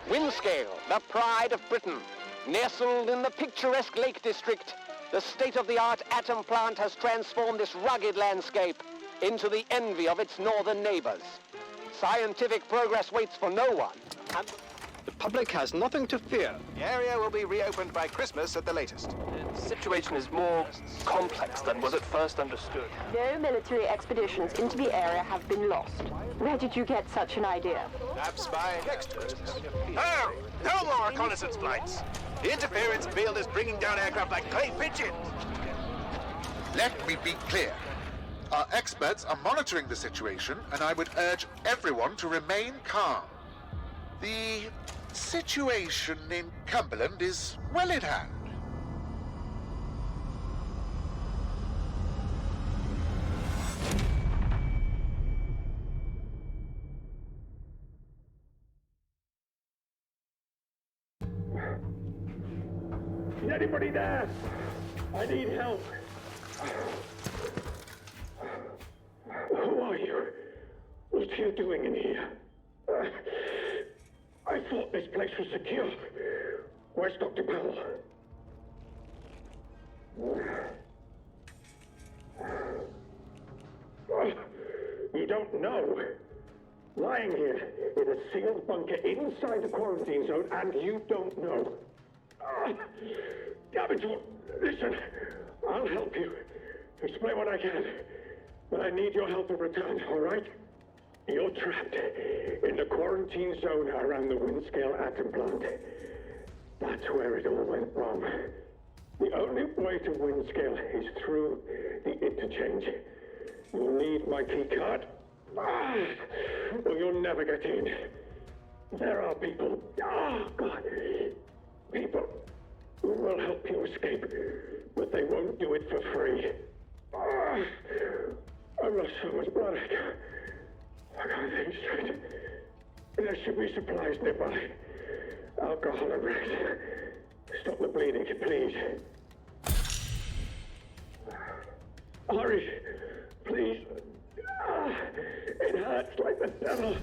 Windscale, the pride of Britain. Nestled in the picturesque Lake District, the state-of-the-art atom plant has transformed this rugged landscape into the envy of its northern neighbors. Scientific progress waits for no one, and the public has nothing to fear. The area will be reopened by Christmas at the latest. The situation is more complex than was at first understood. No military expeditions into the area have been lost. Where did you get such an idea? Perhaps by next Christmas. Oh! No more reconnaissance flights! The interference field is bringing down aircraft like clay pigeons! Let me be clear. Our experts are monitoring the situation, and I would urge everyone to remain calm. The situation in Cumberland is well in hand. Is anybody there? I need help. Who are you? What are you doing in here? I thought this place was secure. Where's Dr. Powell? You don't know. Lying here in a sealed bunker inside the quarantine zone, and you don't know. Damn it, listen, I'll help you. Explain what I can. But I need your help in return, all right? You're trapped in the quarantine zone around the Windscale atom plant. That's where it all went wrong. The only way to Windscale is through the interchange. You'll need my key card. Or you'll never get in. There are people, God, people who will help you escape, but they won't do it for free. I've lost so much blood. I can't think straight. There should be supplies nearby. Alcohol and rest. Stop the bleeding, please. Hurry, please. It hurts like the devil.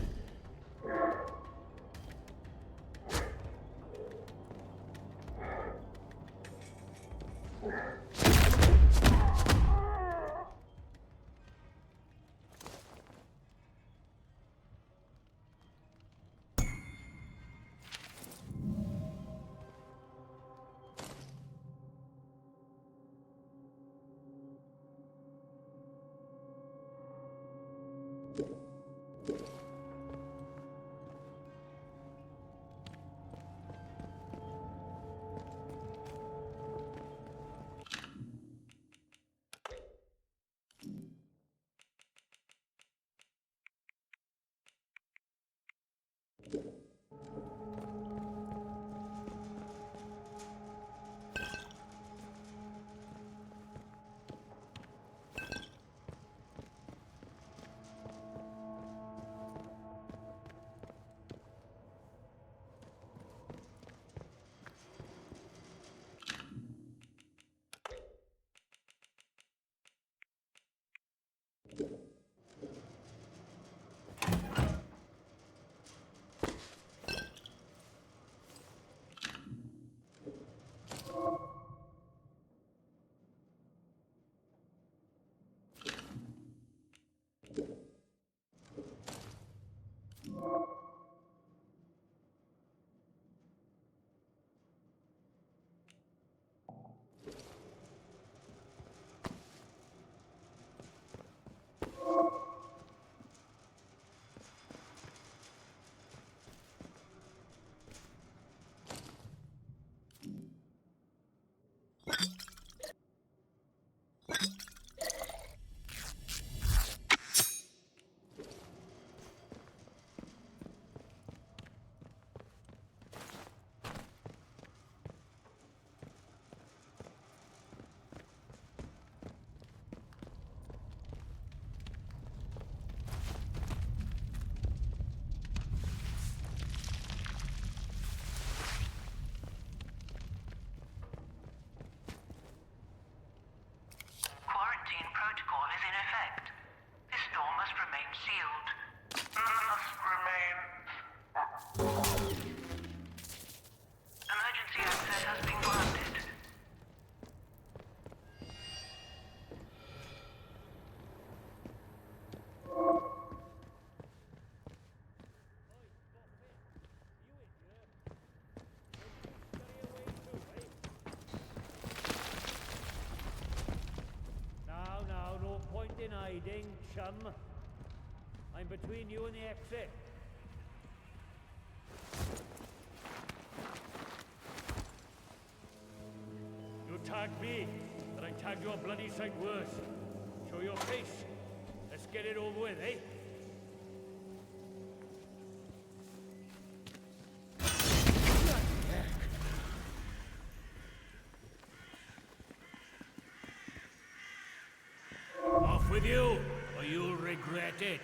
hiding, chum? I'm between you and the exit. You tagged me, but I tagged you a bloody sight worse. Show your face. Let's get it over with, eh? Off with you, or you'll regret it.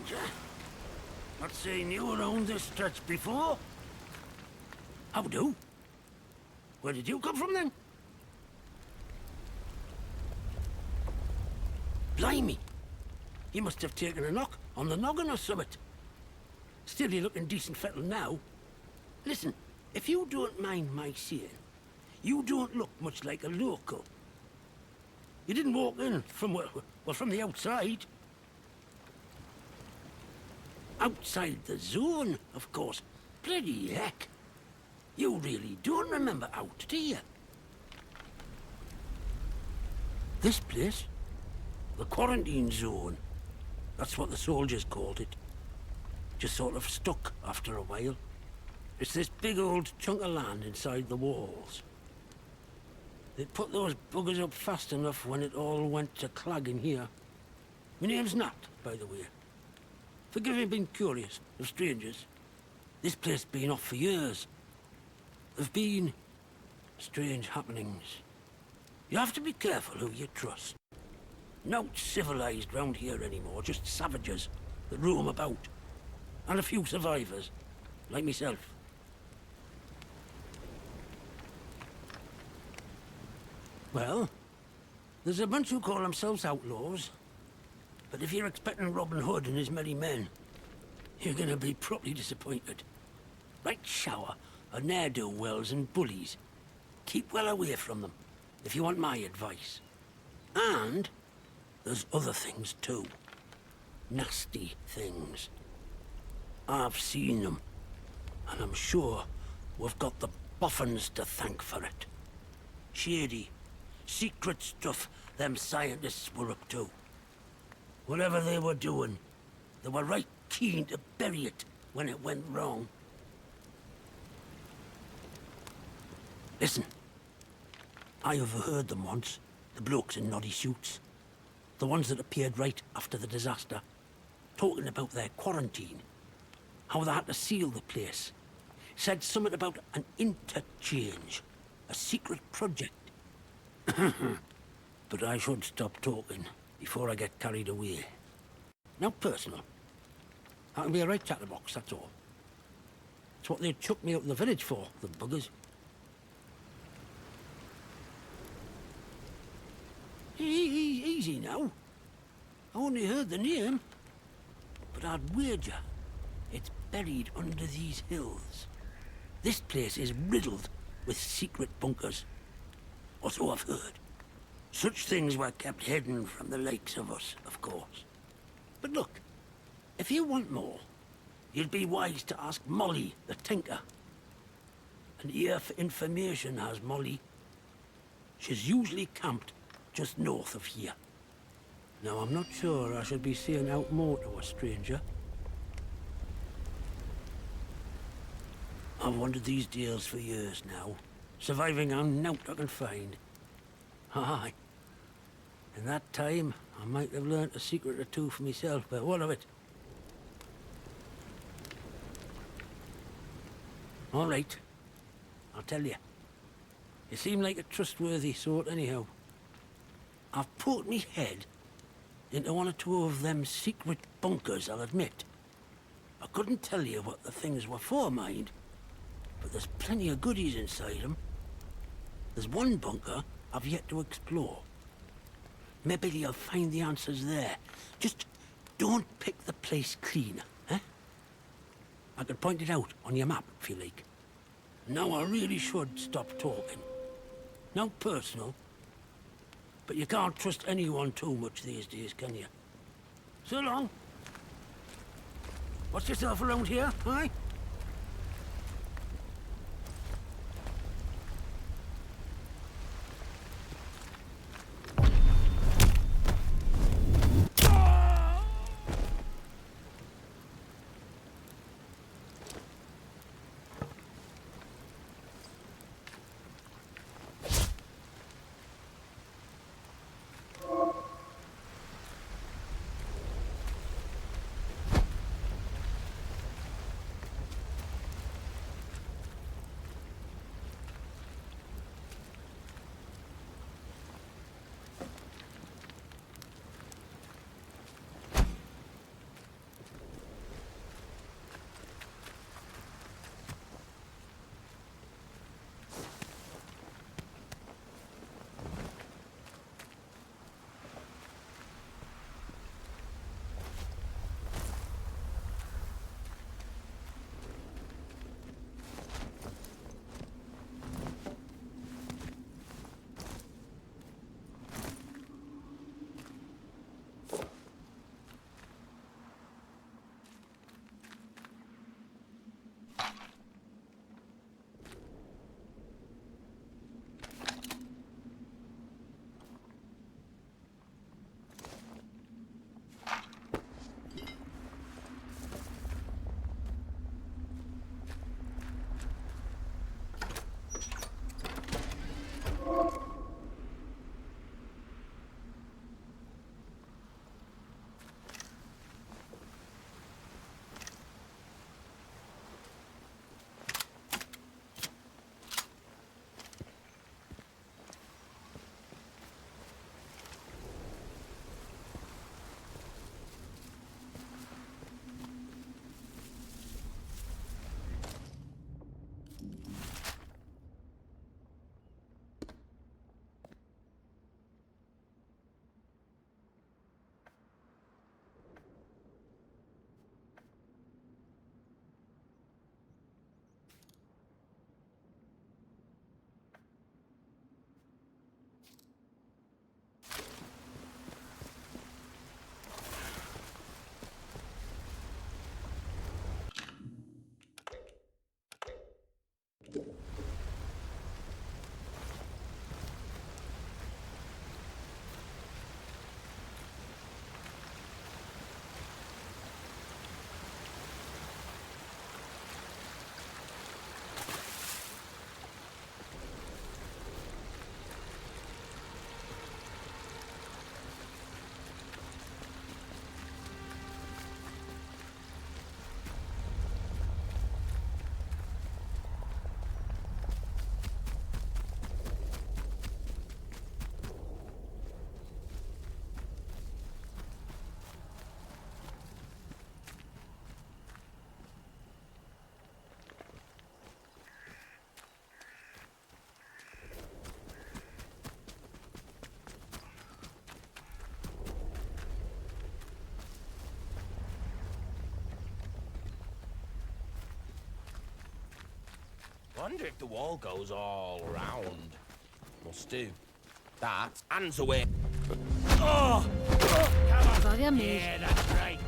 stranger. Not seen you around this stretch before. How do? Where did you come from then? Blimey! You must have taken a knock on the noggin or something. Still, you're looking decent fettled now. Listen, if you don't mind my saying, you don't look much like a local. You didn't walk in from, well, from the outside. Outside the zone, of course. Bloody heck. You really don't remember out, do you? This place? The quarantine zone. That's what the soldiers called it. Just sort of stuck after a while. It's this big old chunk of land inside the walls. They put those buggers up fast enough when it all went to clag in here. My name's Nat, by the way. Forgive me being curious of strangers. This place been off for years. There've been strange happenings. You have to be careful who you trust. Not civilized round here anymore, just savages that roam about. And a few survivors, like myself. Well, there's a bunch who call themselves outlaws. But if you're expecting Robin Hood and his merry men, you're gonna be properly disappointed. Right shower of ne'er-do-wells and bullies. Keep well away from them, if you want my advice. And there's other things too. Nasty things. I've seen them, and I'm sure we've got the boffins to thank for it. Shady, secret stuff them scientists were up to. Whatever they were doing, they were right keen to bury it when it went wrong. Listen, I overheard them once, the blokes in noddy suits. The ones that appeared right after the disaster, talking about their quarantine. How they had to seal the place. Said something about an interchange, a secret project. But I should stop talking before I get carried away. Now personal. I can be a right chatterbox, that's all. It's what they chucked me out of the village for, the buggers. Easy now. I only heard the name. But I'd wager it's buried under these hills. This place is riddled with secret bunkers. Or so I've heard. Such things were kept hidden from the likes of us, of course. But look, if you want more, you'd be wise to ask Molly, the tinker. An ear for information has Molly. She's usually camped just north of here. Now, I'm not sure I should be saying out more to a stranger. I've wanted these deals for years now, surviving on naught I can find. Aye. In that time, I might have learnt a secret or two for myself, but what of it? All right. I'll tell you. You seem like a trustworthy sort anyhow. I've put me head into one or two of them secret bunkers, I'll admit. I couldn't tell you what the things were for, mind, but there's plenty of goodies inside them. There's one bunker I've yet to explore. Maybe you'll find the answers there. Just don't pick the place clean, eh? I could point it out on your map, if you like. Now I really should stop talking. Now personal, but you can't trust anyone too much these days, can you? So long. Watch yourself around here, aye? wonder if the wall goes all round. Must do. That. Hands away. Oh! Come on. Yeah, that's right.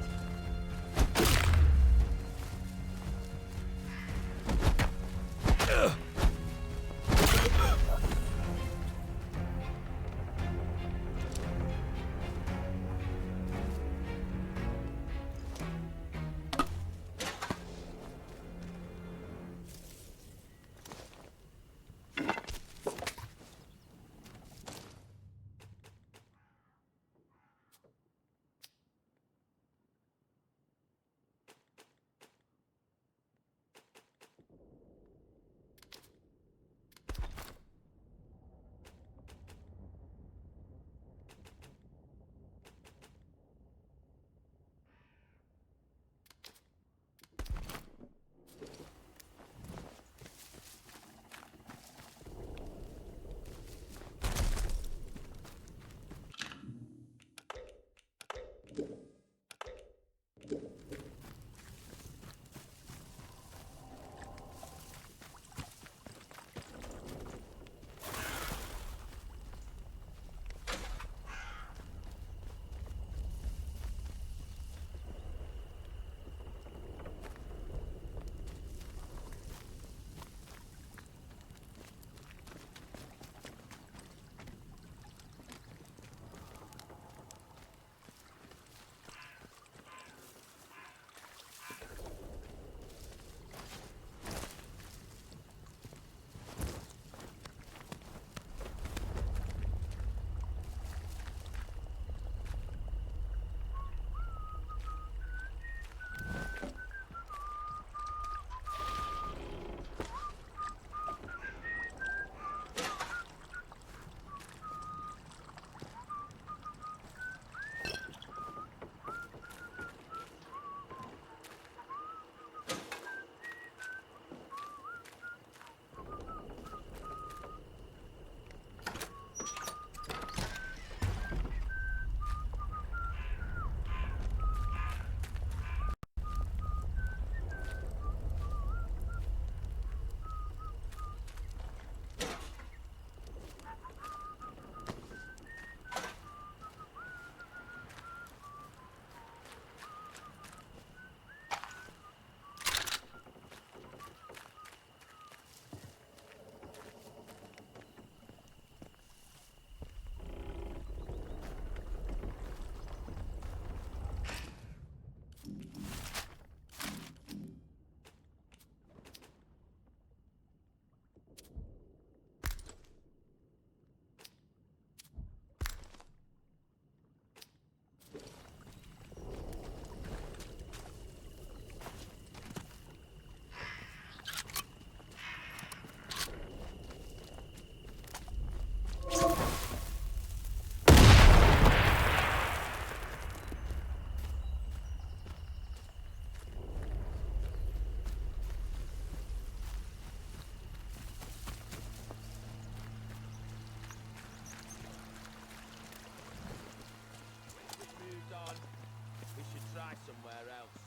Somewhere else.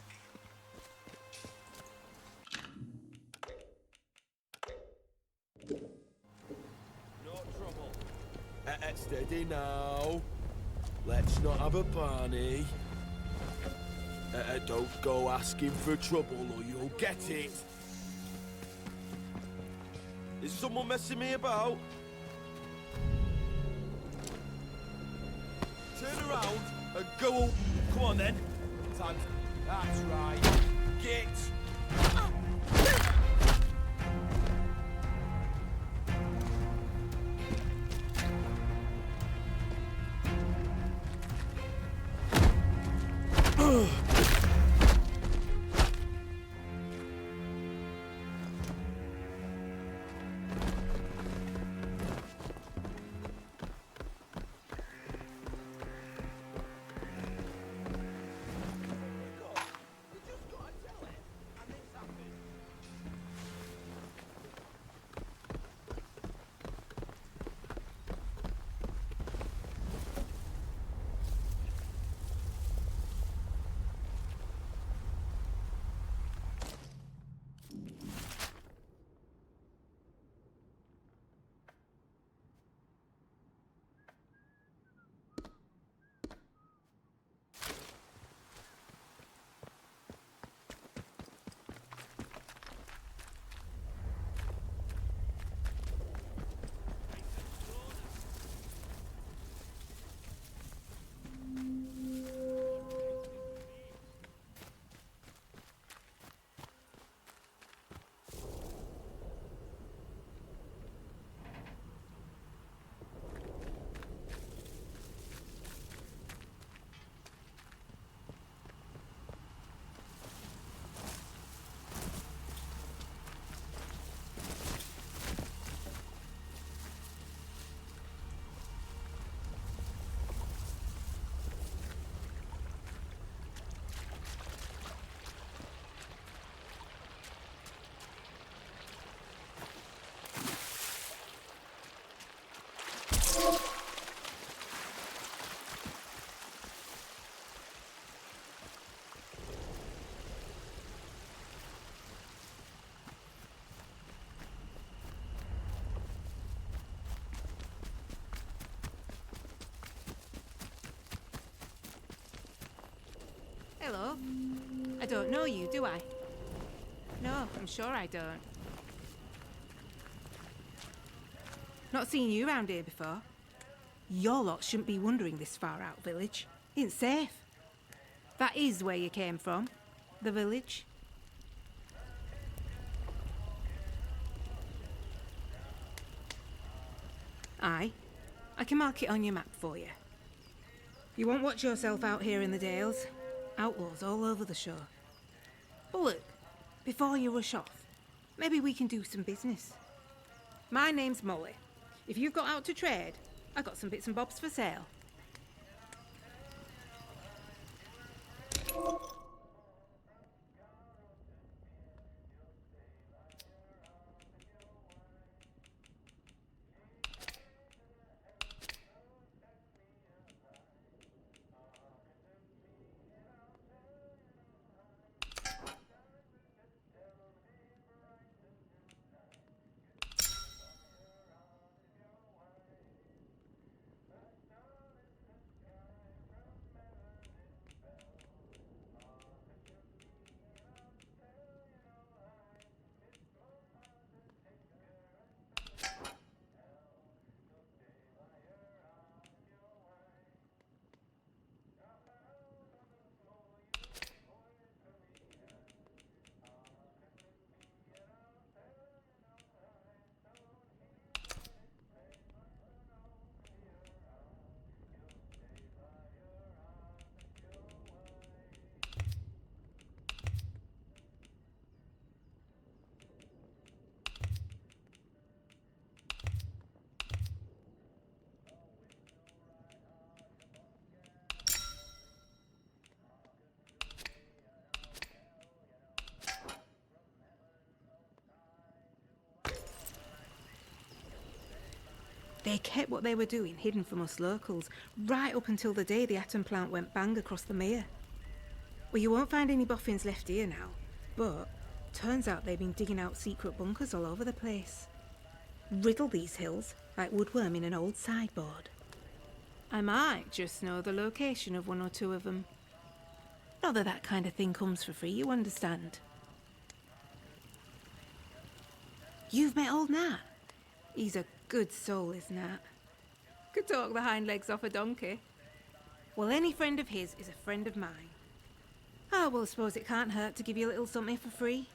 No trouble. Steady now. Let's not have a party. Don't go asking for trouble or you'll get it. Is someone messing me about? Turn around and go. Come on then. That's right. Get. Hello. I don't know you, do I? No, I'm sure I don't. Not seen you round here before. Your lot shouldn't be wandering this far out, village. It's safe. That is where you came from, the village. Aye, I can mark it on your map for you. You won't watch yourself out here in the Dales. Outlaws all over the shore. But look, before you rush off, maybe we can do some business. My name's Molly. If you've got out to trade, I've got some bits and bobs for sale. They kept what they were doing hidden from us locals, right up until the day the atom plant went bang across the mere. Well, you won't find any boffins left here now, but turns out they've been digging out secret bunkers all over the place. Riddle these hills like woodworm in an old sideboard. I might just know the location of one or two of them. Not that that kind of thing comes for free, you understand. You've met old Nat? He's a good soul, is Nat. Could talk the hind legs off a donkey. Well, any friend of his is a friend of mine. Oh, well, I suppose it can't hurt to give you a little something for free.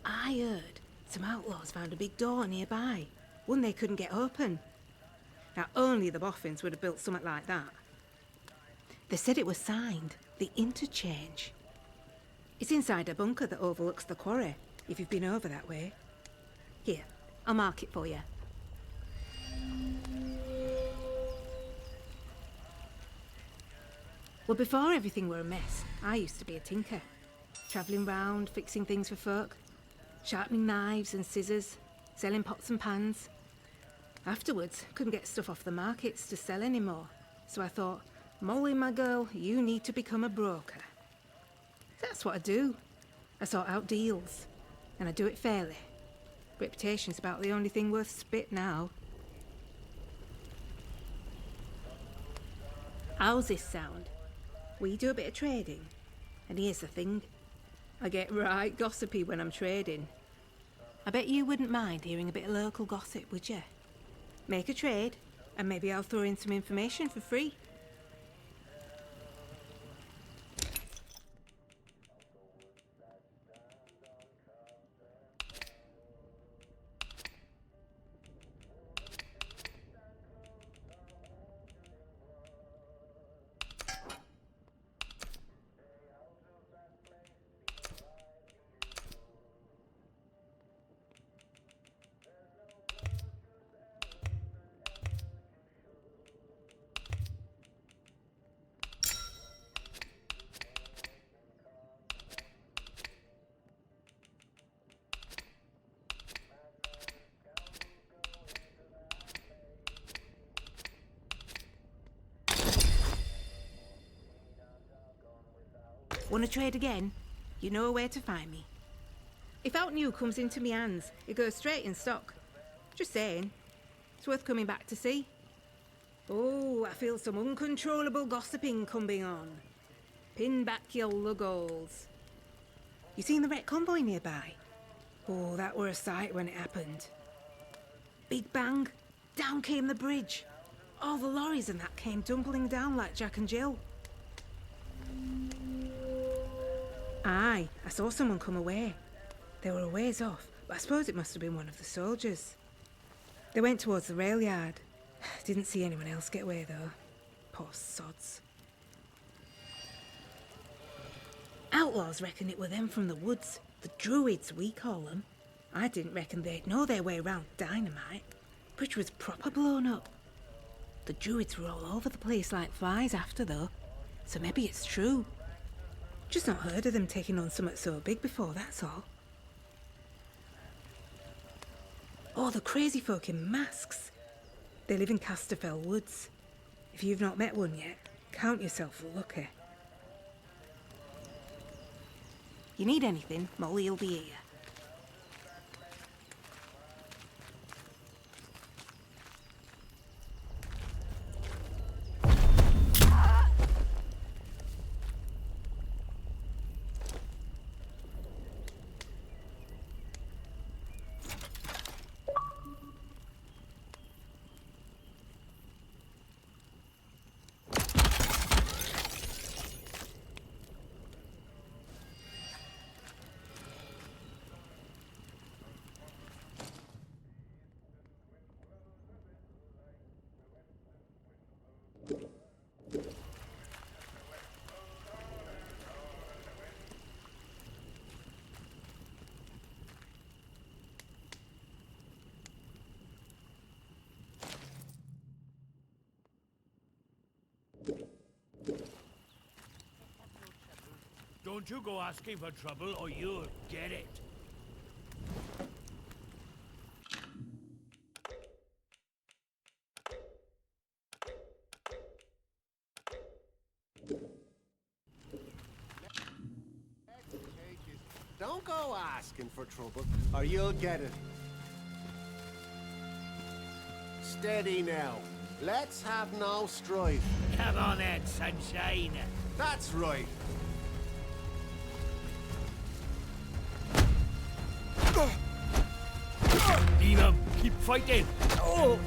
I heard some outlaws found a big door nearby, one they couldn't get open. Now, only the boffins would have built something like that. They said it was signed, the interchange. It's inside a bunker that overlooks the quarry, if you've been over that way. Here, I'll mark it for you. Well, before everything were a mess, I used to be a tinker. Travelling round, fixing things for folk. Sharpening knives and scissors, selling pots and pans. Afterwards, couldn't get stuff off the markets to sell anymore. So I thought, Molly, my girl, you need to become a broker. That's what I do. I sort out deals. And I do it fairly. Reputation's about the only thing worth spit now. How's this sound? We do a bit of trading. And here's the thing. I get right gossipy when I'm trading. I bet you wouldn't mind hearing a bit of local gossip, would you? Make a trade, and maybe I'll throw in some information for free. Want to trade again? You know where to find me. If out new comes into me hands, it goes straight in stock. Just saying. It's worth coming back to see. Oh, I feel some uncontrollable gossiping coming on. Pin back your luggles. You seen the wrecked convoy nearby? Oh, that were a sight when it happened. Big bang, down came the bridge. All the lorries and that came tumbling down like Jack and Jill. Aye, I saw someone come away. They were a ways off, but I suppose it must have been one of the soldiers. They went towards the rail yard. Didn't see anyone else get away though. Poor sods. Outlaws reckon it were them from the woods. The druids, we call them. I didn't reckon they'd know their way round dynamite. Bridge was proper blown up. The druids were all over the place like flies after though, so maybe it's true. Just not heard of them taking on something so big before, that's all. Oh, the crazy folk in masks. They live in Casterfell Woods. If you've not met one yet, count yourself lucky. You need anything, Molly'll be here. Don't you go asking for trouble or you'll get it. Don't go asking for trouble, or you'll get it. Steady now. Let's have no strife. Come on then, sunshine. That's right. Leave him. Keep fighting. Oh!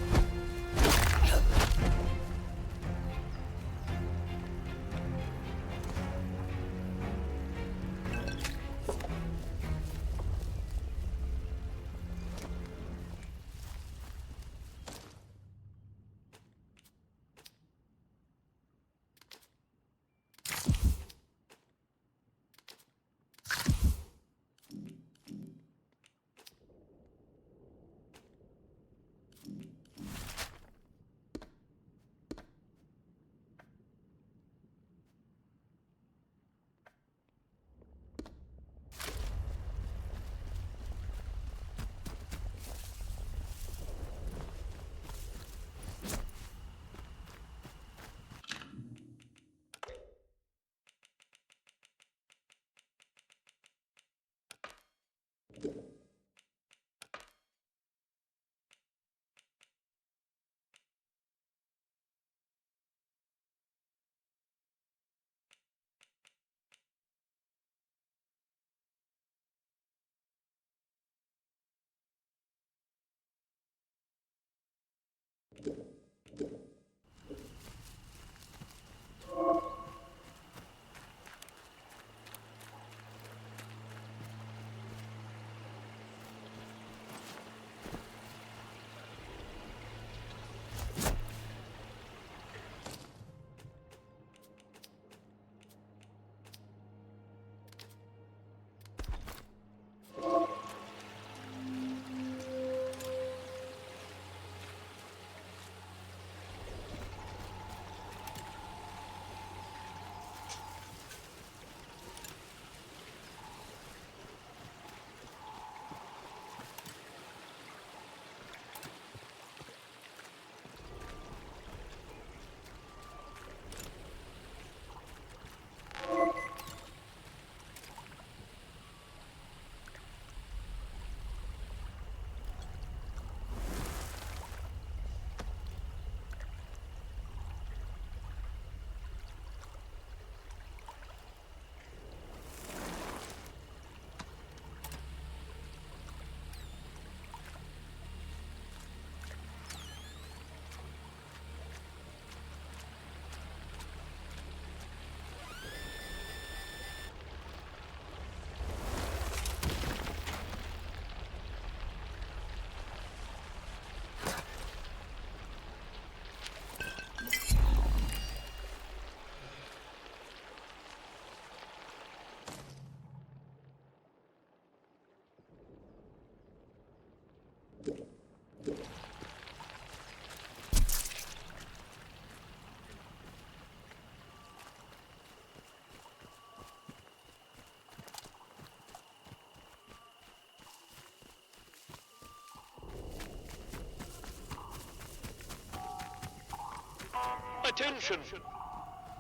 Attention!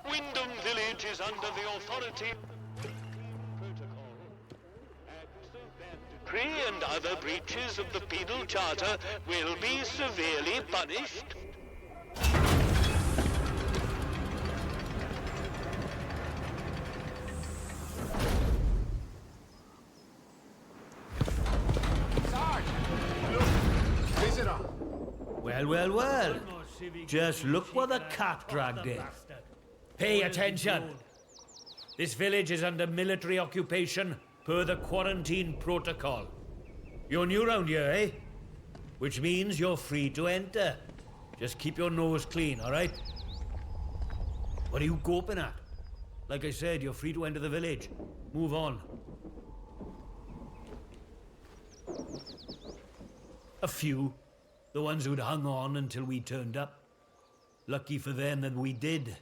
Wyndham Village is under the authority Pre and other breaches of the penal charter will be severely punished. Well. Just look what the cat dragged in. Pay attention. This village is under military occupation per the quarantine protocol. You're new round here, eh? Which means you're free to enter. Just keep your nose clean, all right? What are you gawping at? Like I said, you're free to enter the village. Move on. A few. The ones who'd hung on until we turned up. Lucky for them that we did.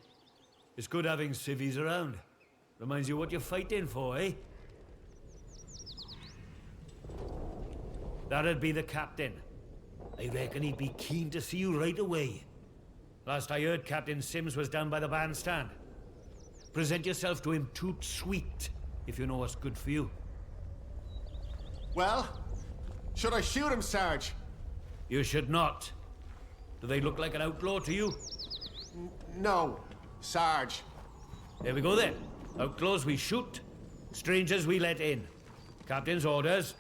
It's good having civvies around. Reminds you what you're fighting for, eh? That'd be the captain. I reckon he'd be keen to see you right away. Last I heard, Captain Sims was down by the bandstand. Present yourself to him toot sweet, if you know what's good for you. Well, should I shoot him, Sarge? You should not. Do they look like an outlaw to you? No, Sarge. There we go then. Outlaws we shoot, strangers we let in. Captain's orders.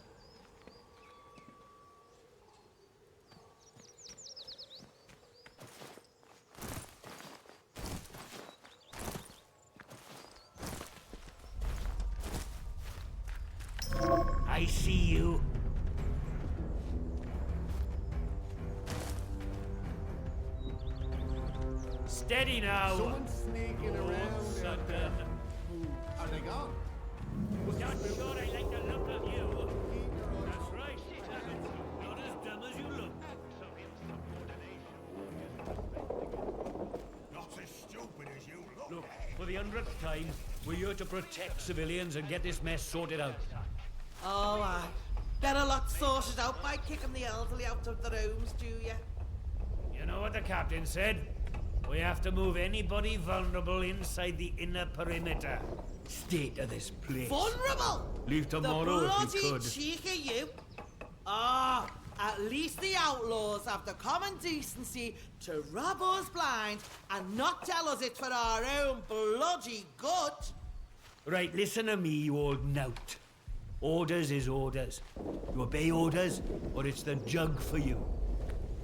I see you. Steady now. Someone's sneaking around. Sucker. Are they gone? Not sure I like the look of you. That's right. Not as dumb as you look. Not as stupid as you look. Look, for the 100th time, we're here to protect civilians and get this mess sorted out. Oh, aye. Get a lot sorted out by kicking the elderly out of the rooms, do you? You know what the captain said? We have to move anybody vulnerable inside the inner perimeter. State of this place. Vulnerable? Leave tomorrow if you The could. bloody cheek of you. Ah, at least the outlaws have the common decency to rob us blind and not tell us it's for our own bloody good. Right, listen to me, you old knout. Orders is orders. You obey orders, or it's the jug for you.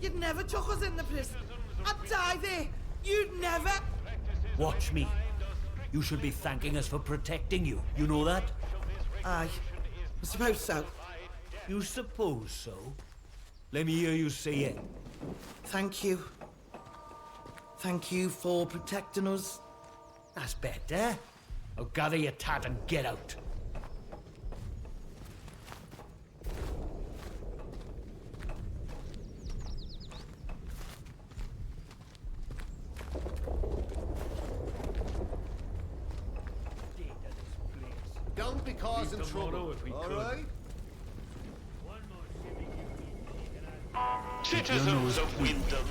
You'd never took us in the prison. I'd die there. You'd never. Watch me. You should be thanking us for protecting you. You know that? Aye, I suppose so. You suppose so? Let me hear you say it. Thank you. Thank you for protecting us. That's better. Now gather your tat and get out. Don't be causing trouble, all right? Citizens of Wyndham,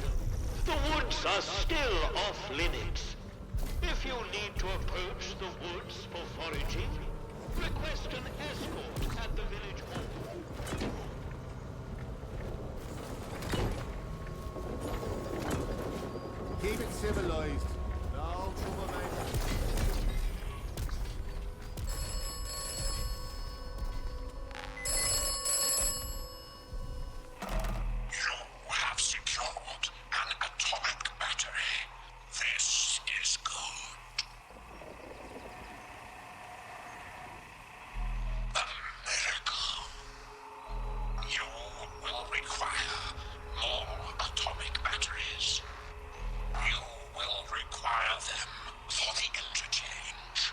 the woods are still off limits. If you need to approach the woods for foraging, request an escort at the village hall. Keep it civilized. No troublemaker. You have secured an atomic battery. This is good. A miracle. You will require more atomic batteries. You will require them for the interchange.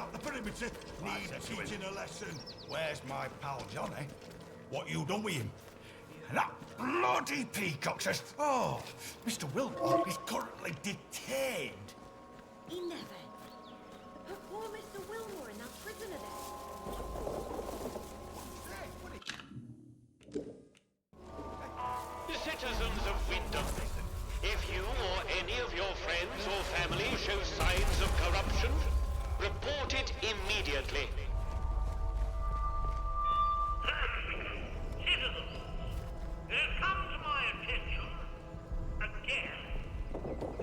out the perimeter. Need teaching a lesson. Where's my pal Johnny? What you done with him? And that bloody peacock says, oh, Mr. Wilmore is currently detained. He never. Put poor Mr. Wilmore in that prisoner Citizens of Wyndham, if you or any of your friends or family show signs of corruption, report it immediately. Citizens, it has come to my attention, again,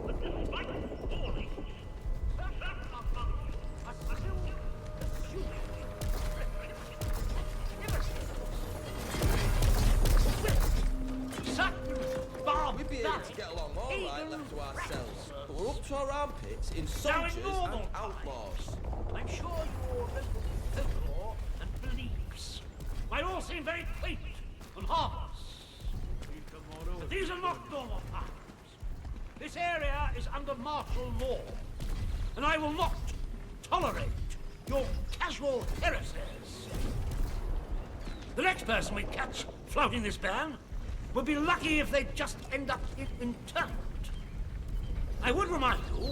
that despite warnings, certain among you are still assuming We'd be able to get along all right left to ourselves, but we're up to our armpits in soldiers and outlaws. I'm sure your local folklore and beliefs might all seem very quaint and harmless. But these are not normal times. This area is under martial law, and I will not tolerate your casual heresies. The next person we catch flouting this ban would be lucky if they just end up in internment. I would remind you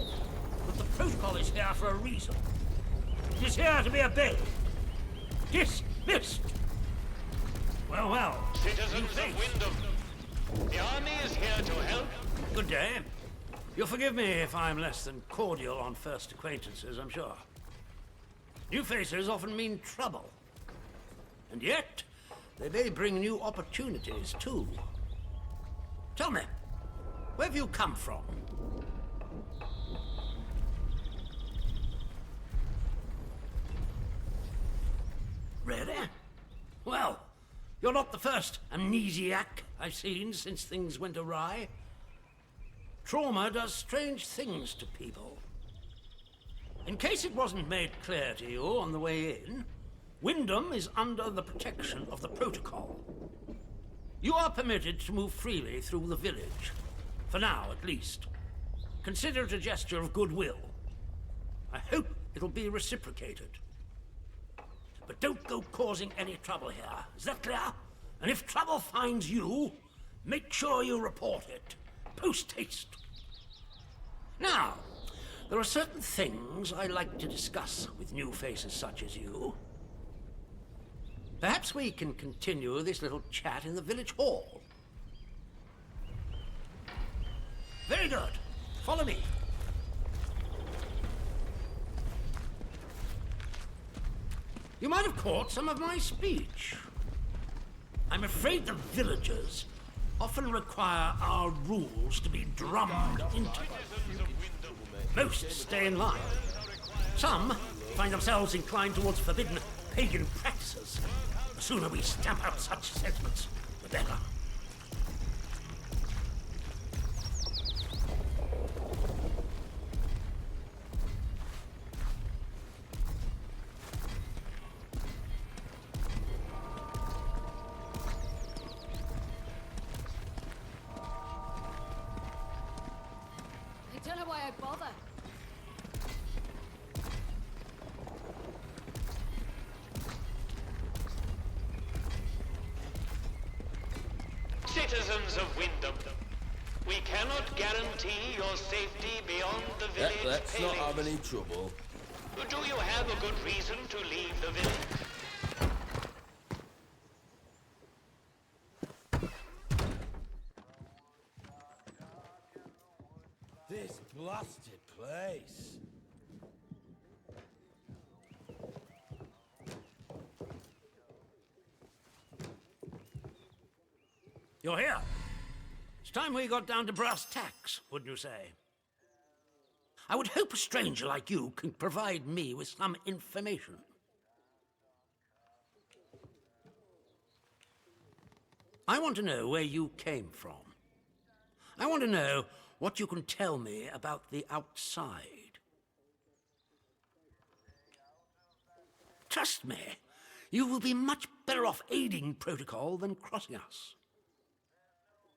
that the protocol is here for a reason. It is here to be obeyed. Dismissed. Well, well. Citizens of Wyndham, the army is here to help. Good day. You'll forgive me if I'm less than cordial on first acquaintances, I'm sure. New faces often mean trouble. And yet, they may bring new opportunities, too. Tell me, where have you come from? Really? Well, you're not the first amnesiac I've seen since things went awry. Trauma does strange things to people. In case it wasn't made clear to you on the way in, Wyndham is under the protection of the protocol. You are permitted to move freely through the village. For now, at least. Consider it a gesture of goodwill. I hope it'll be reciprocated. But don't go causing any trouble here. Is that clear? And if trouble finds you, make sure you report it. Post haste. Now, there are certain things I like to discuss with new faces such as you. Perhaps we can continue this little chat in the village hall. Very good. Follow me. You might have caught some of my speech. I'm afraid the villagers often require our rules to be drummed into them. Most stay in line. Some find themselves inclined towards forbidden pagan practices. The sooner we stamp out such sentiments, the better. I don't know why I bother. Citizens of Wyndham, we cannot guarantee your safety beyond the village Let's not have palings. any trouble. Do you have a good reason to leave the village? This blasted place. You're here. It's time we got down to brass tacks, wouldn't you say? I would hope a stranger like you can provide me with some information. I want to know where you came from. I want to know what you can tell me about the outside. Trust me, you will be much better off aiding protocol than crossing us.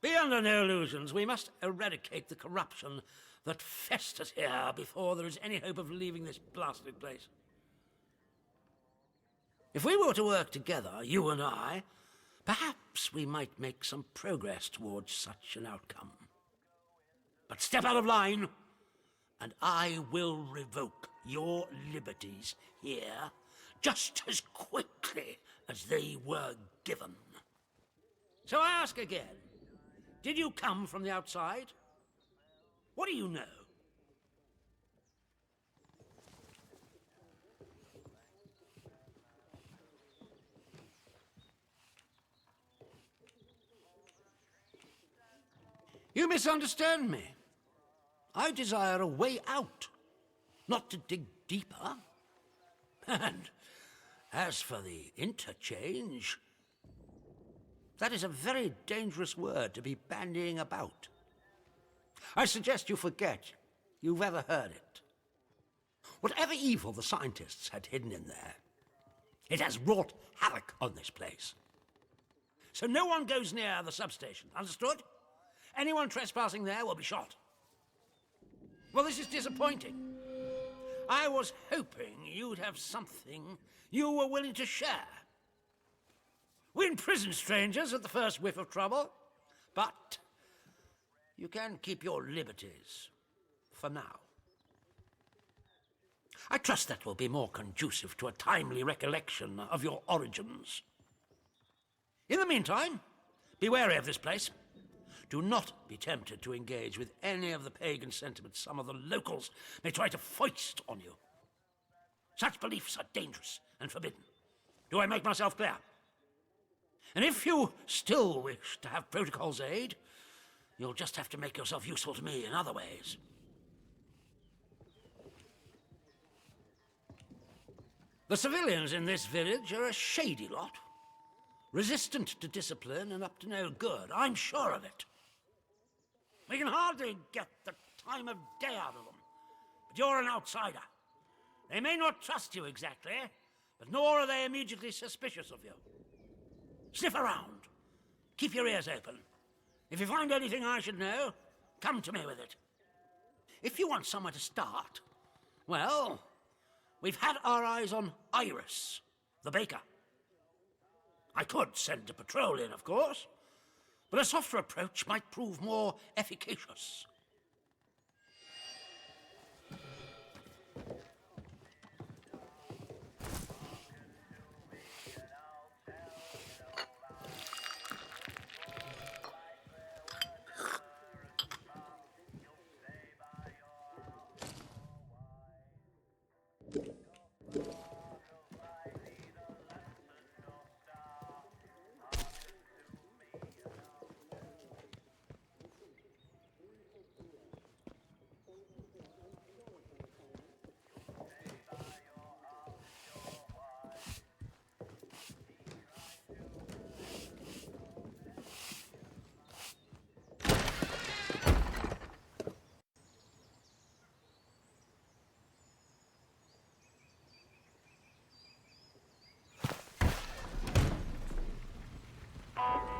Be under no illusions. We must eradicate the corruption that festers here before there is any hope of leaving this blasted place. If we were to work together, you and I, perhaps we might make some progress towards such an outcome. But step out of line, and I will revoke your liberties here just as quickly as they were given. So I ask again, did you come from the outside? What do you know? You misunderstand me. I desire a way out, not to dig deeper. And as for the interchange, that is a very dangerous word to be bandying about. I suggest you forget you've ever heard it. Whatever evil the scientists had hidden in there, it has wrought havoc on this place. So no one goes near the substation, understood? Anyone trespassing there will be shot. Well, this is disappointing. I was hoping you'd have something you were willing to share. We imprison strangers at the first whiff of trouble, but you can keep your liberties for now. I trust that will be more conducive to a timely recollection of your origins. In the meantime, be wary of this place. Do not be tempted to engage with any of the pagan sentiments some of the locals may try to foist on you. Such beliefs are dangerous and forbidden. Do I make myself clear? And if you still wish to have protocol's aid, you'll just have to make yourself useful to me in other ways. The civilians in this village are a shady lot. Resistant to discipline and up to no good, I'm sure of it. We can hardly get the time of day out of them. But you're an outsider. They may not trust you exactly, but nor are they immediately suspicious of you. Sniff around. Keep your ears open. If you find anything I should know, come to me with it. If you want somewhere to start, well, we've had our eyes on Iris, the baker. I could send a patrol in, of course, but a softer approach might prove more efficacious.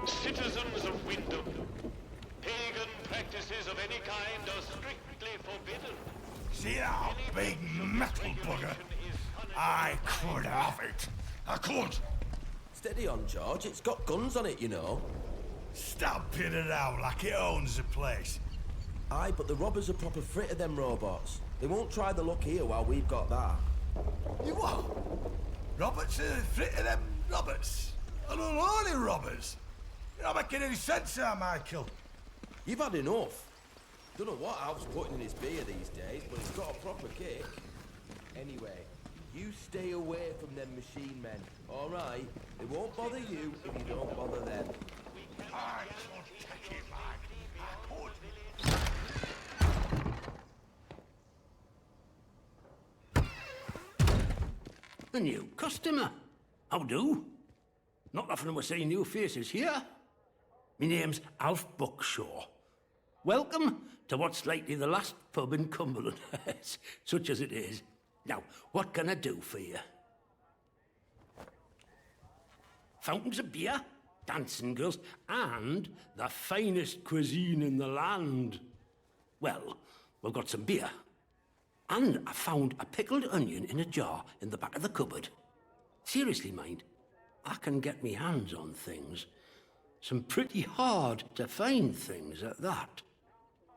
Citizens of Wyndham, pagan practices of any kind are strictly forbidden. See that big metal bugger? I could have it. I could. Steady on, George. It's got guns on it, you know. Stamping it out like it owns the place. Aye, but the robbers are proper frit of them robots. They won't try the luck here while we've got that. You what? Roberts are frit of them roberts? Unholy robbers? You're not making any sense there, Michael. You've had enough. Don't know what Alf's putting in his beer these days, but it's got a proper kick. Anyway, you stay away from them machine men, all right? They won't bother you if you don't bother them. I could take it back. I could. A new customer. How do? Not often we're seeing new faces here. My name's Alf Buckshaw. Welcome to what's likely the last pub in Cumberland, such as it is. Now, what can I do for you? Fountains of beer, dancing girls, and the finest cuisine in the land. Well, we've got some beer. And I found a pickled onion in a jar in the back of the cupboard. Seriously, mind, I can get me hands on things. Some pretty hard to find things at that.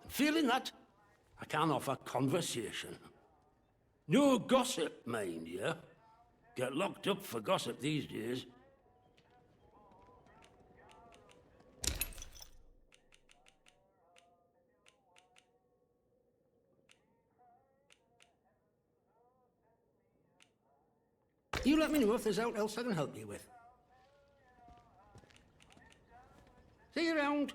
And feeling that, I can offer conversation. No gossip, mind you. Get locked up for gossip these days. You let me know if there's aught else I can help you with. See you around.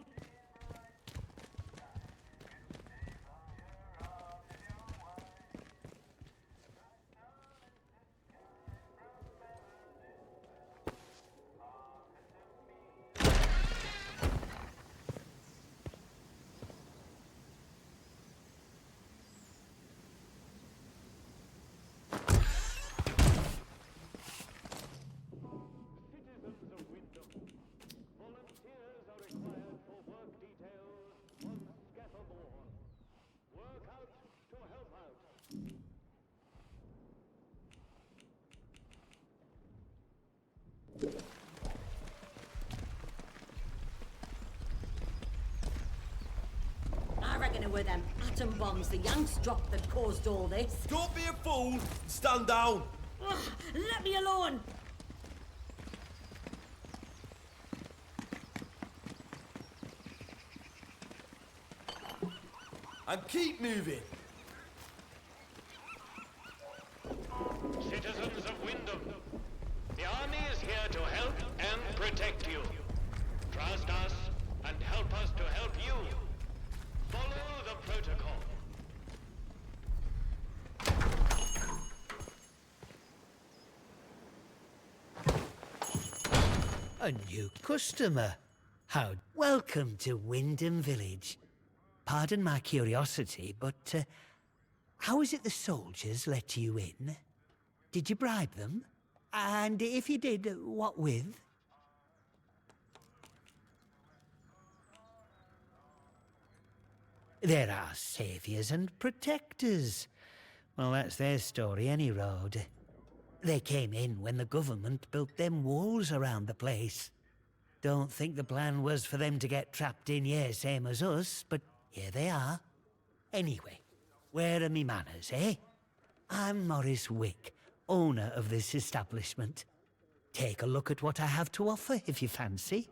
I reckon it were them atom bombs the Yanks dropped that caused all this. Don't be a fool! Stand down! Ugh, let me alone! And keep moving! Citizens of Wyndham, the army is here to help and protect you. Trust us and help us to help you. Follow the protocol. A new customer. How welcome to Wyndham Village. Pardon my curiosity, but how is it the soldiers let you in? Did you bribe them? And if you did, what with? There are saviours and protectors. Well, that's their story, any road. They came in when the government built them walls around the place. Don't think the plan was for them to get trapped in here, same as us, but here they are. Anyway, where are me manners, eh? I'm Morris Wick, owner of this establishment. Take a look at what I have to offer, if you fancy.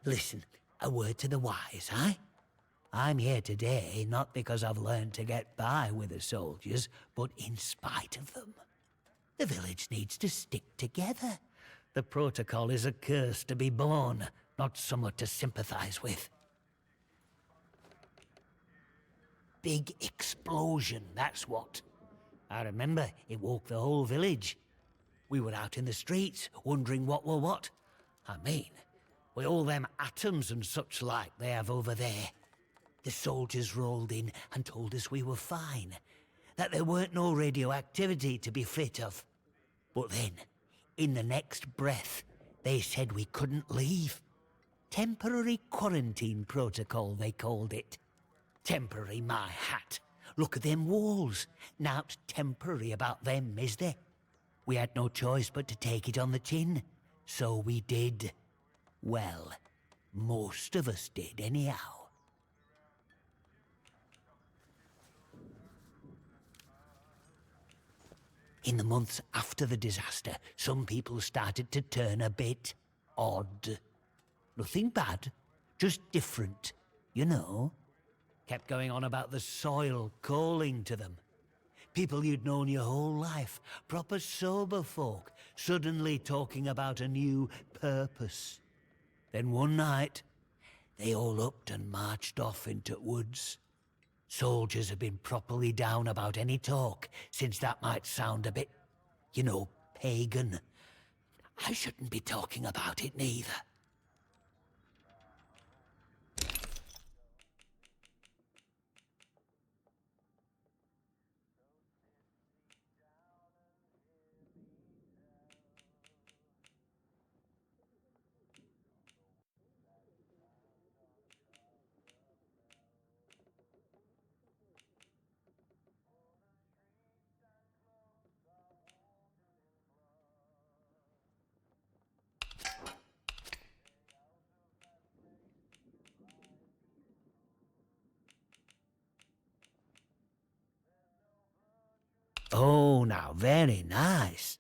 Listen, a word to the wise, eh? I'm here today not because I've learned to get by with the soldiers, but in spite of them. The village needs to stick together. The protocol is a curse to be born, not somewhat to sympathize with. Big explosion, that's what. I remember it woke the whole village. We were out in the streets, wondering what were what. I mean, with all them atoms and such like they have over there. The soldiers rolled in and told us we were fine, that there weren't no radioactivity to be frit of. But then, in the next breath, they said we couldn't leave. Temporary quarantine protocol, they called it. Temporary, my hat. Look at them walls. Nowt temporary about them, is there? We had no choice but to take it on the chin. So we did. Well, most of us did anyhow. In the months after the disaster, some people started to turn a bit odd. Nothing bad, just different, you know. Kept going on about the soil calling to them. People you'd known your whole life, proper sober folk, suddenly talking about a new purpose. Then one night, they all upped and marched off into woods. Soldiers have been properly down about any talk, since that might sound a bit, you know, pagan. I shouldn't be talking about it neither. now, very nice.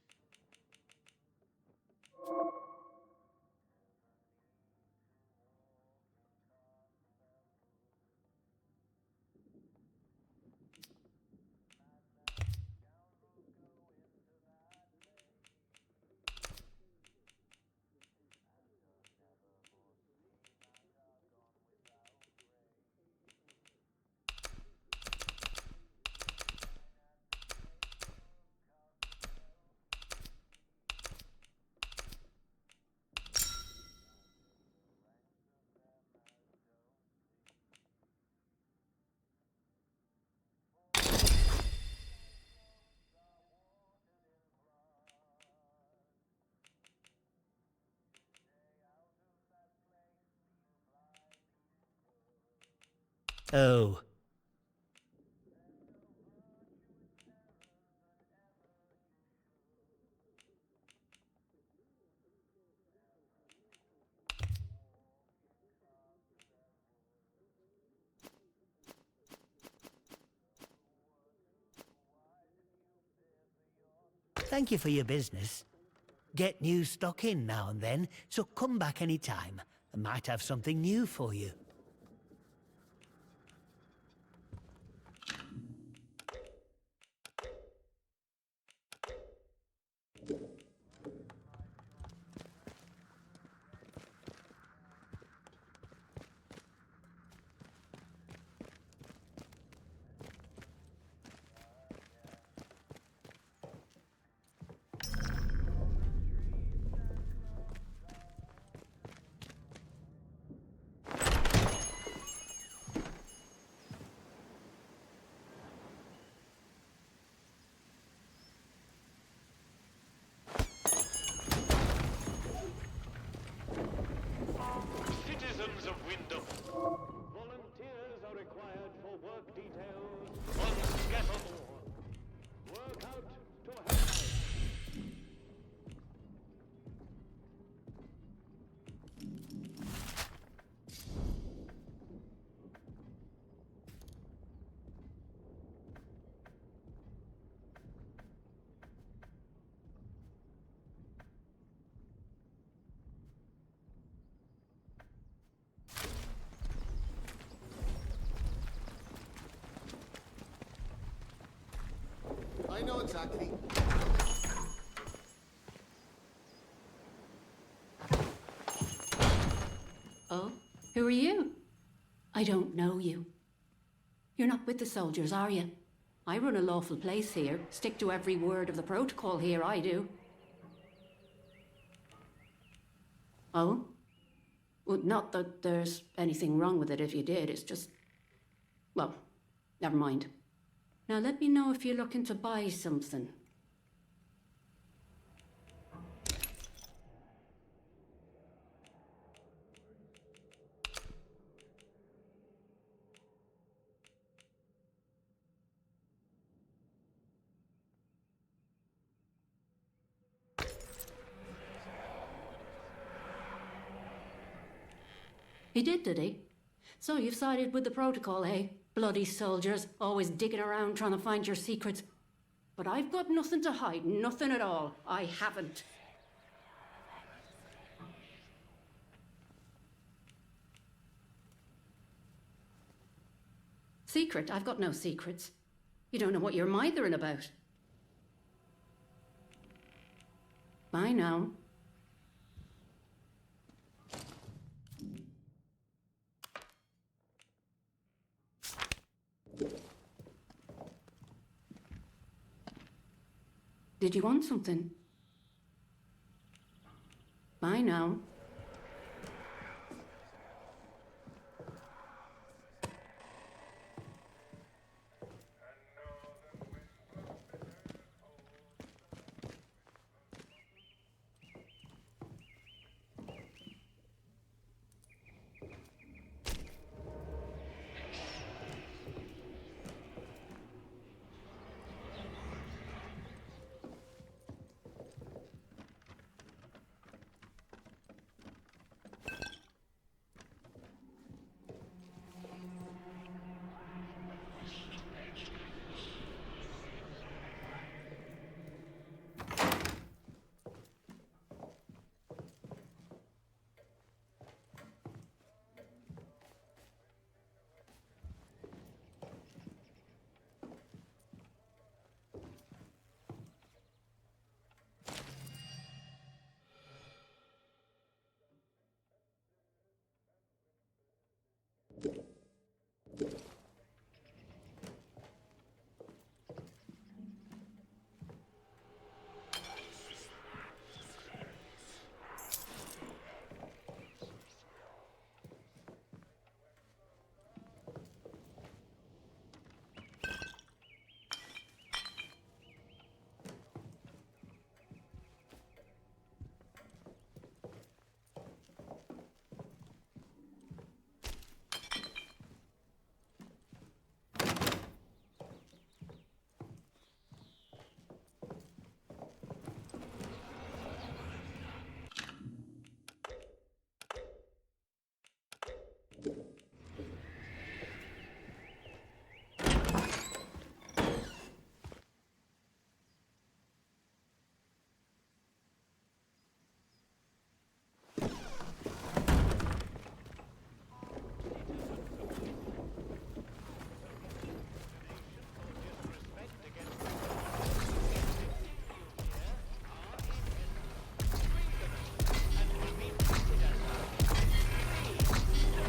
Oh. Thank you for your business. Get new stock in now and then, so come back any time. I might have something new for you. Citizens of Wyndham, volunteers are required for work details on Scattermore. Work out to help. I know exactly. Oh, who are you? I don't know you. You're not with the soldiers, are you? I run a lawful place here. Stick to every word of the protocol here, I do. Oh? Well, not that there's anything wrong with it if you did, it's just... Well, never mind. Now let me know if you're looking to buy something. He did he? So you've sided with the protocol, eh? Bloody soldiers, always digging around trying to find your secrets. But I've got nothing to hide, nothing at all. I haven't. Secret? I've got no secrets. You don't know what you're mithering about. Bye now. Did you want something? Bye now.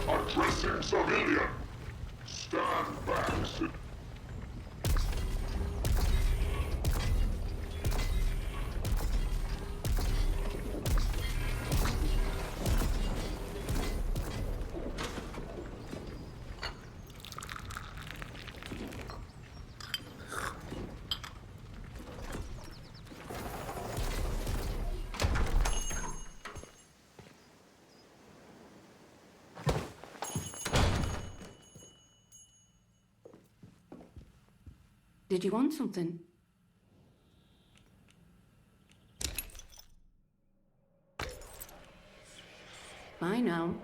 Addressing civilian. Stand back, Did you want something? Bye now.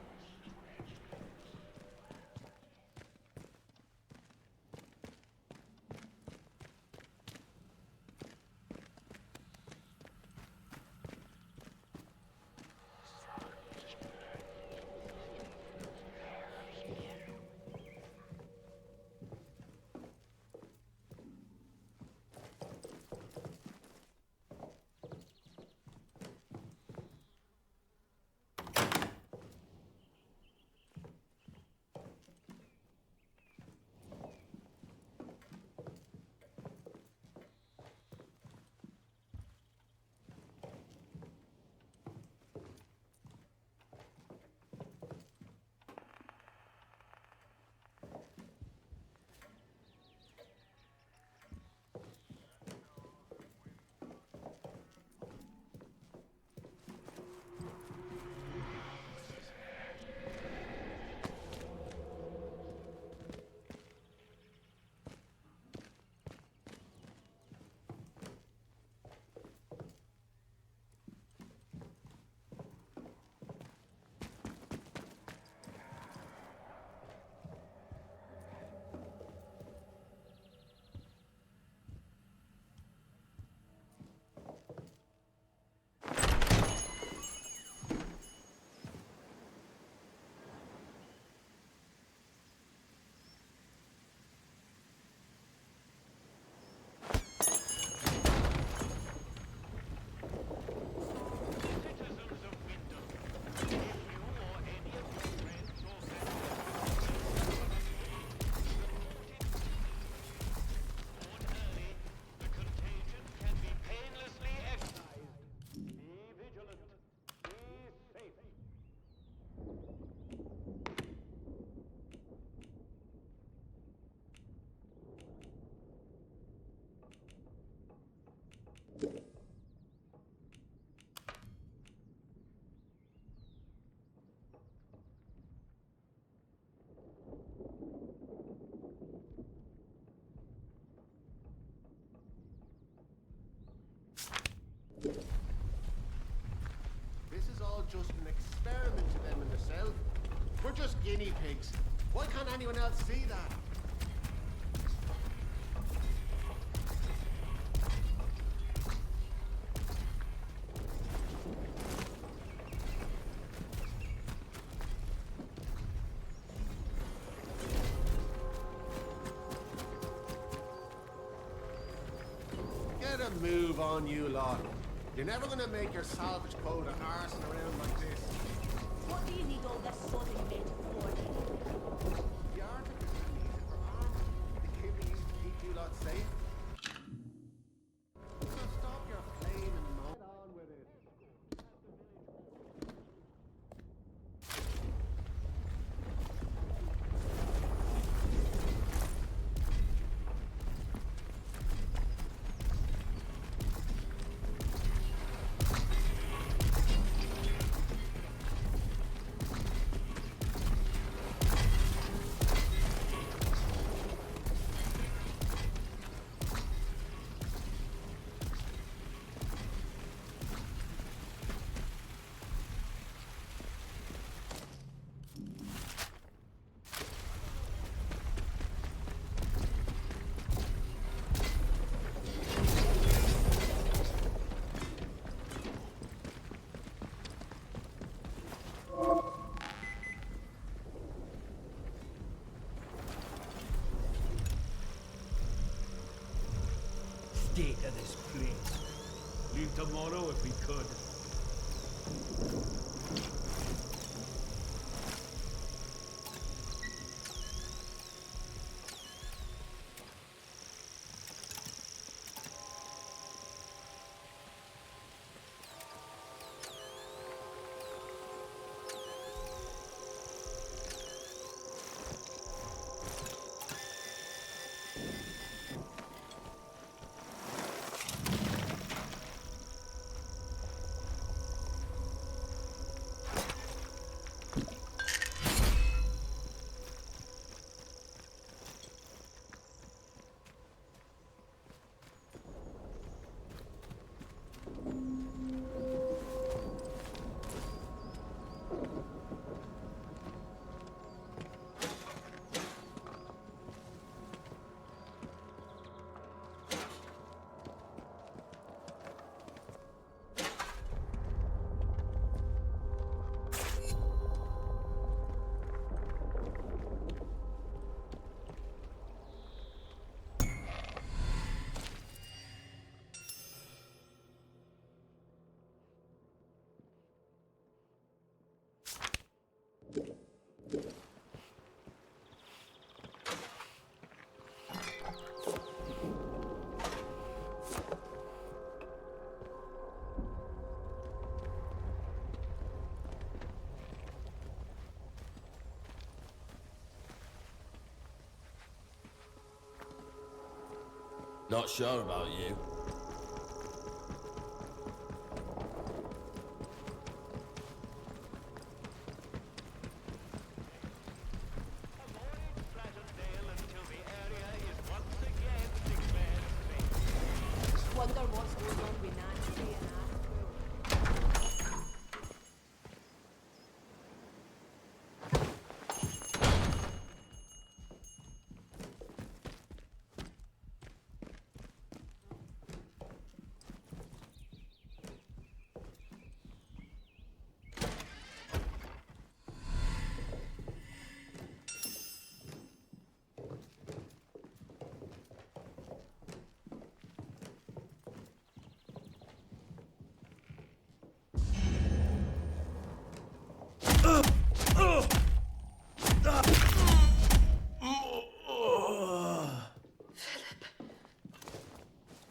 This is all just an experiment to them and themselves. We're just guinea pigs. Why can't anyone else see that? Get a move on, you lot. You're never gonna make your salvage quota arsing around like this. What do you need all this sodding metal for? state of this place. Leave tomorrow if we could. Not sure about you. Wonder what's going on with Nancy and that.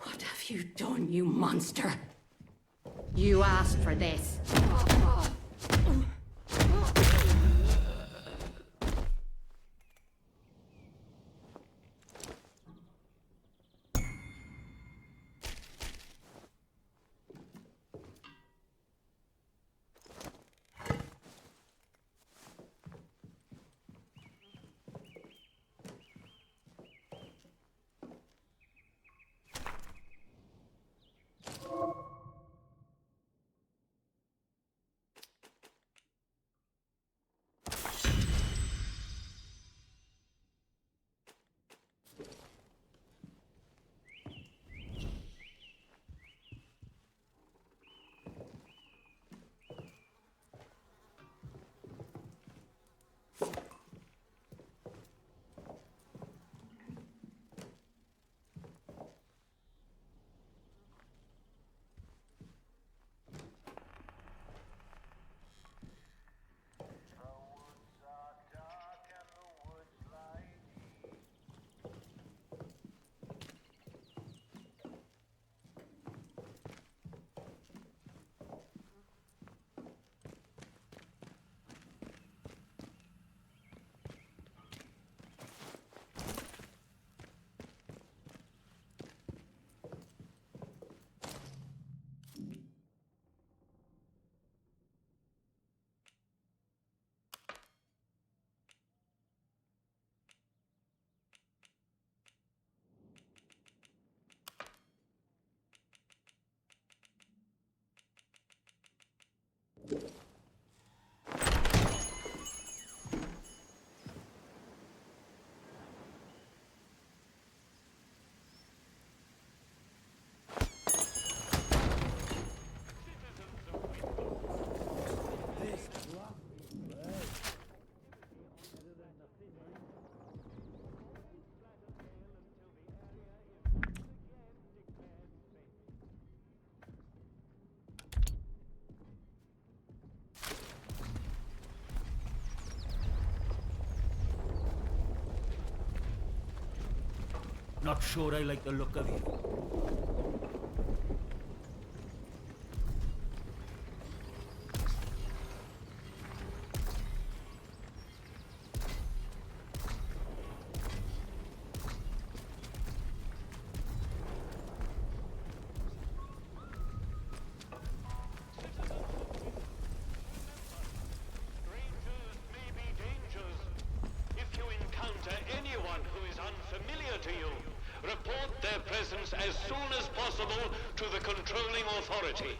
What have you done, you monster? You asked for this. not sure I like the look of you. As soon as possible to the controlling authority.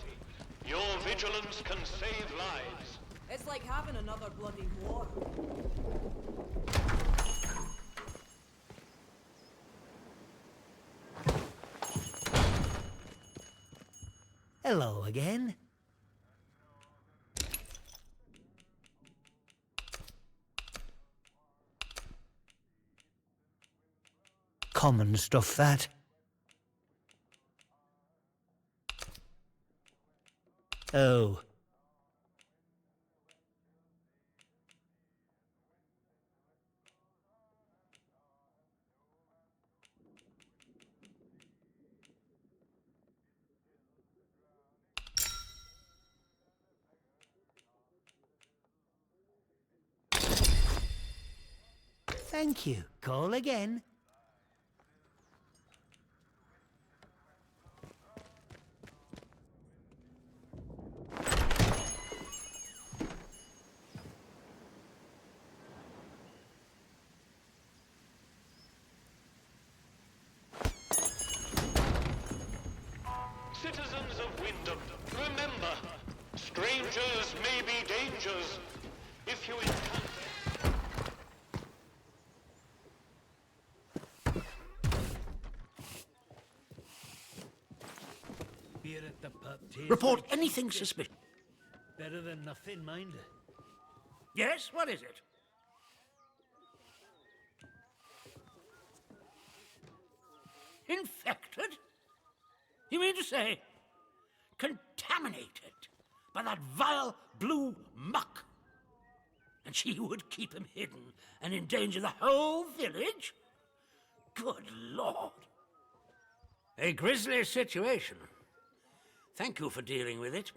Your vigilance can save lives. It's like having another bloody war. Hello again. Common stuff, that. Oh. Thank you. Call again. Citizens of Wyndham, remember, strangers may be dangers. If you encounter... Beer at the pub tastes Report like anything shit. suspicious. Better than nothing, mind. Yes, what is it? Infected? You mean to say contaminated by that vile blue muck? And she would keep him hidden and endanger the whole village? Good Lord. A grisly situation. Thank you for dealing with it.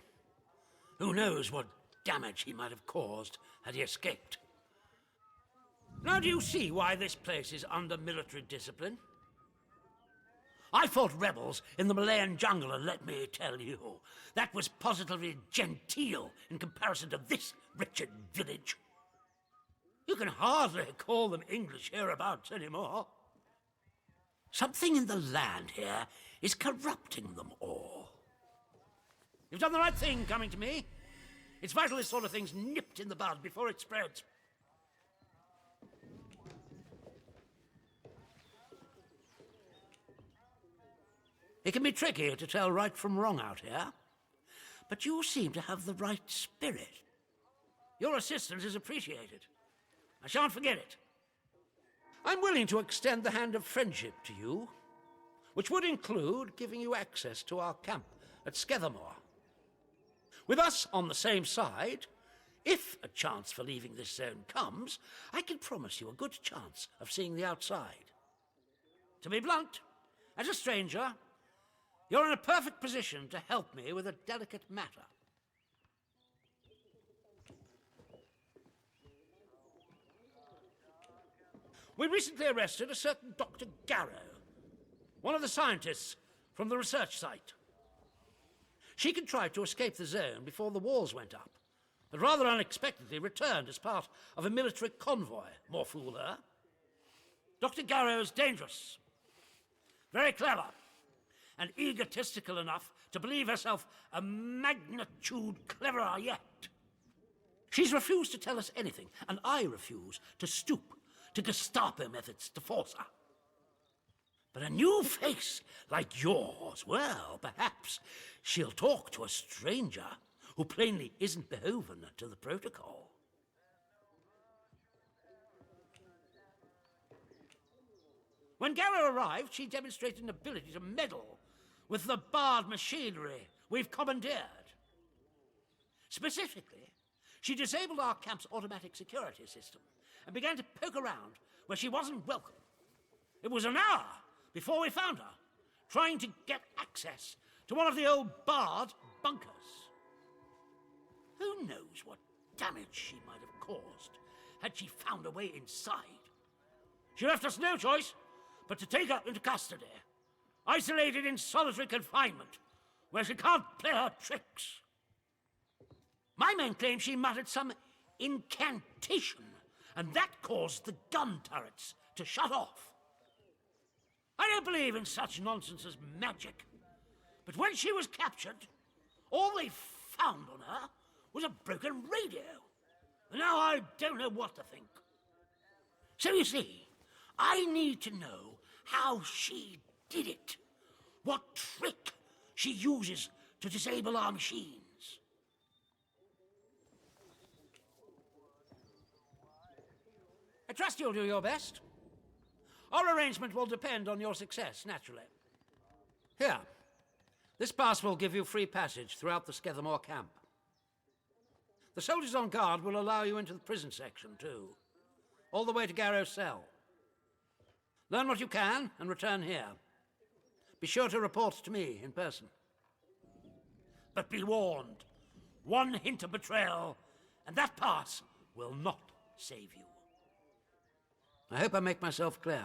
Who knows what damage he might have caused had he escaped. Now do you see why this place is under military discipline? I fought rebels in the Malayan jungle, and let me tell you, that was positively genteel in comparison to this wretched village. You can hardly call them English hereabouts anymore. Something in the land here is corrupting them all. You've done the right thing coming to me. It's vital this sort of thing's nipped in the bud before it spreads. It can be tricky to tell right from wrong out here, but you seem to have the right spirit. Your assistance is appreciated. I shan't forget it. I'm willing to extend the hand of friendship to you, which would include giving you access to our camp at Skethermore. With us on the same side, if a chance for leaving this zone comes, I can promise you a good chance of seeing the outside. To be blunt, as a stranger, you're in a perfect position to help me with a delicate matter. We recently arrested a certain Dr. Garrow, one of the scientists from the research site. She contrived to escape the zone before the walls went up, but rather unexpectedly returned as part of a military convoy. More fool her. Dr. Garrow's dangerous, very clever, and egotistical enough to believe herself a magnitude cleverer yet. She's refused to tell us anything, and I refuse to stoop to Gestapo methods to force her. But a new face like yours, well, perhaps she'll talk to a stranger who plainly isn't beholden to the protocol. When Garrow arrived, she demonstrated an ability to meddle with the barred machinery we've commandeered. Specifically, she disabled our camp's automatic security system and began to poke around where she wasn't welcome. It was an hour before we found her, trying to get access to one of the old barred bunkers. Who knows what damage she might have caused had she found a way inside. She left us no choice but to take her into custody, isolated in solitary confinement, where she can't play her tricks. My men claim she muttered some incantation, and that caused the gun turrets to shut off. I don't believe in such nonsense as magic, but when she was captured, all they found on her was a broken radio. And now I don't know what to think. So you see, I need to know how she did it. What trick she uses to disable our machines. I trust you'll do your best. Our arrangement will depend on your success, naturally. Here, this pass will give you free passage throughout the Skethermore camp. The soldiers on guard will allow you into the prison section, too, all the way to Garrow's cell. Learn what you can and return here. Be sure to report to me in person. But be warned, one hint of betrayal, and that pass will not save you. I hope I make myself clear.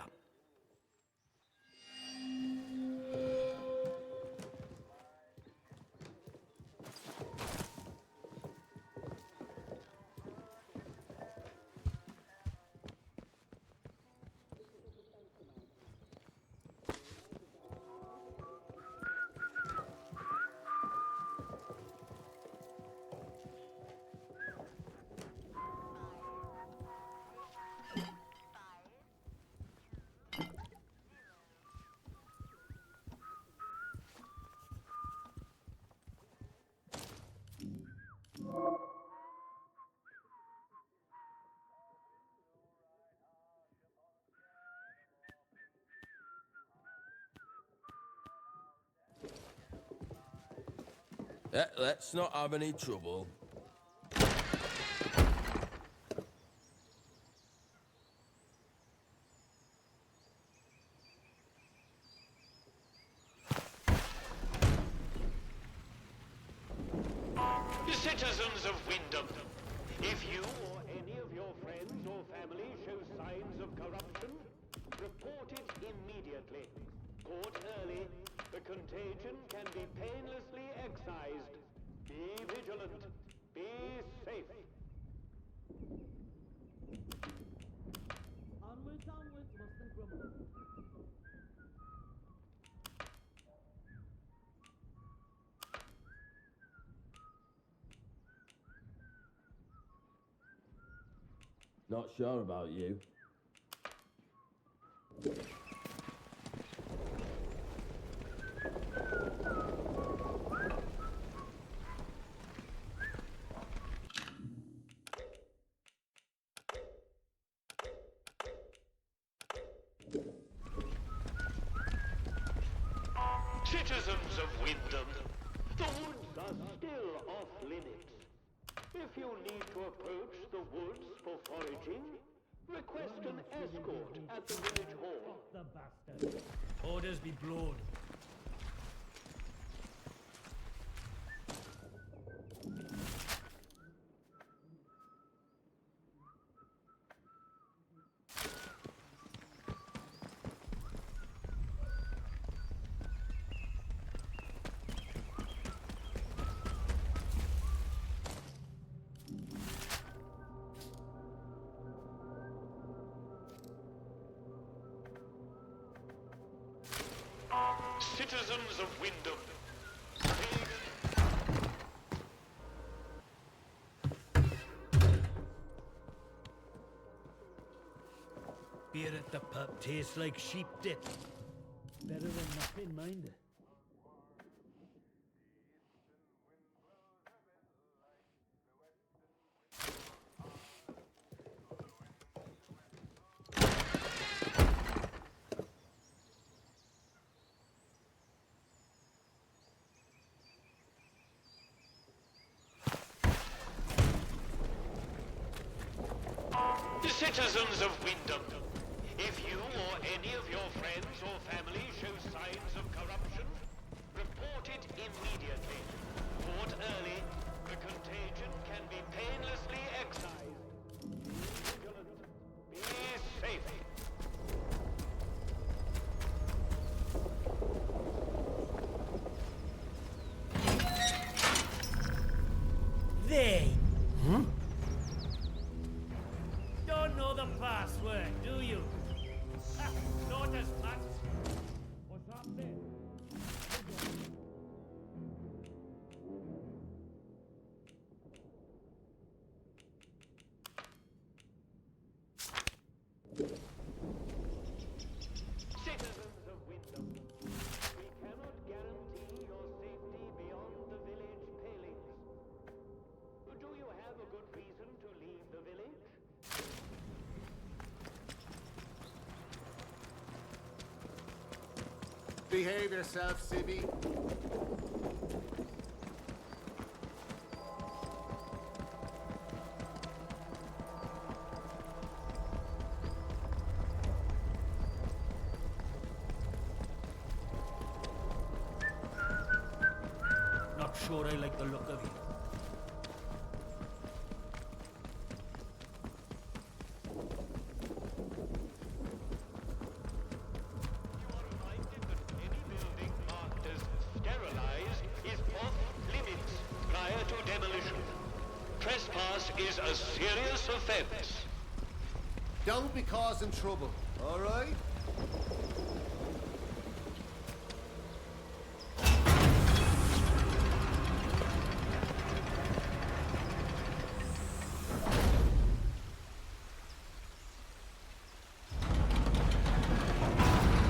Let's not have any trouble. Citizens of Wyndham, if you or any of your friends or family show signs of corruption, report it immediately. Caught early, the contagion can be painlessly excised. Be vigilant. Be safe. Onwards, onwards, mustn't grumble. Not sure about you. Citizens of Wyndham, the woods are still off limits. If you need to approach the woods for foraging, request an escort at the village hall. The bastard. Orders be blown. Citizens of Wyndham, Beer at the pub tastes like sheep dip. Better than nothing, mind. Citizens of Wyndham, if you or any of your friends or family it immediately. Caught early, the contagion can be painlessly excised. Be safe. They. Don't know the password, do you? Ha, not as much. What's up there? Citizens of Wyndham, we cannot guarantee your safety beyond the village palings. Do you have a good reason to leave the village? Behave yourself, Sibby. Not sure I like the look of you. Sterilized is off limits prior to demolition. Trespass is a serious offense. Don't be causing trouble, all right?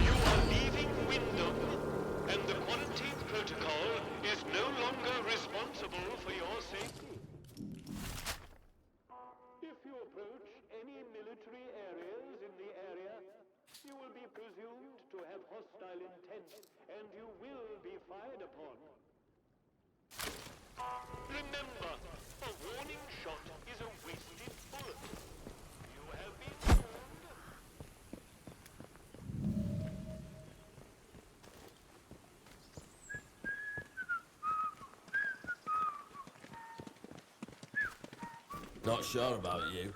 You are leaving Wyndham, and the quarantine protocol is no longer responsible for your safety. If you approach any military areas in the area, you will be presumed to have hostile intent, and you will be fired upon. Remember, a warning shot is a wasted bullet. You have been warned. Not sure about you.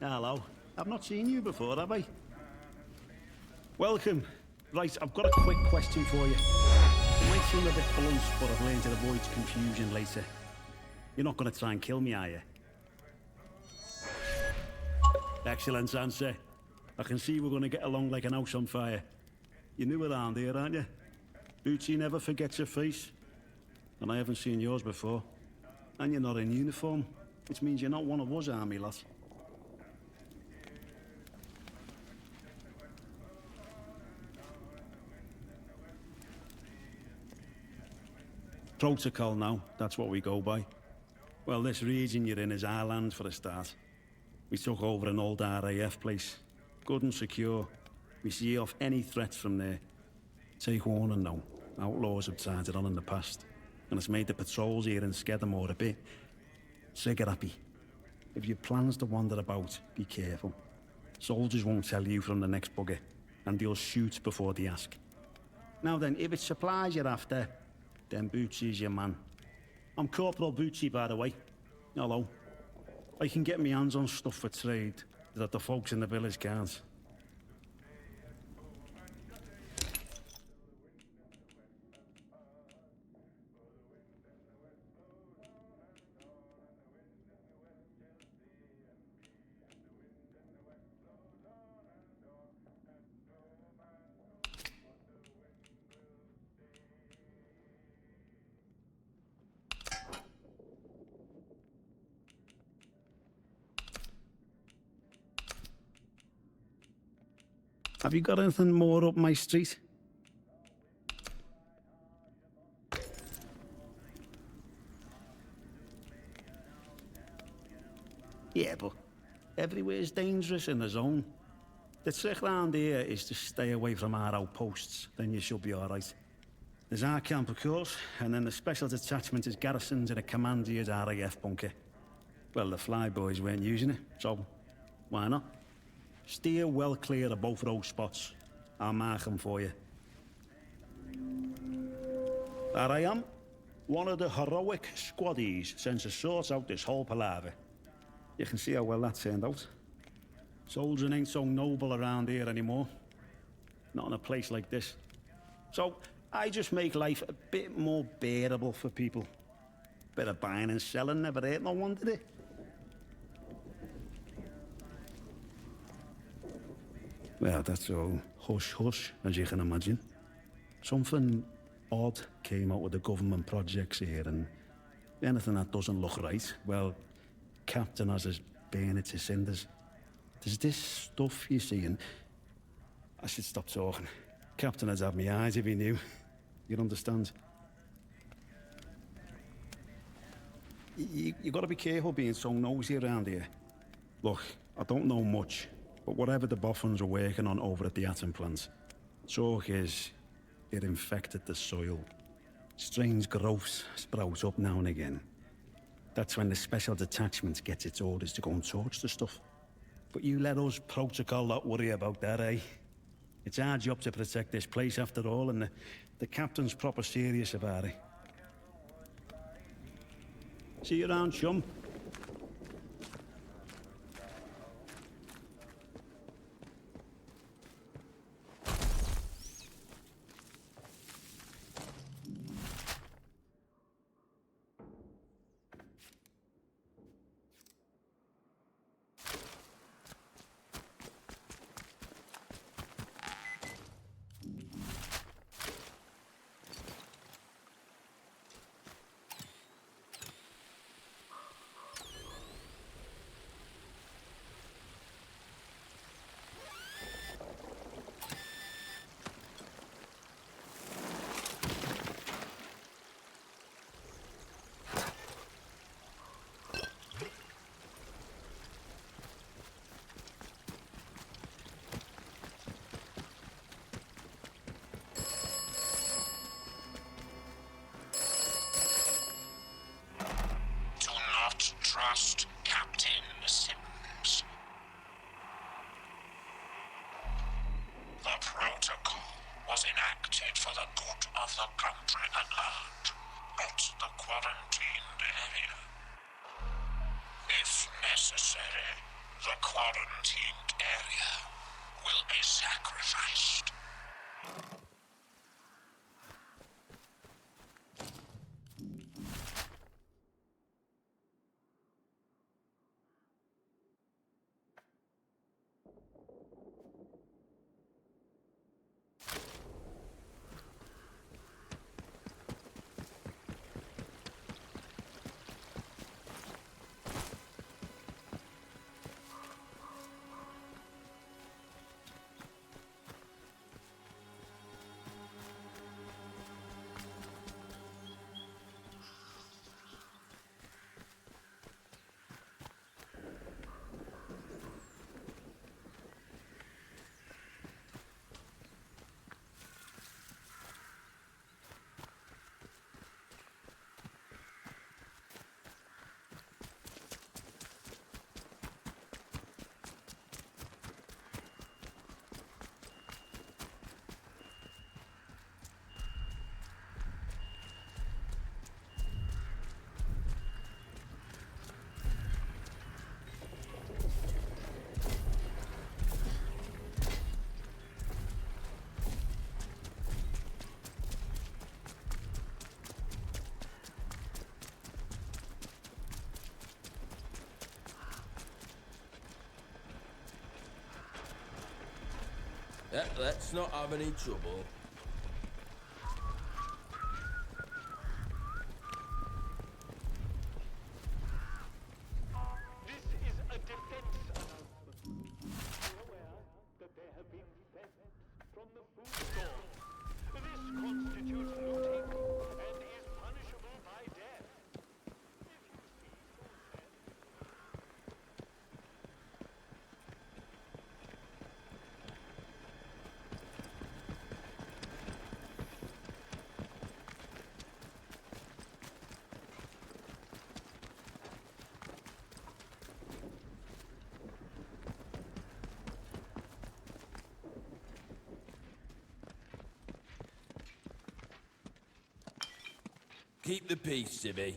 Hello. I've not seen you before, have I? Welcome. Right, I've got a quick question for you. It might seem a bit blunt, but I've learned to avoid confusion later. You're not going to try and kill me, are you? Excellent answer. I can see we're going to get along like an house on fire. You're new around here, aren't you? Bootsy never forgets your face. And I haven't seen yours before. And you're not in uniform, which means you're not one of us, army lass. Protocol now, that's what we go by. Well, this region you're in is our land for a start. We took over an old RAF place. Good and secure. We see off any threats from there. Take warning now. Outlaws have tried it on in the past. And it's made the patrols here in Skedamore a bit trigger-happy. If you have plans to wander about, be careful. Soldiers won't tell you from the next bugger. And they'll shoot before they ask. Now then, if it's supplies you're after, then Bootsy's your man. I'm Corporal Bootsy, by the way. Hello. I can get my hands on stuff for trade that the folks in the village can't. Have you got anything more up my street? Yeah, but everywhere's dangerous in the zone. The trick round here is to stay away from our outposts, then you should be alright. There's our camp, of course, and then the special detachment is garrisoned in a commander's RAF bunker. Well, the flyboys weren't using it, so why not? Steer well clear of both of those spots. I'll mark them for you. There I am. One of the heroic squaddies sent to sort out this whole palaver. You can see how well that turned out. Soldiering ain't so noble around here anymore. Not in a place like this. So, I just make life a bit more bearable for people. Bit of buying and selling never hurt no one, did it? Well, that's all hush-hush, as you can imagine. Something odd came out of the government projects here, and anything that doesn't look right, well, Captain has us burn it to cinders. There's this stuff, you see, and I should stop talking. Captain has had me eyes if he knew. You'd understand. You gotta be careful being so nosy around here. Look, I don't know much, but whatever the boffins are working on over at the atom plant, talk is it infected the soil. Strange growths sprout up now and again. That's when the special detachment gets its orders to go and torch the stuff. But you let us protocol not worry about that, eh? It's our job to protect this place after all, and the captain's proper serious about it. See you around, chum. Trust Captain Sims. The protocol was enacted for the good of the country at large, not the quarantined area. If necessary, the quarantined area will be sacrificed. Let's not have any trouble. This is a defense announcement. Be aware that there have been thefts Keep the peace, Civvy.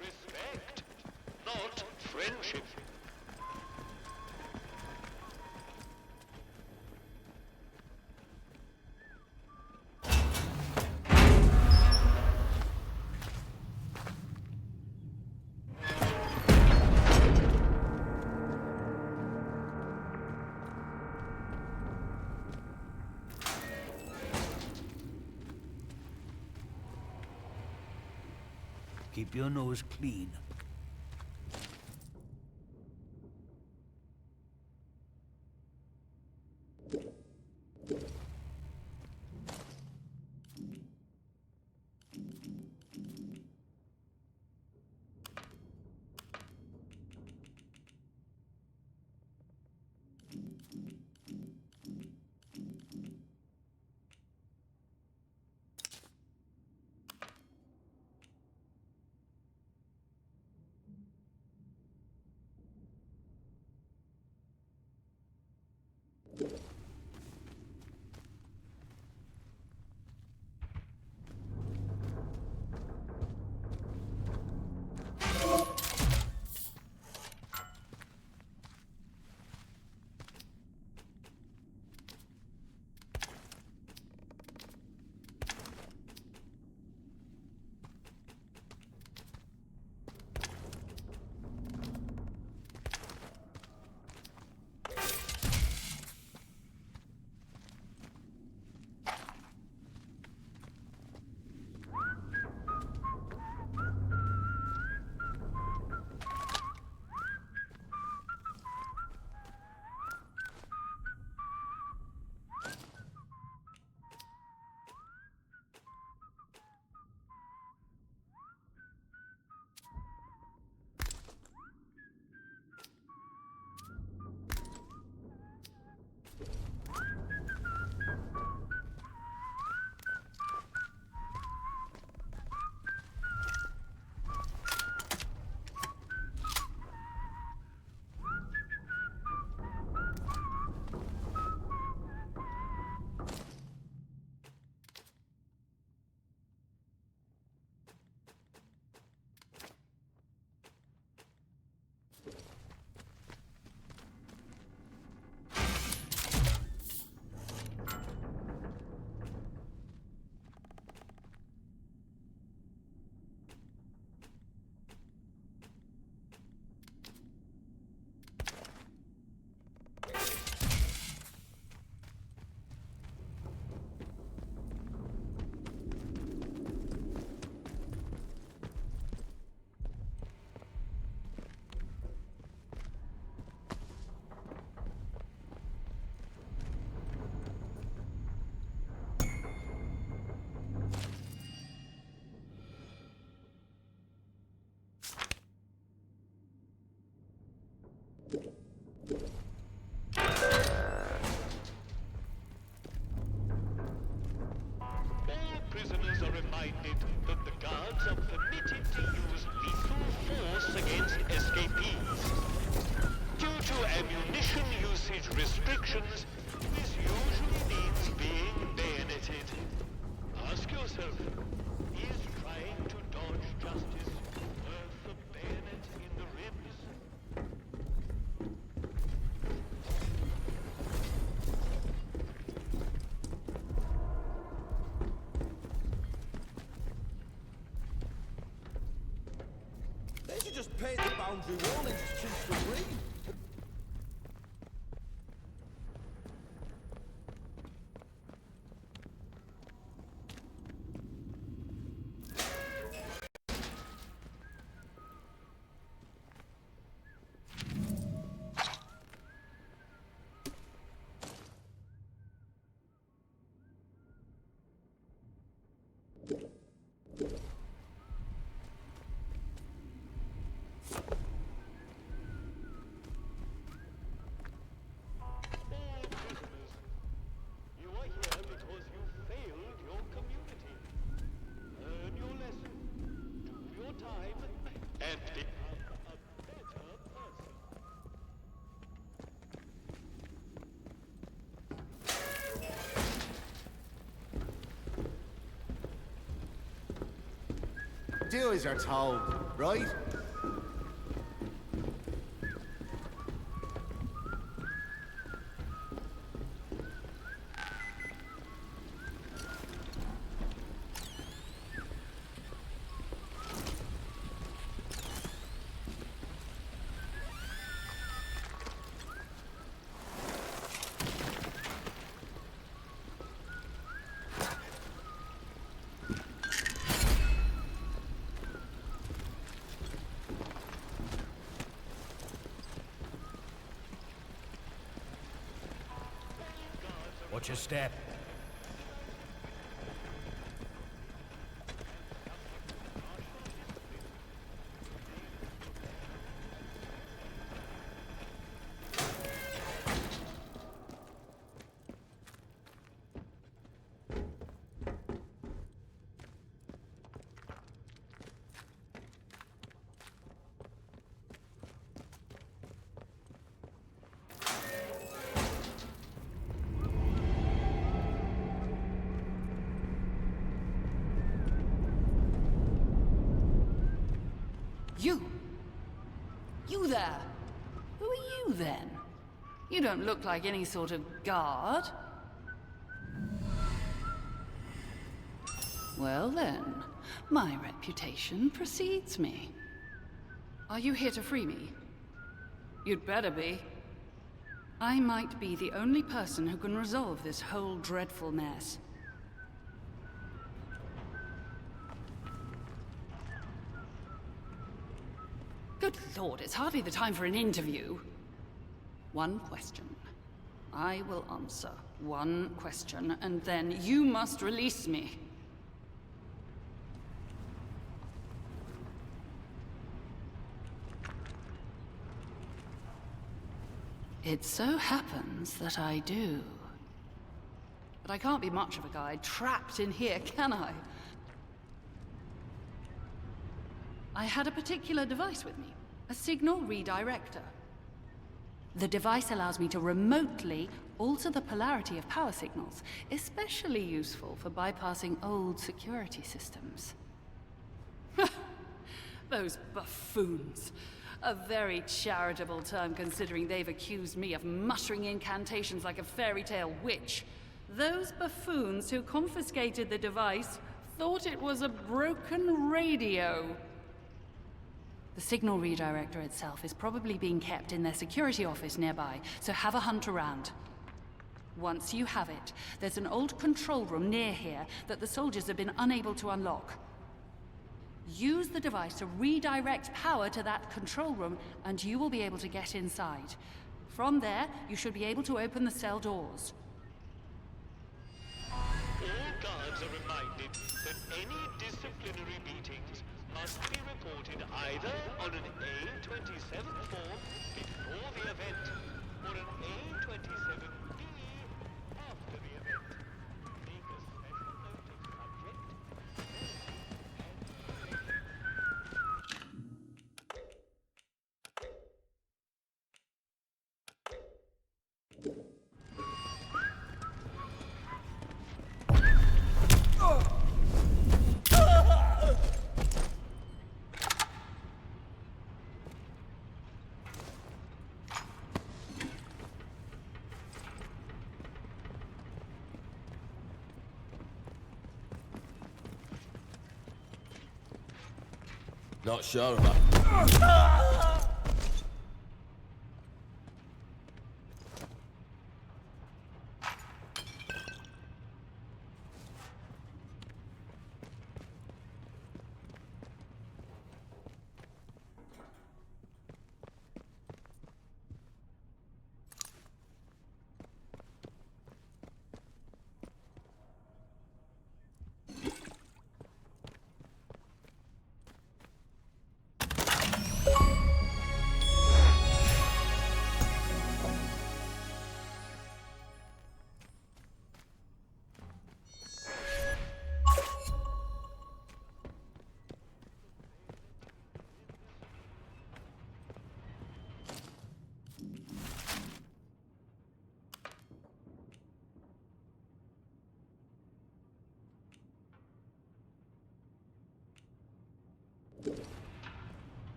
Respect, not friendship. Keep your nose clean. Prisoners are reminded that the guards are permitted to use lethal force against escapees. Due to ammunition usage restrictions, this usually means being bayoneted. Ask yourself, is trying to dodge justice worth the bayonet in the ribs? They should just paint the boundary wall into Chispa green. do as you're told, right? Watch your step. You there? Who are you then? You don't look like any sort of guard. Well then, my reputation precedes me. Are you here to free me? You'd better be. I might be the only person who can resolve this whole dreadful mess. Good Lord, it's hardly the time for an interview. One question. I will answer one question, and then you must release me. It so happens that I do. But I can't be much of a guide trapped in here, can I? I had a particular device with me, a signal redirector. The device allows me to remotely alter the polarity of power signals, especially useful for bypassing old security systems. Those buffoons. A very charitable term considering they've accused me of muttering incantations like a fairy tale witch. Those buffoons who confiscated the device thought it was a broken radio. The signal redirector itself is probably being kept in their security office nearby, so have a hunt around. Once you have it, there's an old control room near here that the soldiers have been unable to unlock. Use the device to redirect power to that control room, and you will be able to get inside. From there, you should be able to open the cell doors. All guards are reminded that any disciplinary meetings must be reported either on an A27 form before the event, or an A27B after the event. Make a special note of subject. Not sure about.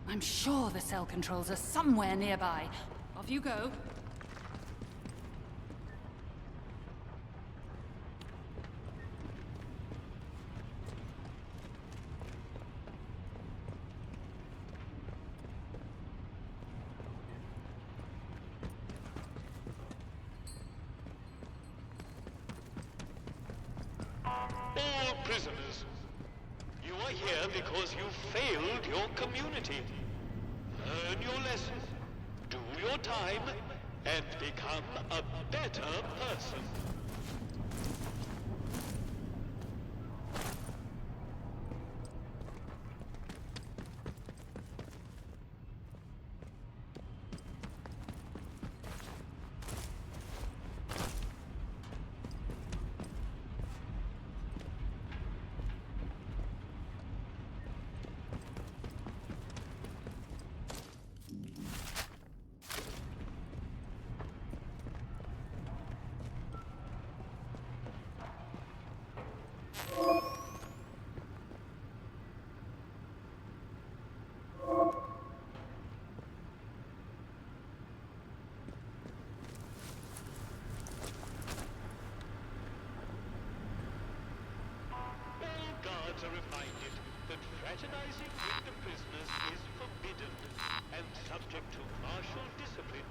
I'm sure the cell controls are somewhere nearby. Off you go. All prisoners, you are here because you failed your community. Learn your lesson, do your time, and become a better person. Guards are reminded that fraternizing with the prisoners is forbidden and subject to martial discipline.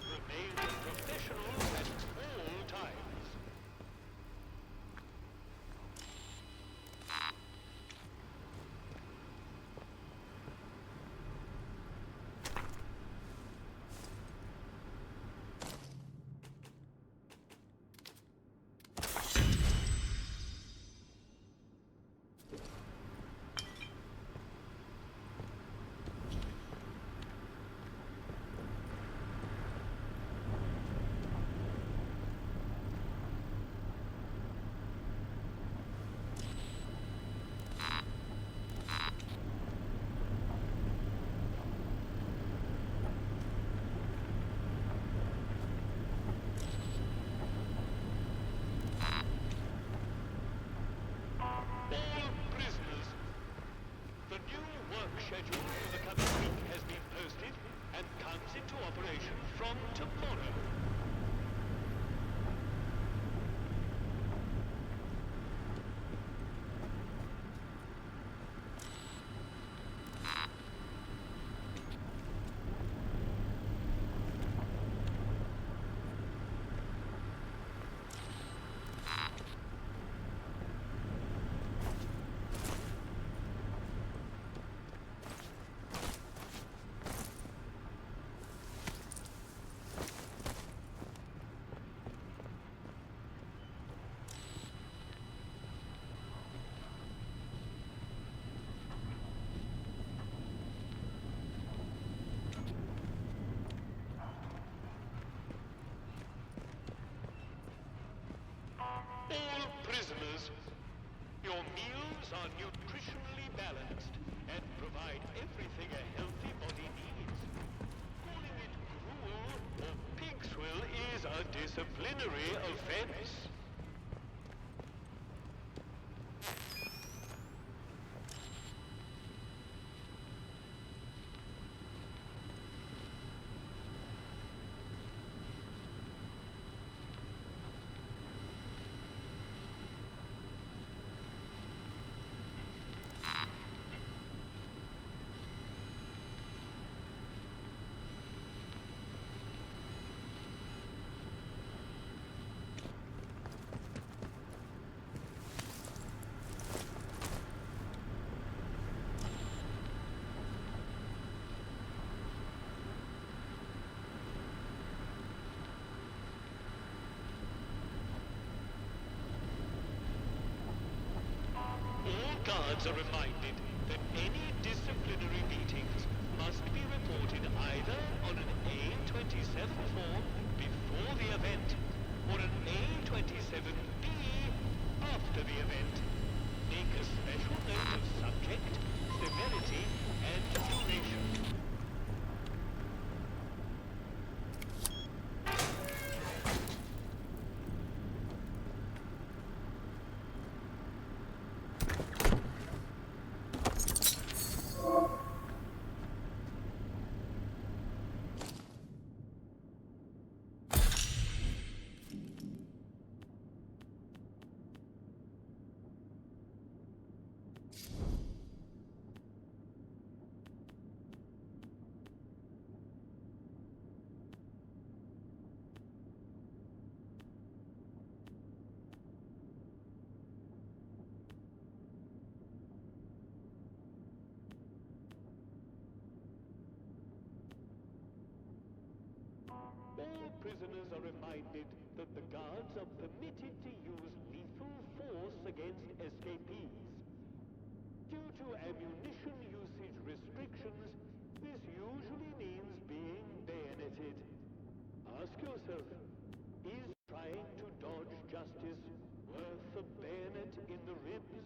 Remain professionals at all times. Schedule for the coming week has been posted and comes into operation from tomorrow. All prisoners, your meals are nutritionally balanced and provide everything a healthy body needs. Calling it gruel or pig swill is a disciplinary offense. Guards are reminded that any disciplinary beatings must be reported either on an A27 form before the event or an A27B after the event. Make a special note of subject, severity, and duration. All prisoners are reminded that the guards are permitted to use lethal force against escapees. Due to ammunition usage restrictions, this usually means being bayoneted. Ask yourself, is trying to dodge justice worth a bayonet in the ribs?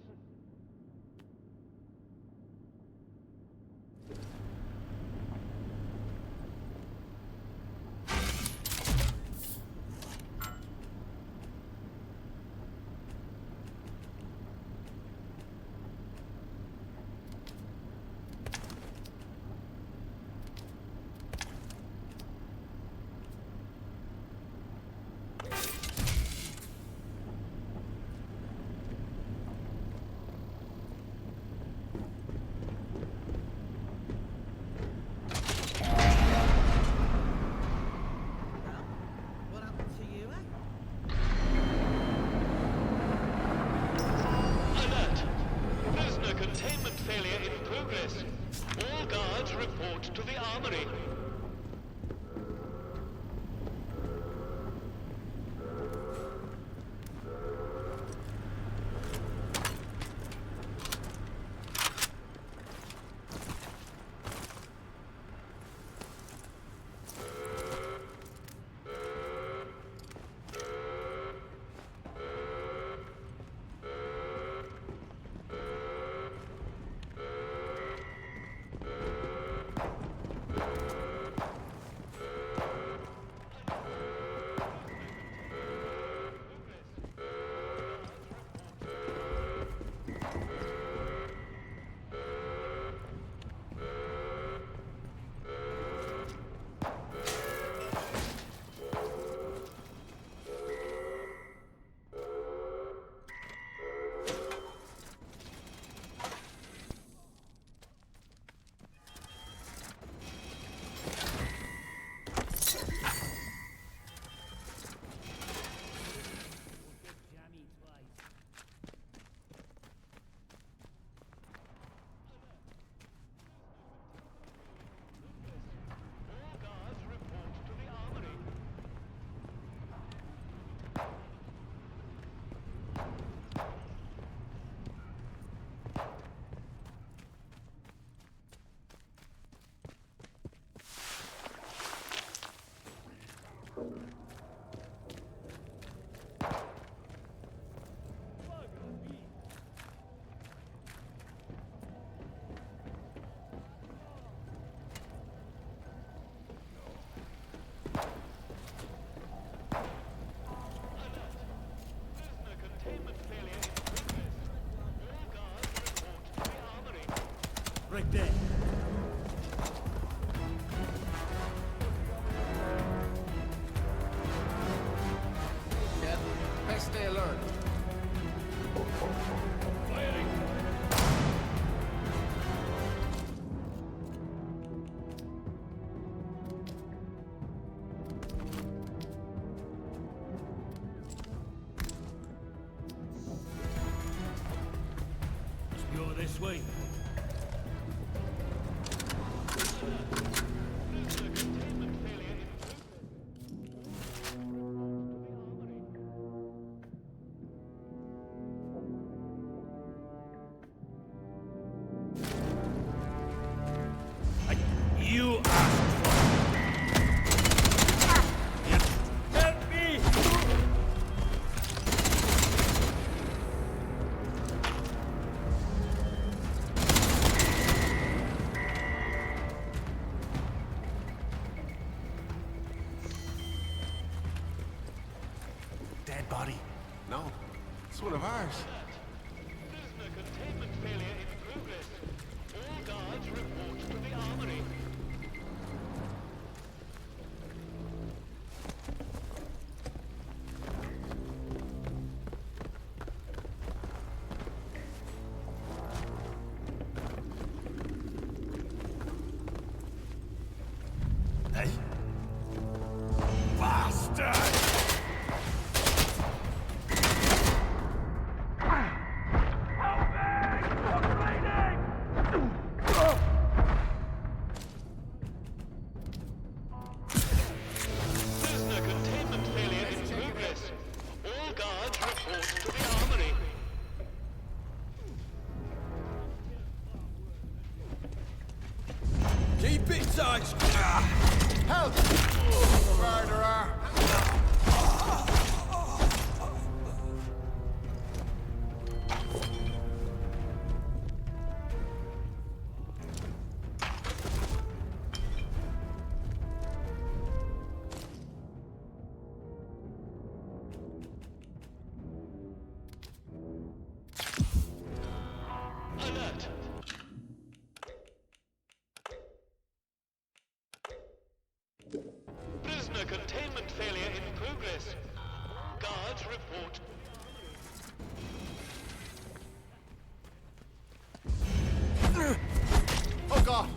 Right there. Yeah, best stay alert. Firing. Let's go this way. You asked for it. Help me! Dead body? No, it's one of ours. Prisoner containment failure in progress. All guards report to the armory. Hey! Bastard! Keep it tight! Help! Murderer! Alert! Prisoner containment failure in progress. Guards report. Oh God!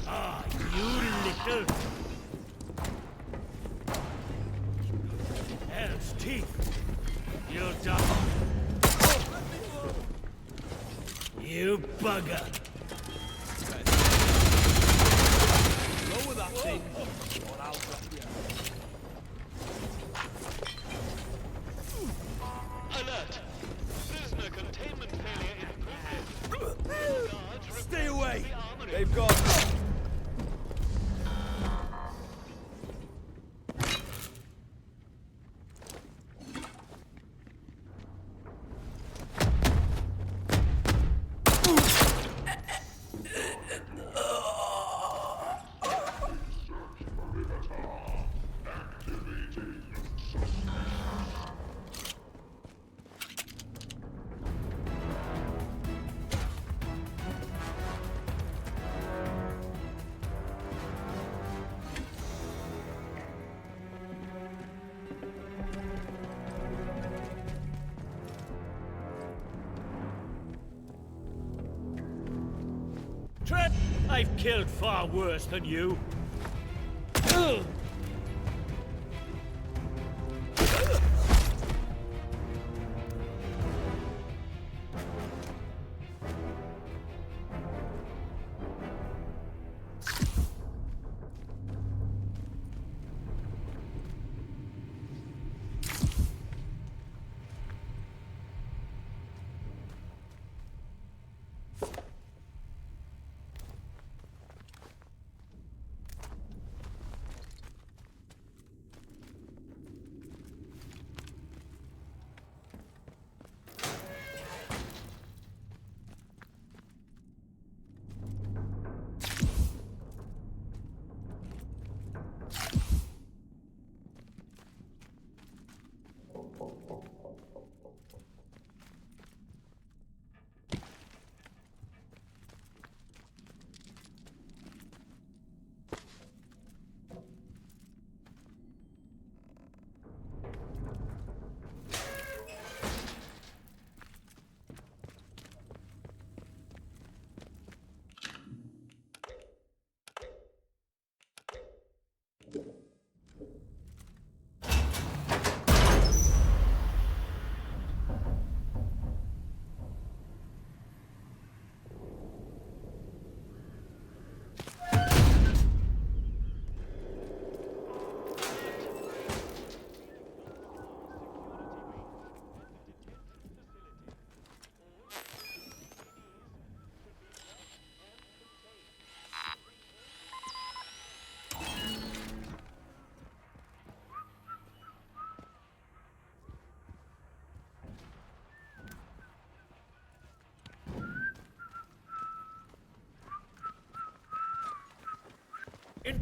Ah, you little... Hell's teeth! You're done. You bugger! Lower that thing, or I'll drop you. Alert! Prisoner containment failure in progress. Guards Stay away! the armory. They've got... Trent, I've killed far worse than you. Ugh.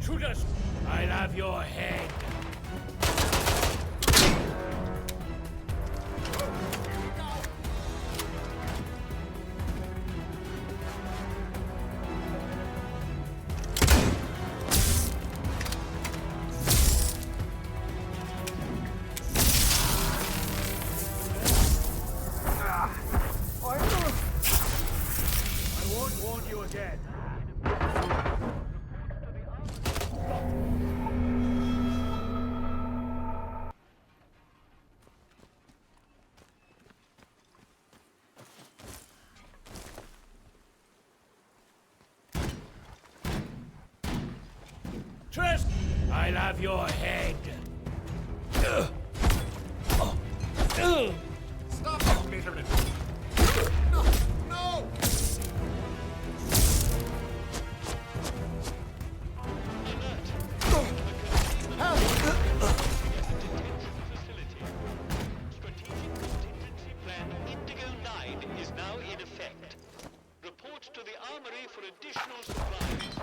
Intruders! I'll have your head. I won't warn you again. Trist! I'll have your head. Stop that bitterness! No! No! Indigo 9 is now in effect. Report to the armory for additional supplies.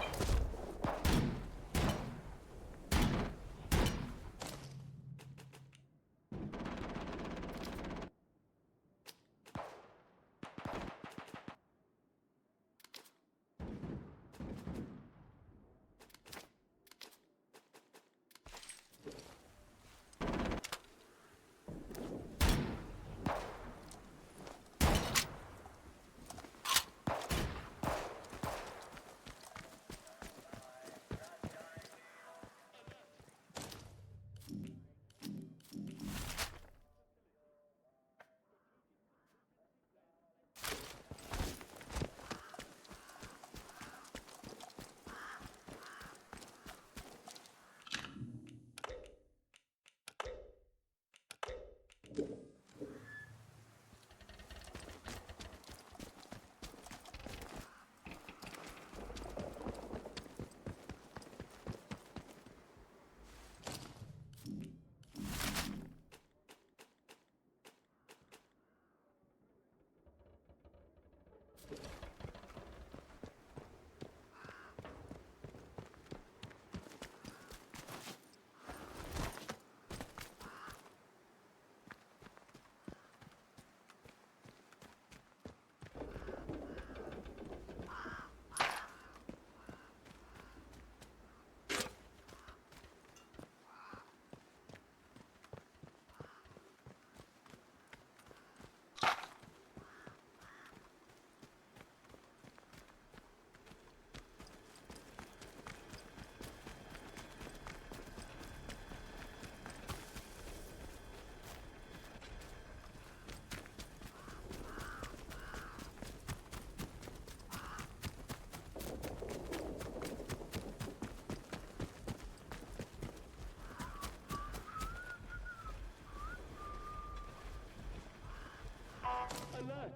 Alert!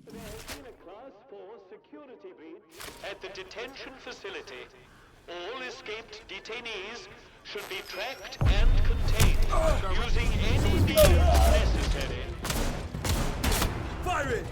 There has been a Class 4 security breach at the detention facility. All escaped detainees should be tracked and contained using any means necessary. Fire it!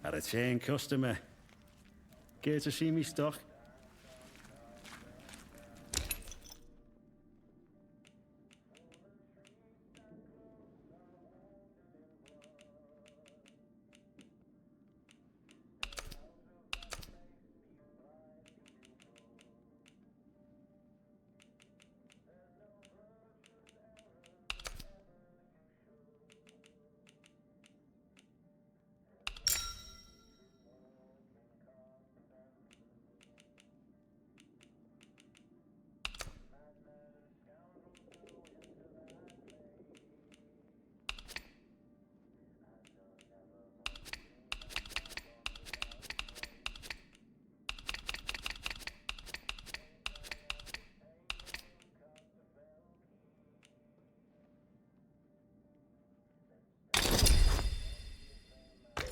A return customer. Care to see me stock?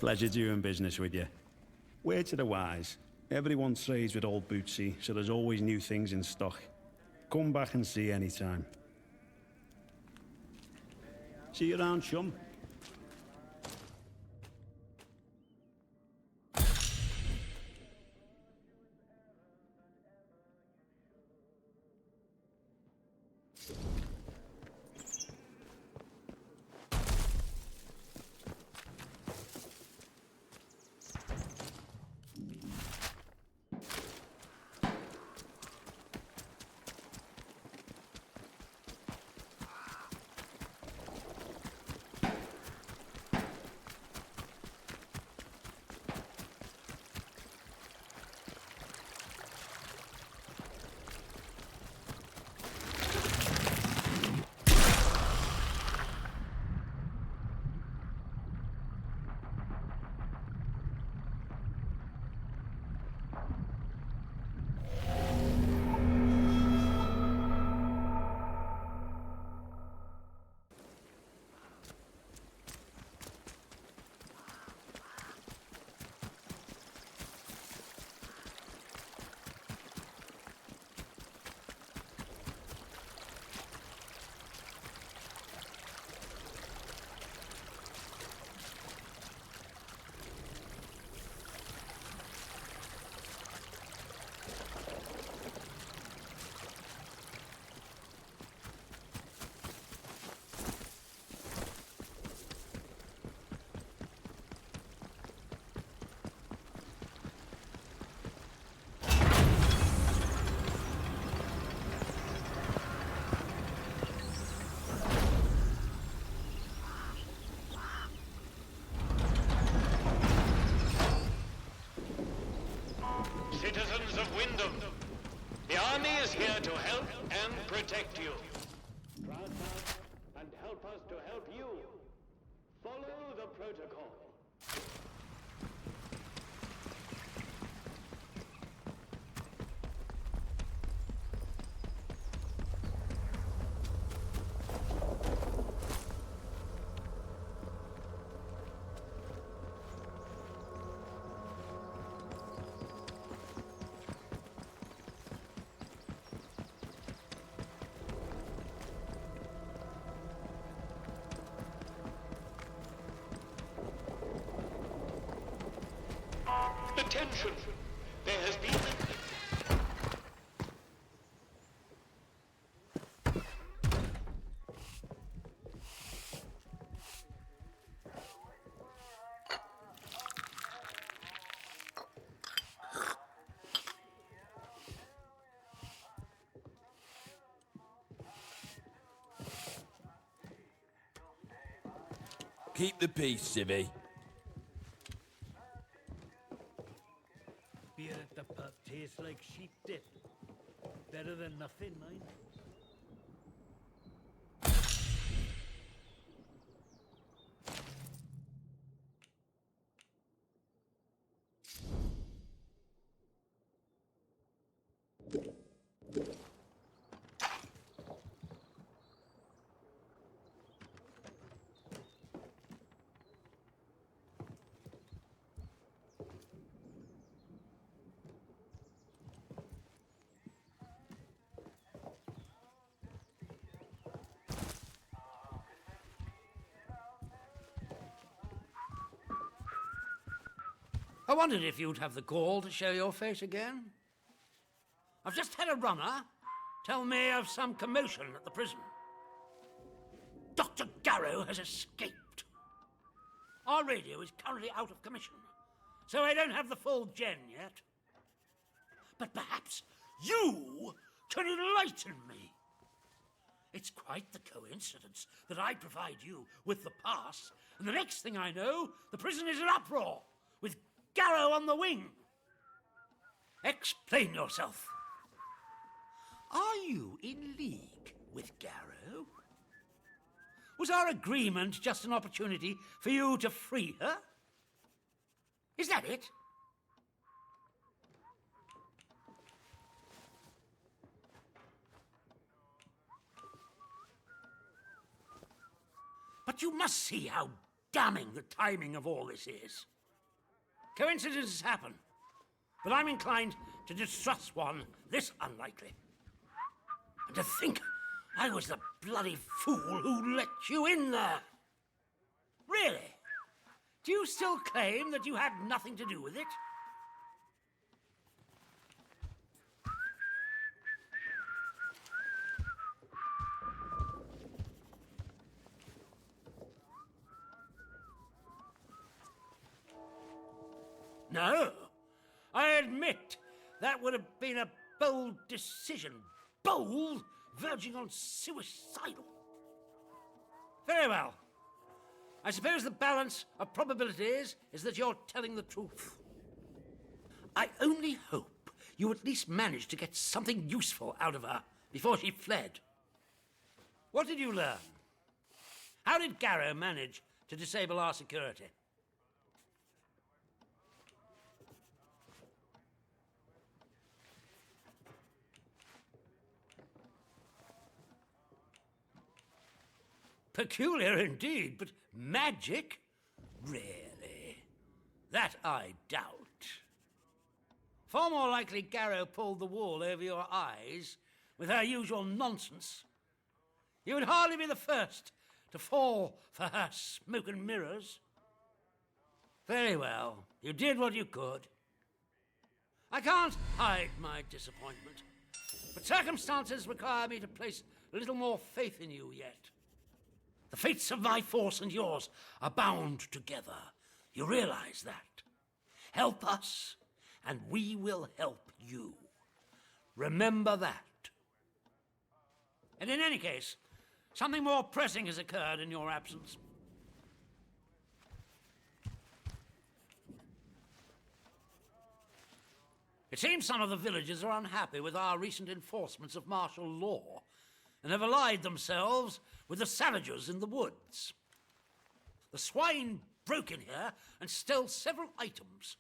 Pleasure doing business with you. Word to the wise. Everyone trades with old Bootsy, so there's always new things in stock. Come back and see anytime. See you around, chum. Citizens of Wyndham, the army is here to help and protect you. Trust us and help us to help you. Follow the protocol. Attention! There has been Keep the peace, Civvy. Beer at the pub tastes like sheep dip. Better than nothing, mind. I wondered if you'd have the gall to show your face again. I've just had a runner tell me of some commotion at the prison. Dr. Garrow has escaped. Our radio is currently out of commission, so I don't have the full gen yet. But perhaps you can enlighten me. It's quite the coincidence that I provide you with the pass, and the next thing I know, the prison is in uproar, with Garrow on the wing. Explain yourself. Are you in league with Garrow? Was our agreement just an opportunity for you to free her? Is that it? But you must see how damning the timing of all this is. Coincidences happen, but I'm inclined to distrust one this unlikely. And to think I was the bloody fool who let you in there. Really? Do you still claim that you had nothing to do with it? No, I admit that would have been a bold decision. Bold, verging on suicidal. Very well. I suppose the balance of probabilities is that you're telling the truth. I only hope you at least managed to get something useful out of her before she fled. What did you learn? How did Garrow manage to disable our security? Peculiar indeed, but magic? Really? That I doubt. Far more likely Garrow pulled the wool over your eyes with her usual nonsense. You would hardly be the first to fall for her smoke and mirrors. Very well, you did what you could. I can't hide my disappointment, but circumstances require me to place a little more faith in you yet. The fates of my force and yours are bound together. You realize that? Help us, and we will help you. Remember that. And in any case, something more pressing has occurred in your absence. It seems some of the villagers are unhappy with our recent enforcements of martial law and have allied themselves with the savages in the woods. The swine broke in here and stole several items.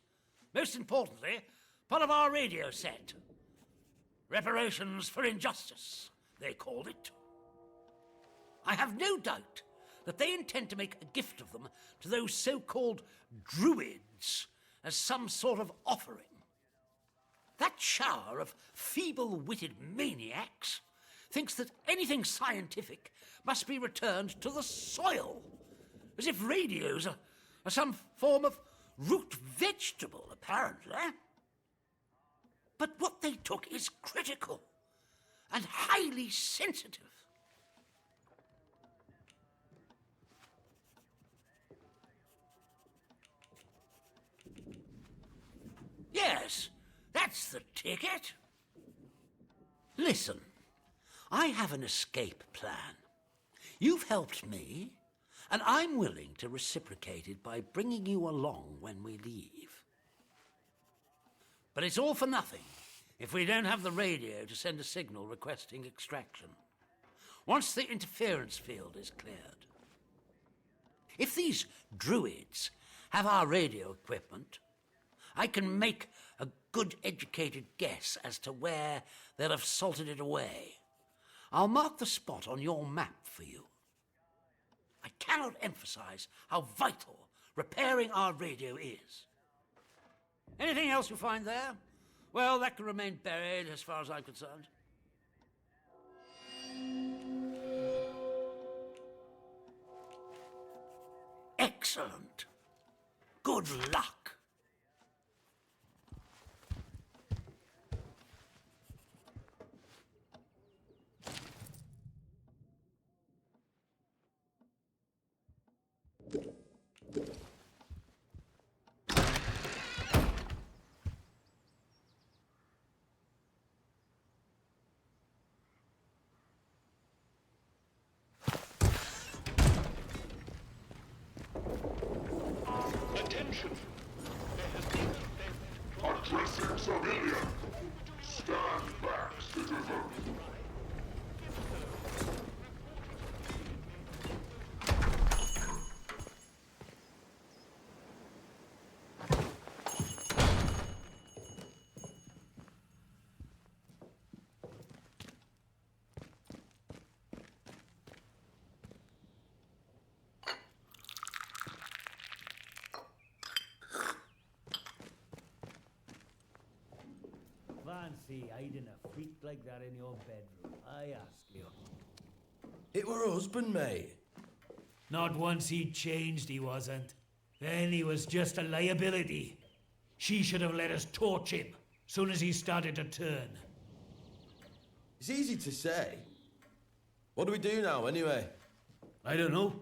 Most importantly, part of our radio set. Reparations for injustice, they called it. I have no doubt that they intend to make a gift of them to those so-called druids as some sort of offering. That shower of feeble-witted maniacs thinks that anything scientific must be returned to the soil, as if radios are some form of root vegetable, apparently. But what they took is critical and highly sensitive. Yes, that's the ticket. Listen. I have an escape plan. You've helped me, and I'm willing to reciprocate it by bringing you along when we leave. But it's all for nothing if we don't have the radio to send a signal requesting extraction. Once the interference field is cleared. If these druids have our radio equipment, I can make a good educated guess as to where they'll have salted it away. I'll mark the spot on your map for you. I cannot emphasize how vital repairing our radio is. Anything else you find there? Well, that can remain buried as far as I'm concerned. Excellent. Good luck. Attention! There has been a theft. Addressing civilian. Stand back, citizen. Fancy hiding a freak like that in your bedroom, I ask you. It were her husband, mate. Not once he changed, he wasn't. Then he was just a liability. She should have let us torch him, soon as he started to turn. It's easy to say. What do we do now, anyway? I don't know.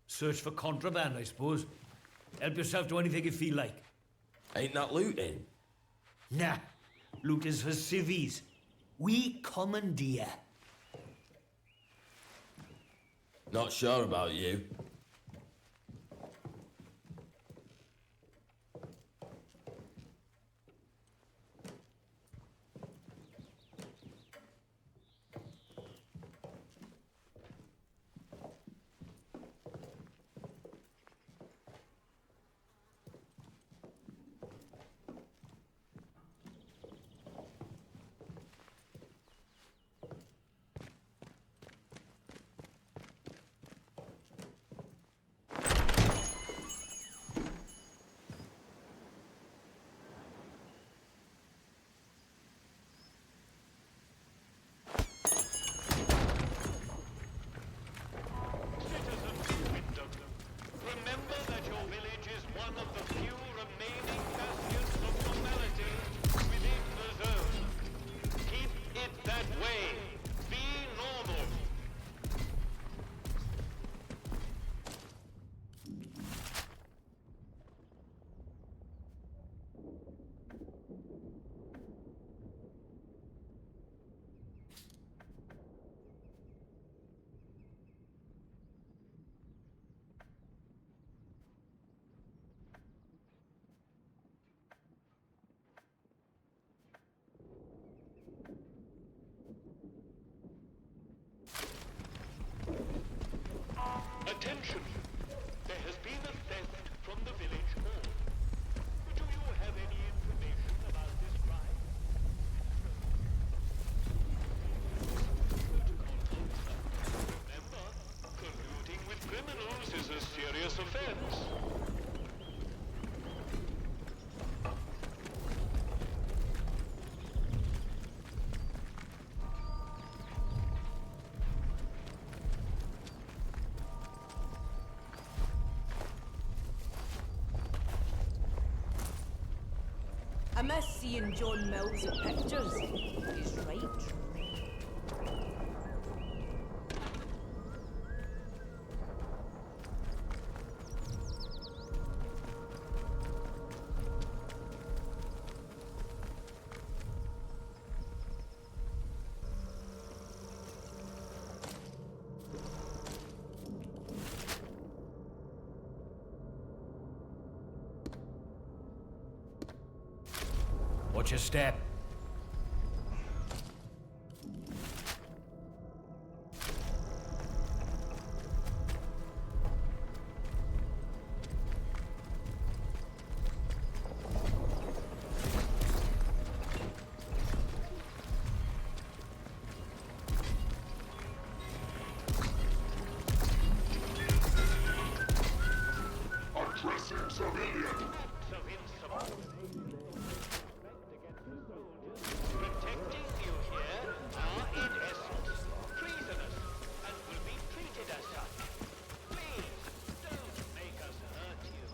Search for contraband, I suppose. Help yourself to anything you feel like. Ain't that looting? Nah. Loot is for civvies. We commandeer. Not sure about you. Attention! There has been a theft from the village hall. Do you have any information about this crime? Remember, colluding with criminals is a serious offense. I miss seeing John Mills in pictures. He's right. Watch your step. Addressing civilian. Protecting you here are, in essence, treasonous and will be treated as such. Please, don't make us hurt you.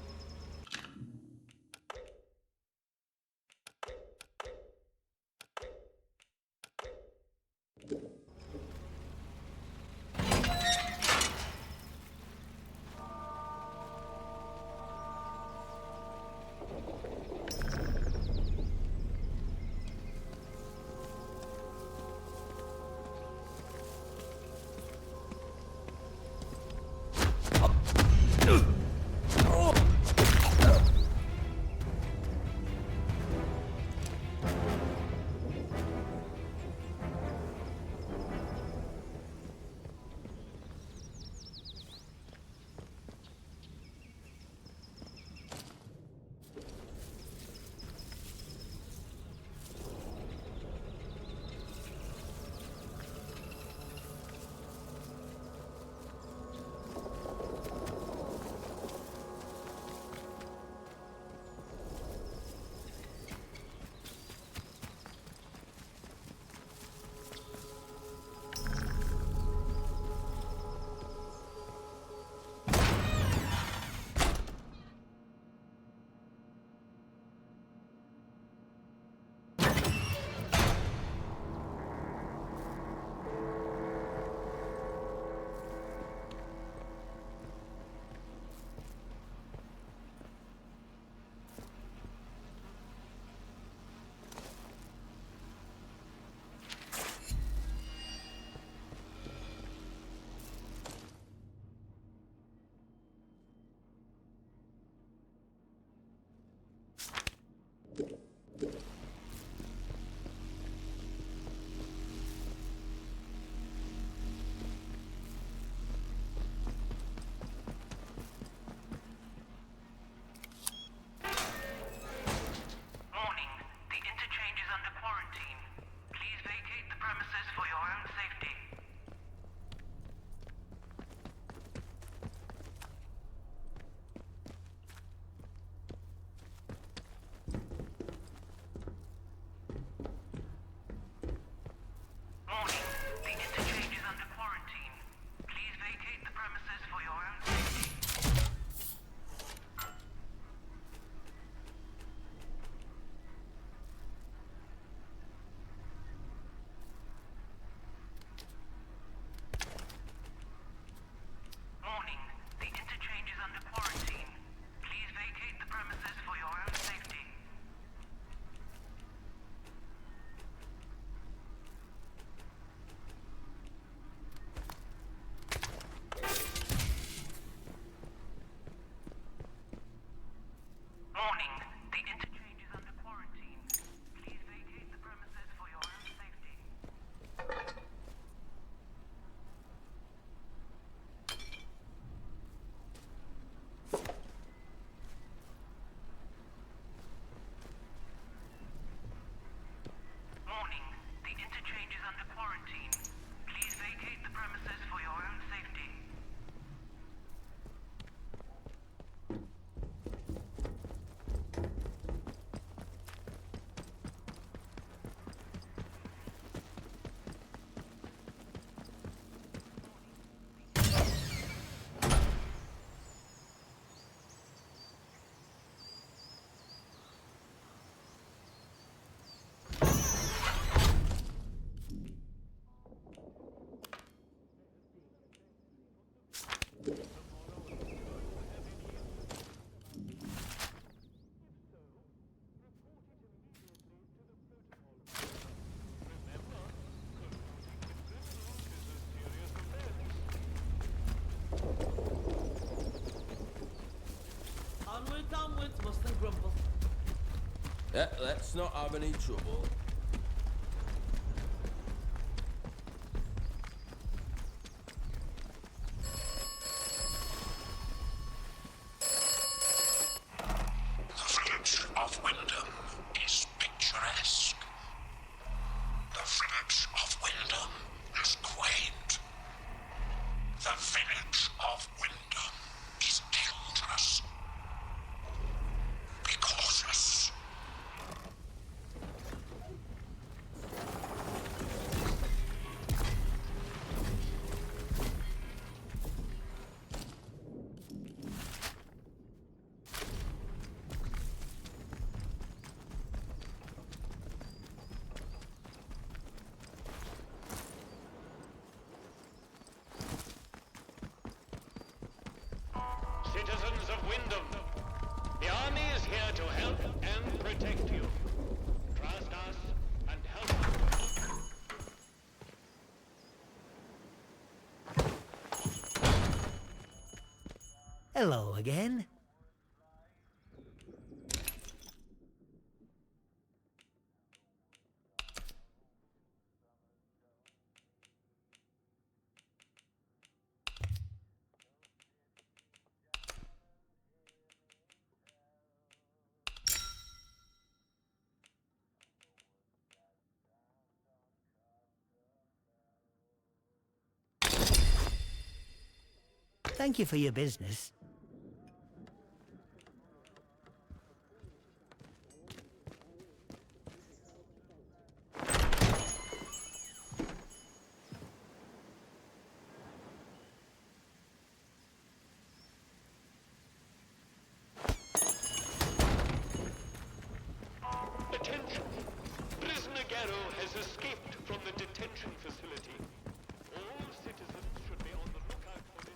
Onwards, onwards, mustn't grumble. Let's not have any trouble. The village of Wyndham is picturesque. The village of Wyndham is quaint. The village of Wyndham is dangerous. Be cautious. Citizens of Wyndham, the army is here to help and protect you. Trust us and help us. Hello again. Thank you for your business. Attention! Prisoner Garrow has escaped from the detention facility. All citizens should be on the lookout for this.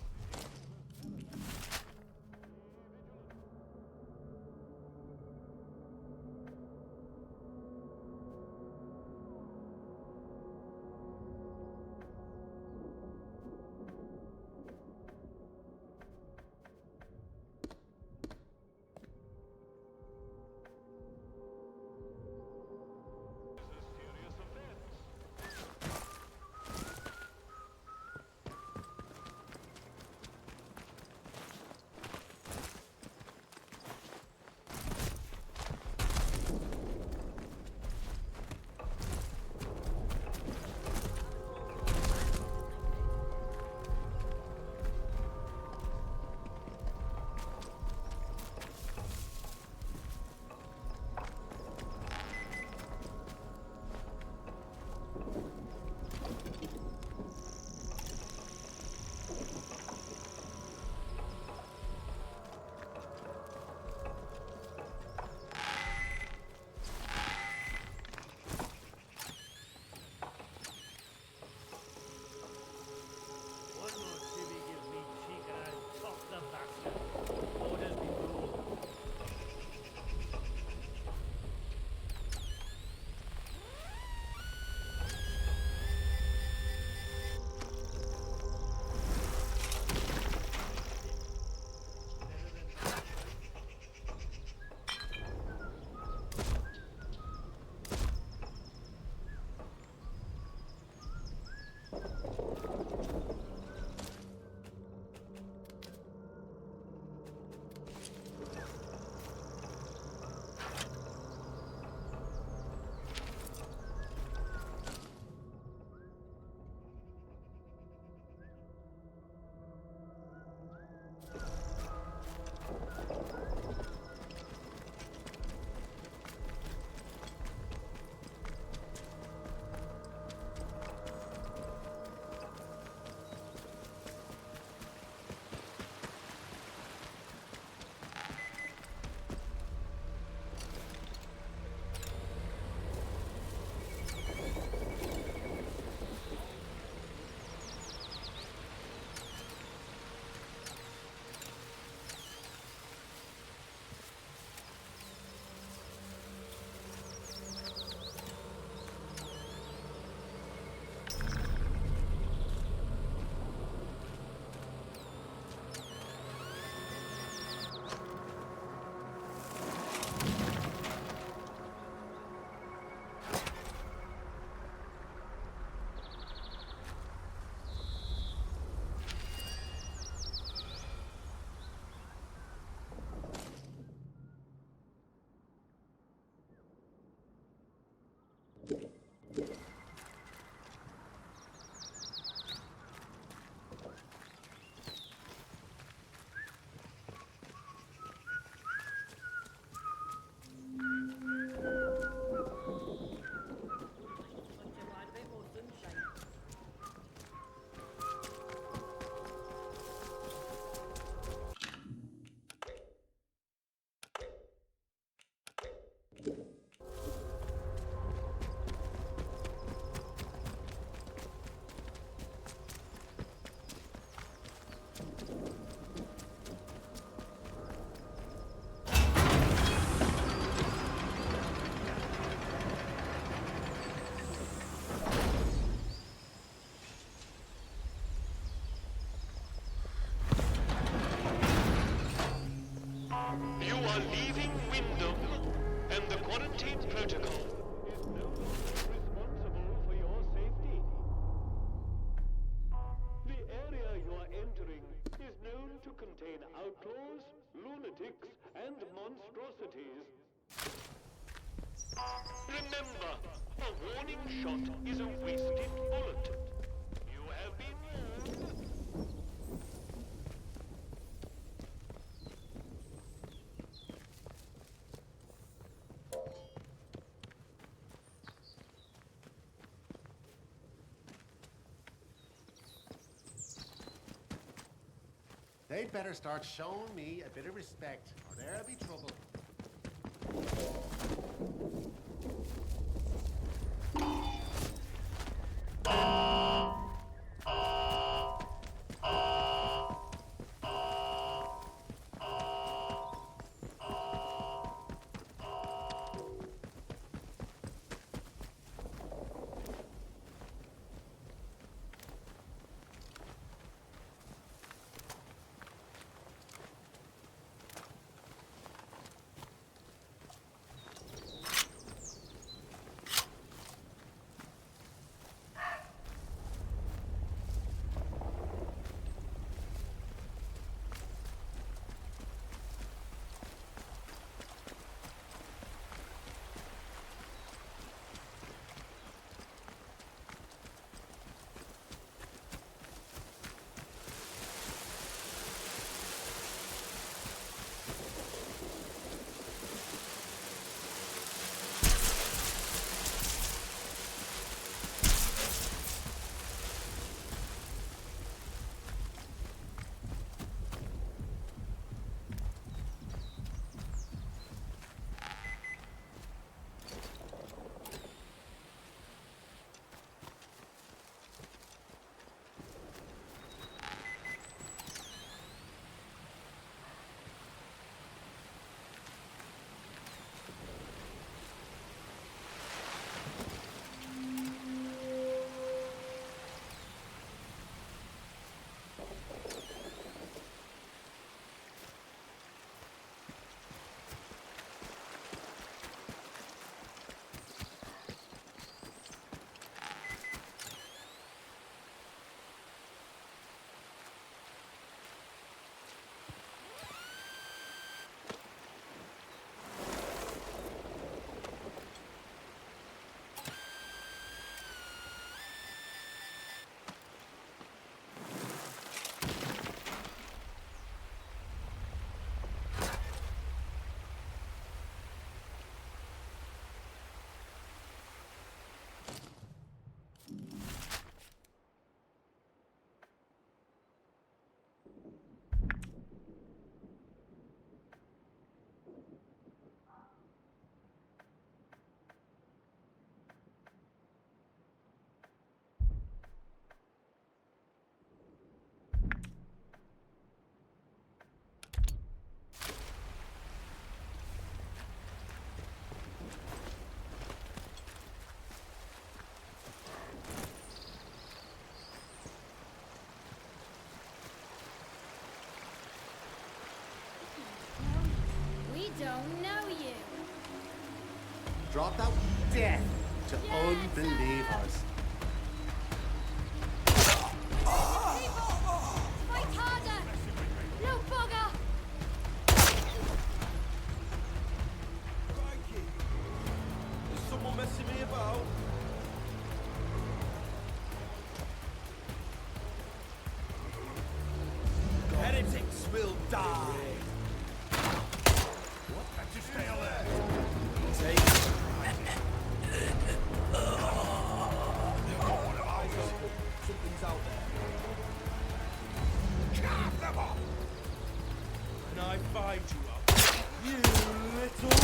You are leaving Wyndham, and the quarantine protocol is no longer responsible for your safety. The area you are entering is known to contain outlaws, lunatics, and monstrosities. Remember, a warning shot is a wasted bullet. You have been warned. They'd better start showing me a bit of respect, or there'll be trouble. don't know you. Dropped out death to unbelievers. Fight harder! No bugger! Is someone messing me about? Die! What? Can't you stay alert? Take it. Something's out there. Carve them off! Can I find you up? You little...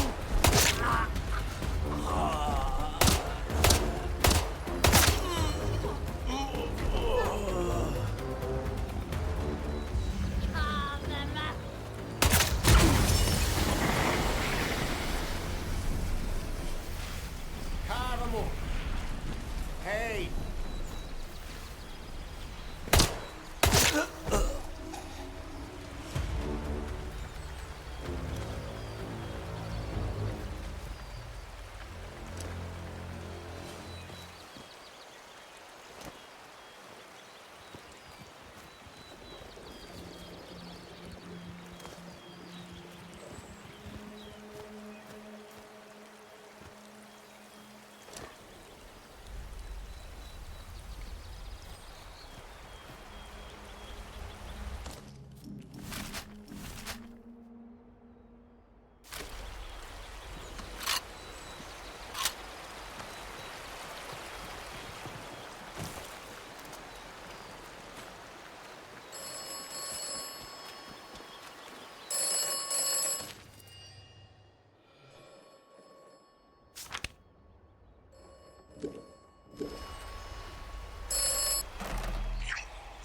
Carve 'em up. Hey!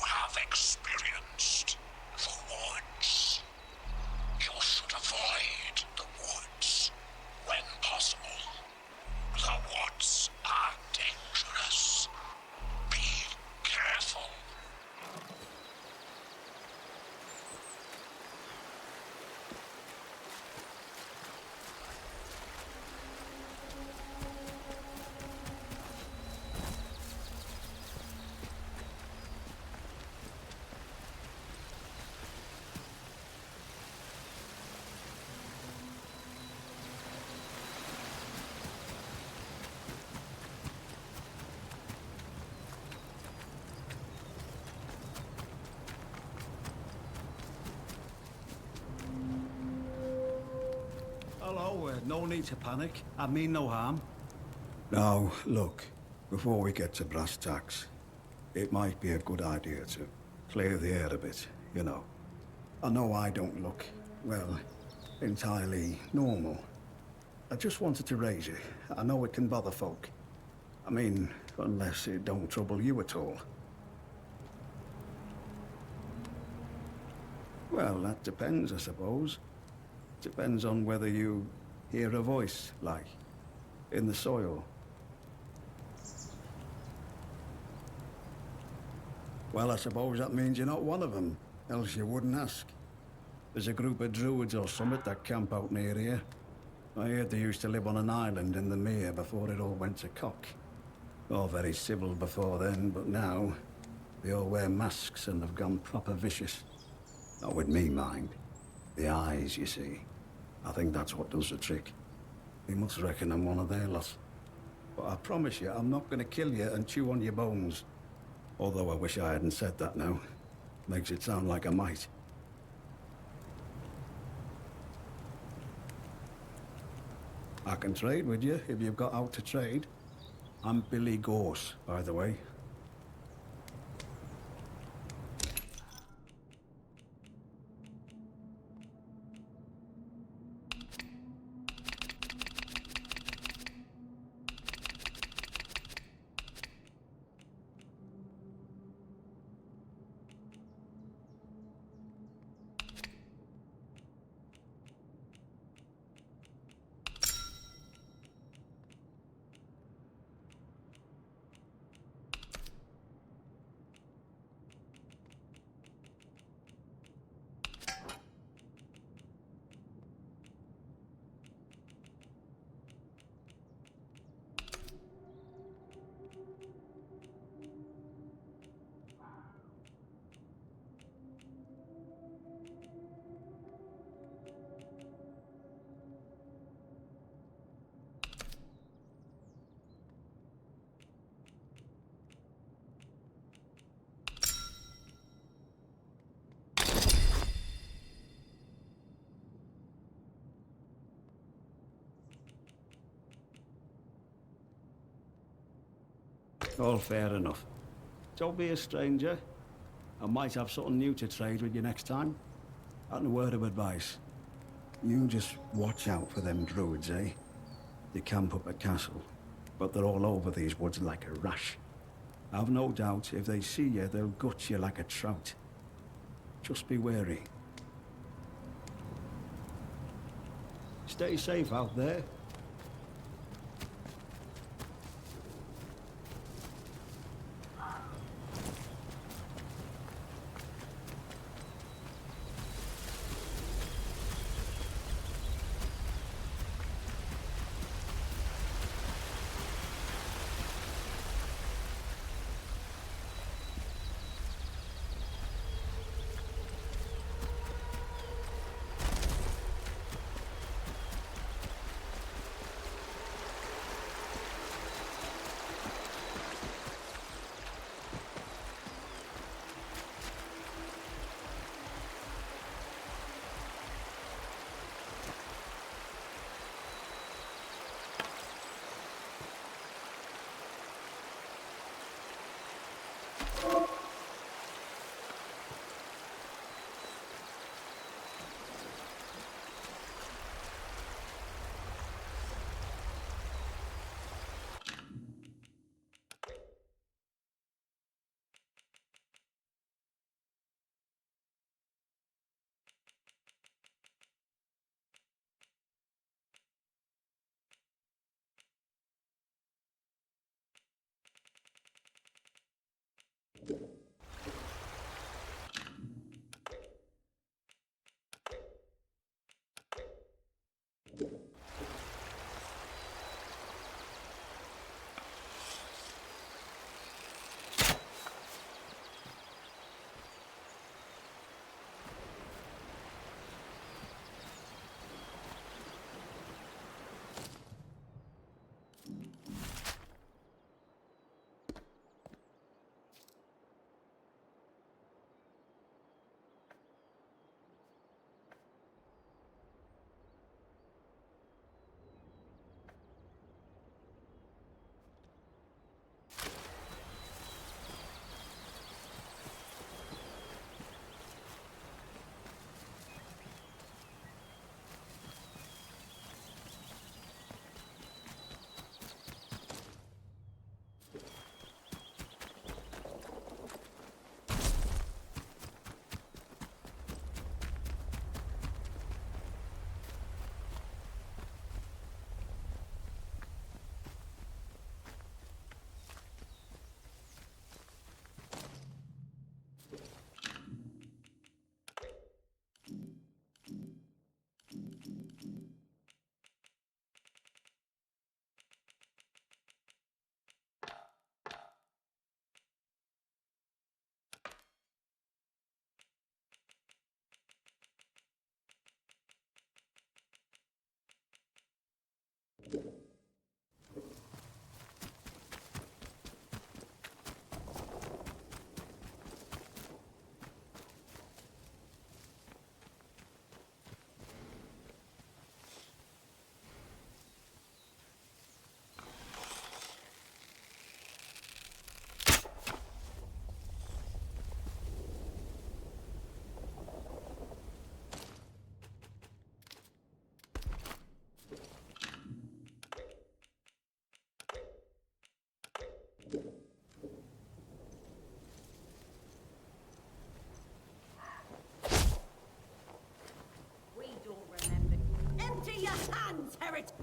Have experienced the woods. You should avoid the woods when possible. The woods are dangerous. Be careful. Hello, no need to panic. I mean no harm. Now, look, before we get to brass tacks, it might be a good idea to clear the air a bit, you know. I know I don't look, well, entirely normal. I just wanted to raise it. I know it can bother folk. I mean, unless it don't trouble you at all. Well, that depends, I suppose. Depends on whether you hear a voice, like, in the soil. Well, I suppose that means you're not one of them, else you wouldn't ask. There's a group of druids or summit that camp out near here. I heard they used to live on an island in the mere before it all went to cock. All very civil before then, but now, they all wear masks and have gone proper vicious. Not with me, mind. The eyes, you see. I think that's what does the trick. They must reckon I'm one of their lot. But I promise you, I'm not gonna kill you and chew on your bones. Although I wish I hadn't said that now. Makes it sound like I might. I can trade with you if you've got out to trade. I'm Billy Gorse, by the way. All fair enough. Don't be a stranger. I might have something new to trade with you next time. And a word of advice. You just watch out for them druids, eh? They camp up at castle, but they're all over these woods like a rash. I've no doubt if they see you, they'll gut you like a trout. Just be wary. Stay safe out there. Empty your hands, heretic!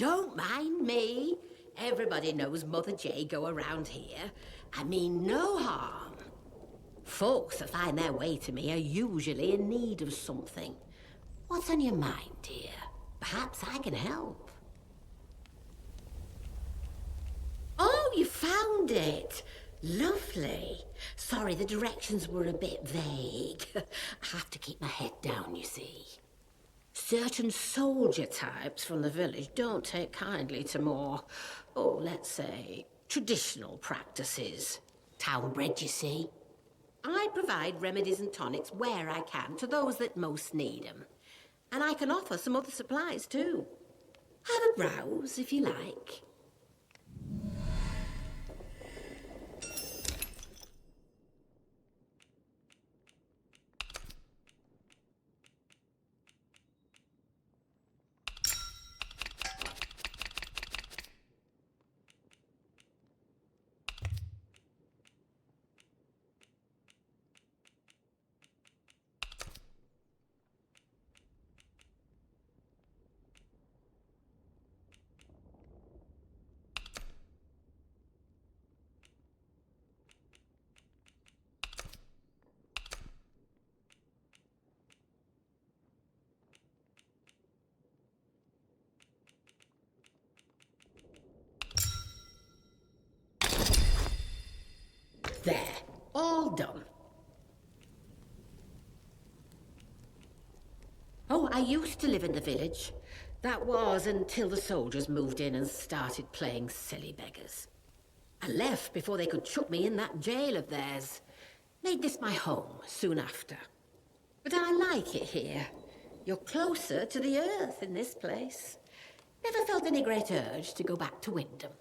don't mind me. Everybody knows Mother Jago around here. I mean no harm. Folks that find their way to me are usually in need of something. What's on your mind, dear? Perhaps I can help. Oh, you found it. Lovely. Sorry, the directions were a bit vague. I have to keep my head down, you see. Certain soldier types from the village don't take kindly to more, let's say, traditional practices. Town-bred, you see. I provide remedies and tonics where I can to those that most need them. And I can offer some other supplies, too. Have a browse, if you like. There, all done. Oh, I used to live in the village. That was until the soldiers moved in and started playing silly beggars. I left before they could chuck me in that jail of theirs. Made this my home soon after. But I like it here. You're closer to the earth in this place. Never felt any great urge to go back to Wyndham.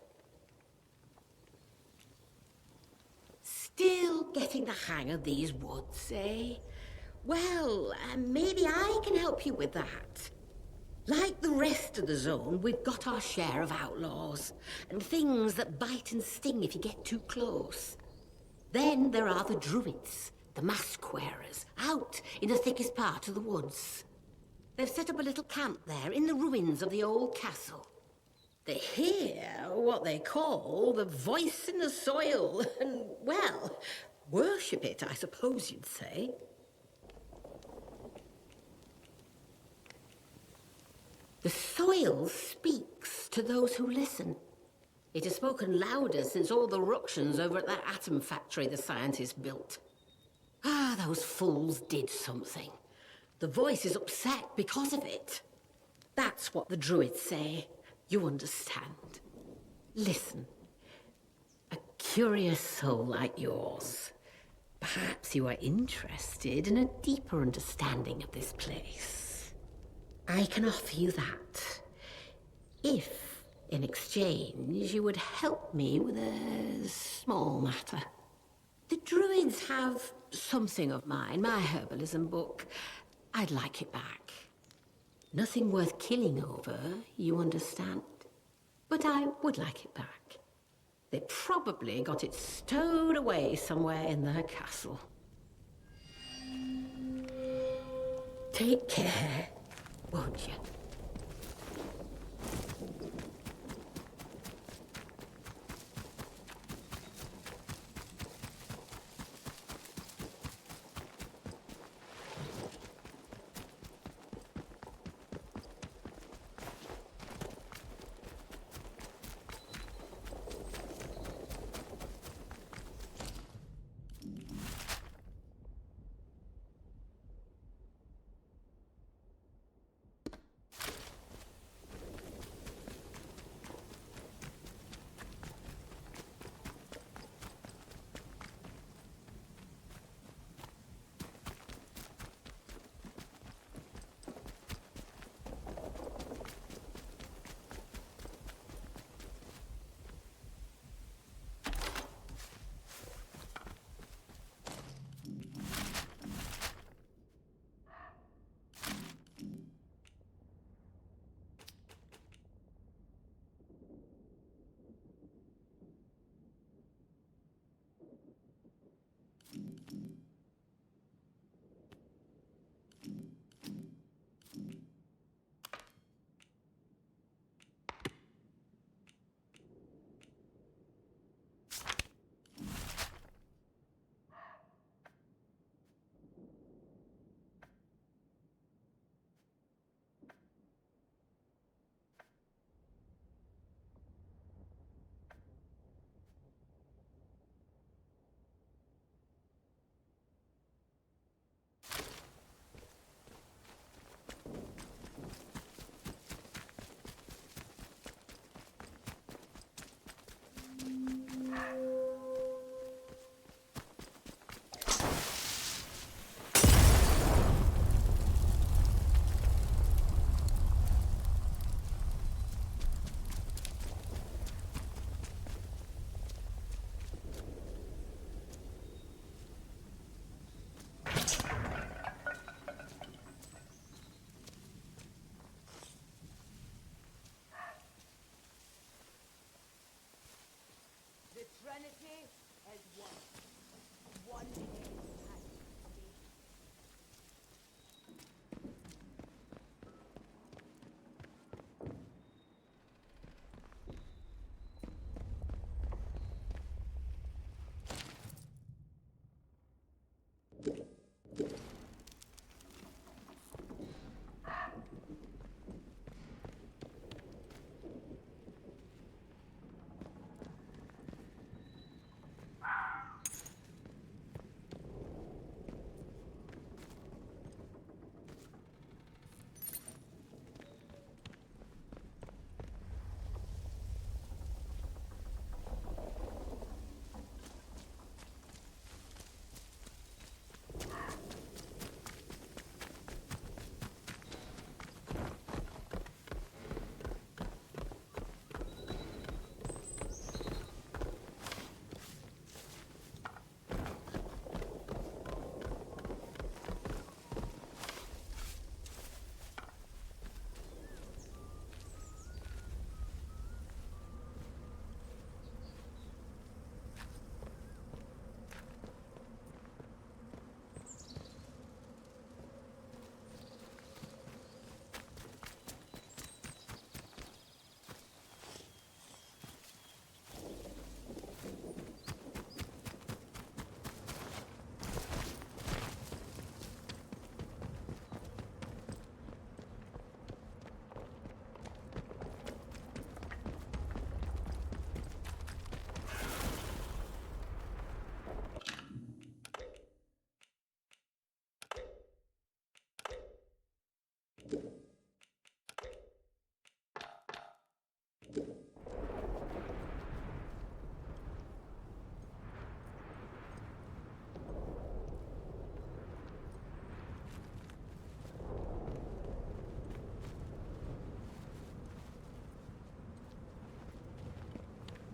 Still getting the hang of these woods, eh? Well, maybe I can help you with that. Like the rest of the zone, we've got our share of outlaws, and things that bite and sting if you get too close. Then there are the druids, the mask wearers, out in the thickest part of the woods. They've set up a little camp there in the ruins of the old castle. They hear what they call the voice in the soil, and, well, worship it, I suppose you'd say. The soil speaks to those who listen. It has spoken louder since all the ructions over at that atom factory the scientists built. Ah, those fools did something. The voice is upset because of it. That's what the druids say. You understand. Listen. A curious soul like yours. Perhaps you are interested in a deeper understanding of this place. I can offer you that. If, in exchange, you would help me with a small matter. The druids have something of mine, my herbalism book. I'd like it back. Nothing worth killing over, you understand? But I would like it back. They probably got it stowed away somewhere in their castle. Take care, won't you? humanity as one. One head has to be.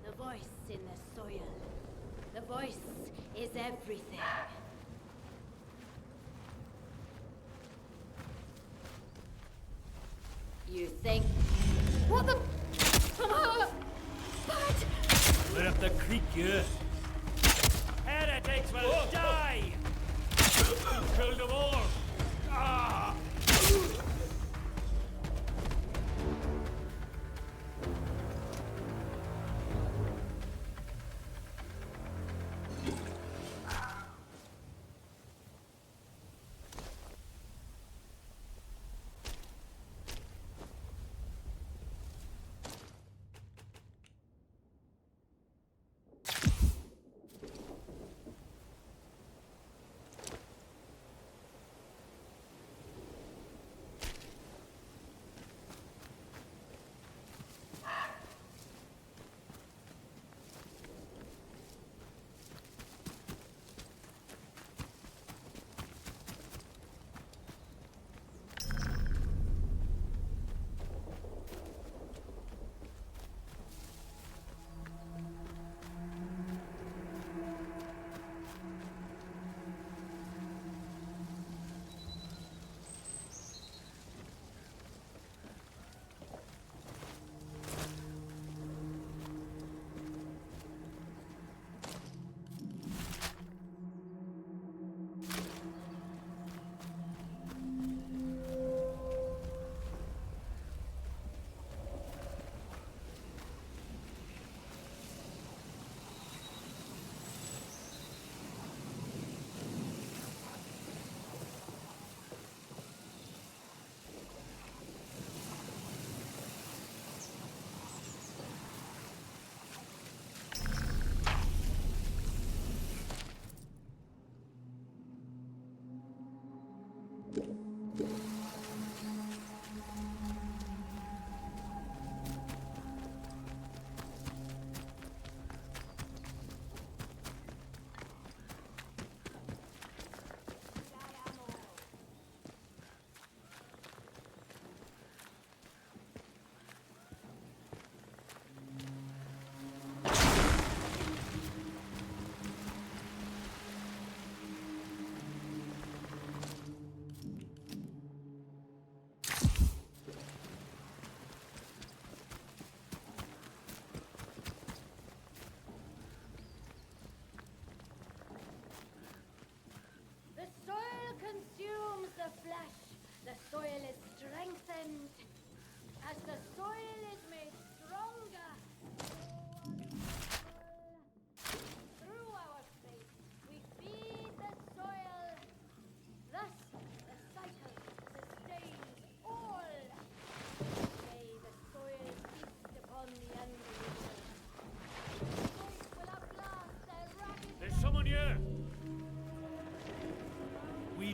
The voice in the soil. The voice is everything. You think... What the... But... We're up the creek here. Heretics will die! Killed them all! Ah!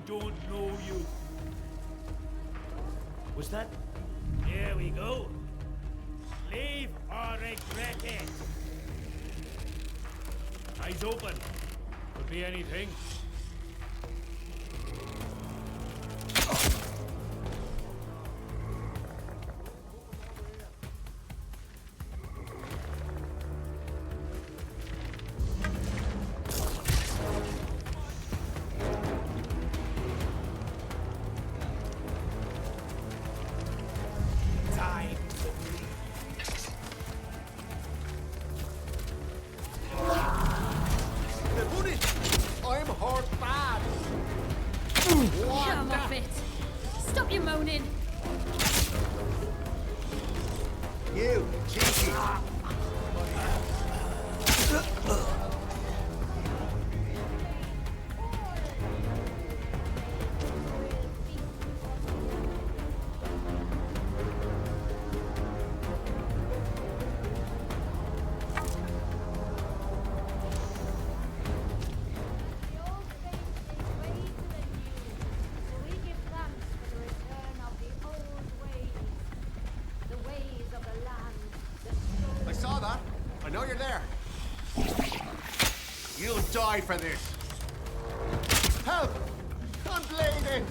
don't know you. What's that? Here we go. Leave or regret it. Eyes open. Could be anything. Die for this. Help! I'm bleeding!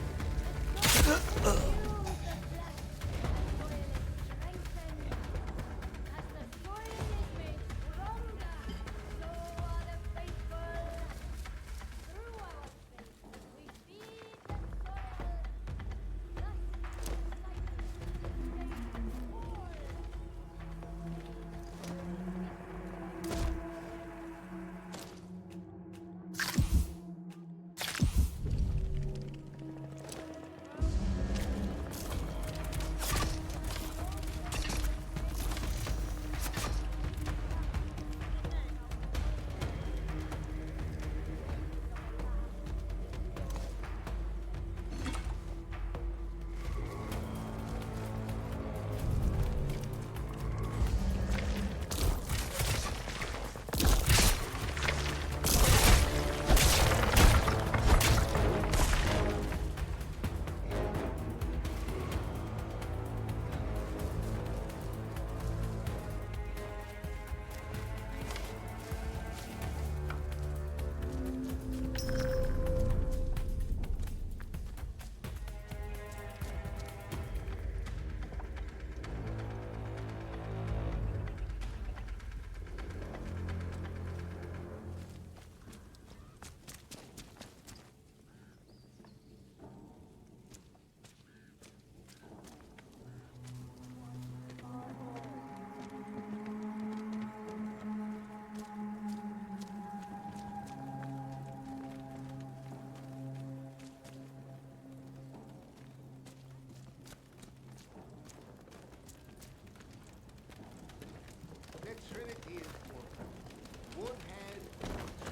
Trinity is one. One head,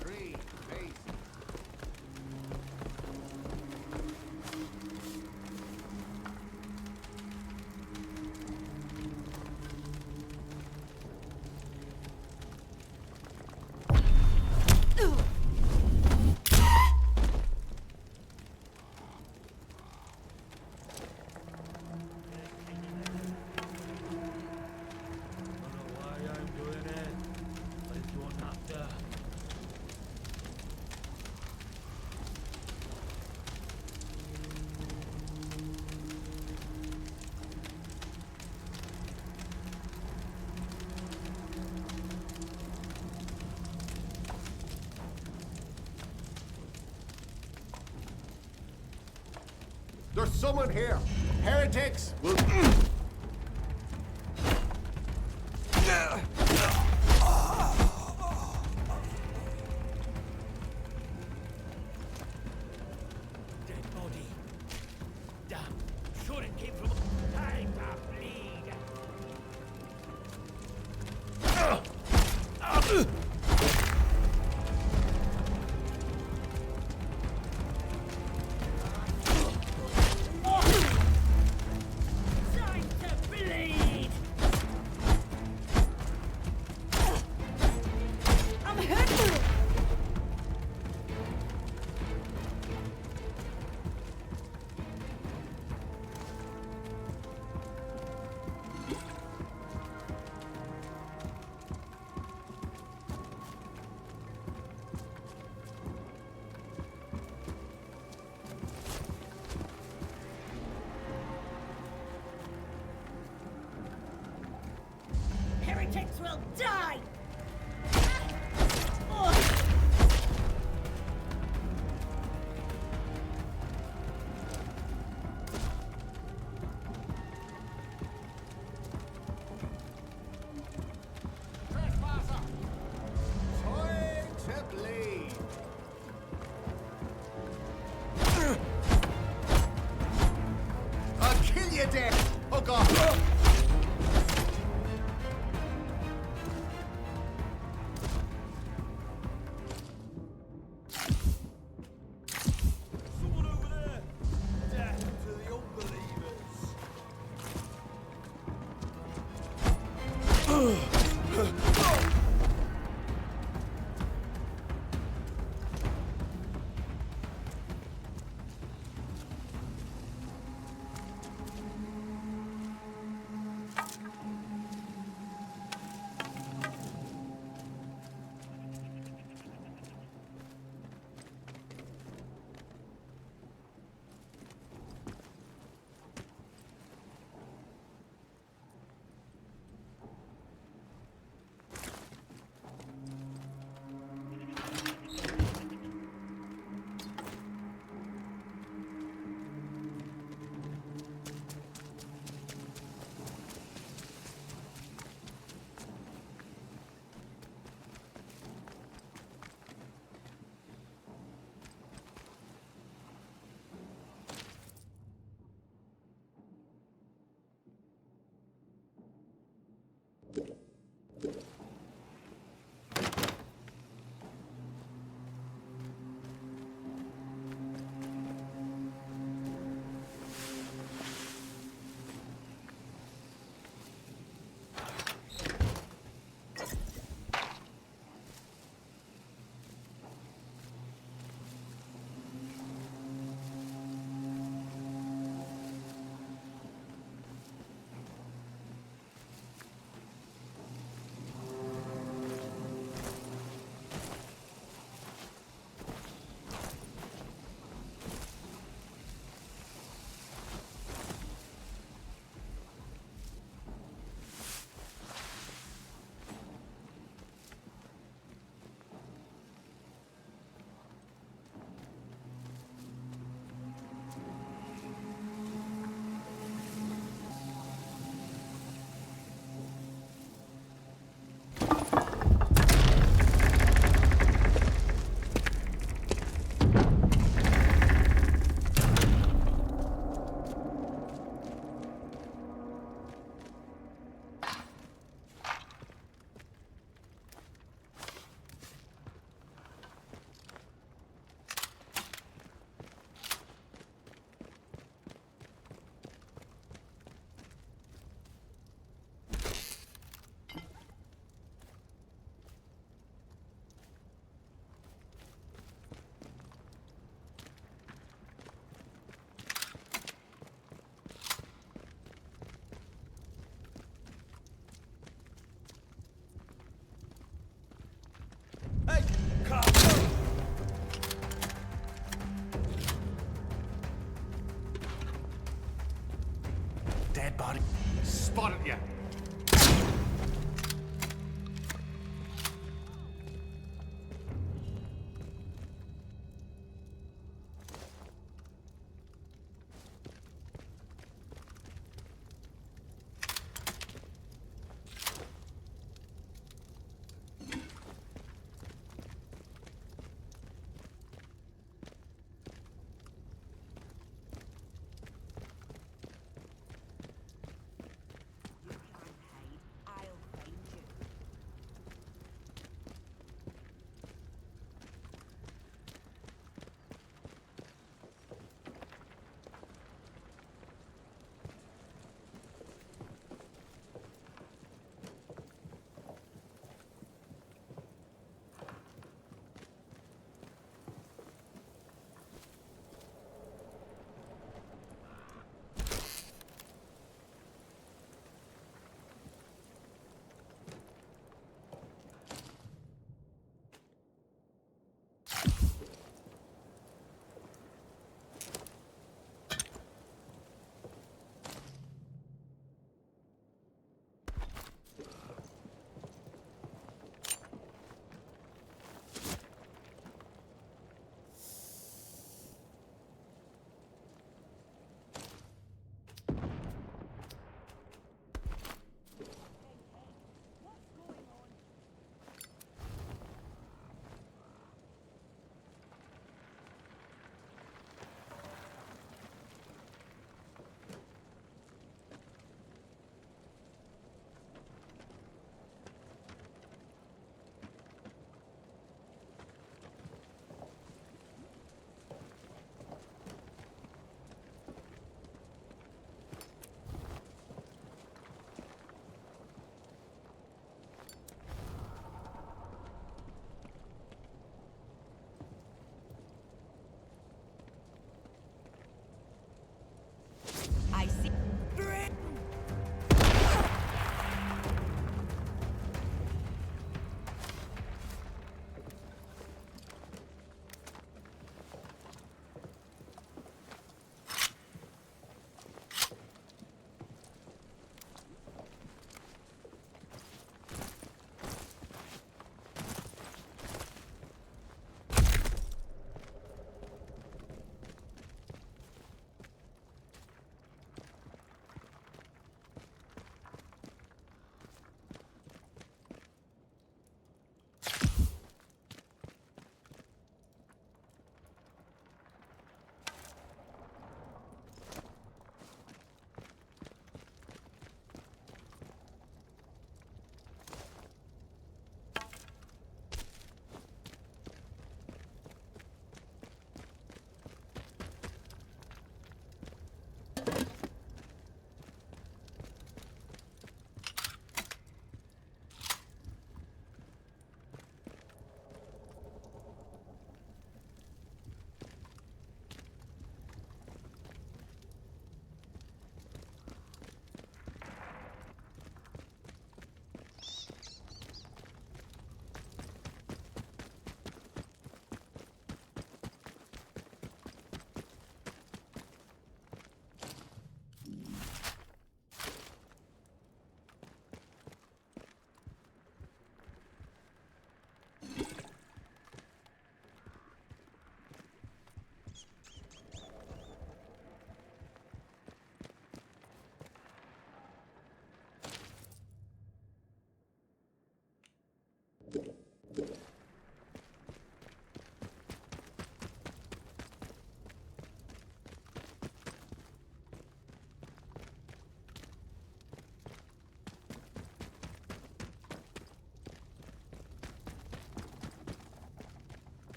three faces. There's someone here. Heretics will... Dead body. Damn. Sure it came from... Time to bleed. heretics will die! Trespasser! Time to bleed! I'll kill you dead! Oh god! Someone over there! Death to the unbelievers! Dead body. Spotted you.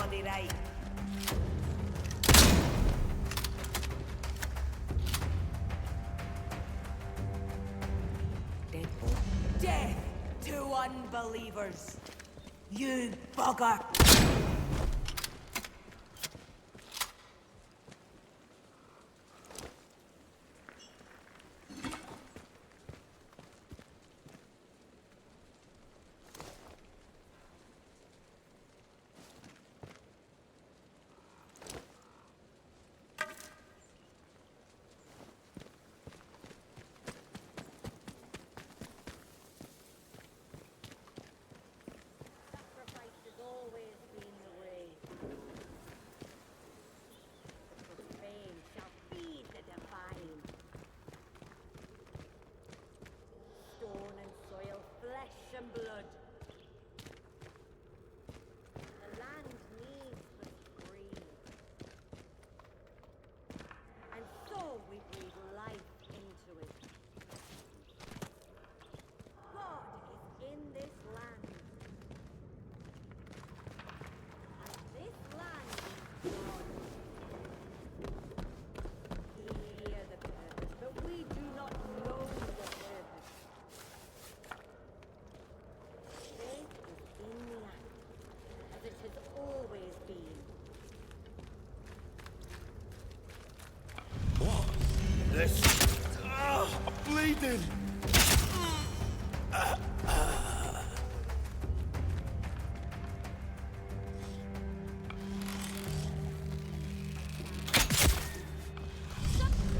bloody right. Death to unbelievers. You bugger. And blood. The land needs the spring. And so we breathe life into it. God is in this land. And this land is God. We hear the purpose, but we do not know the purpose. It has always been. What? This? I'm bleeding!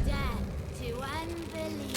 Death to unbelief.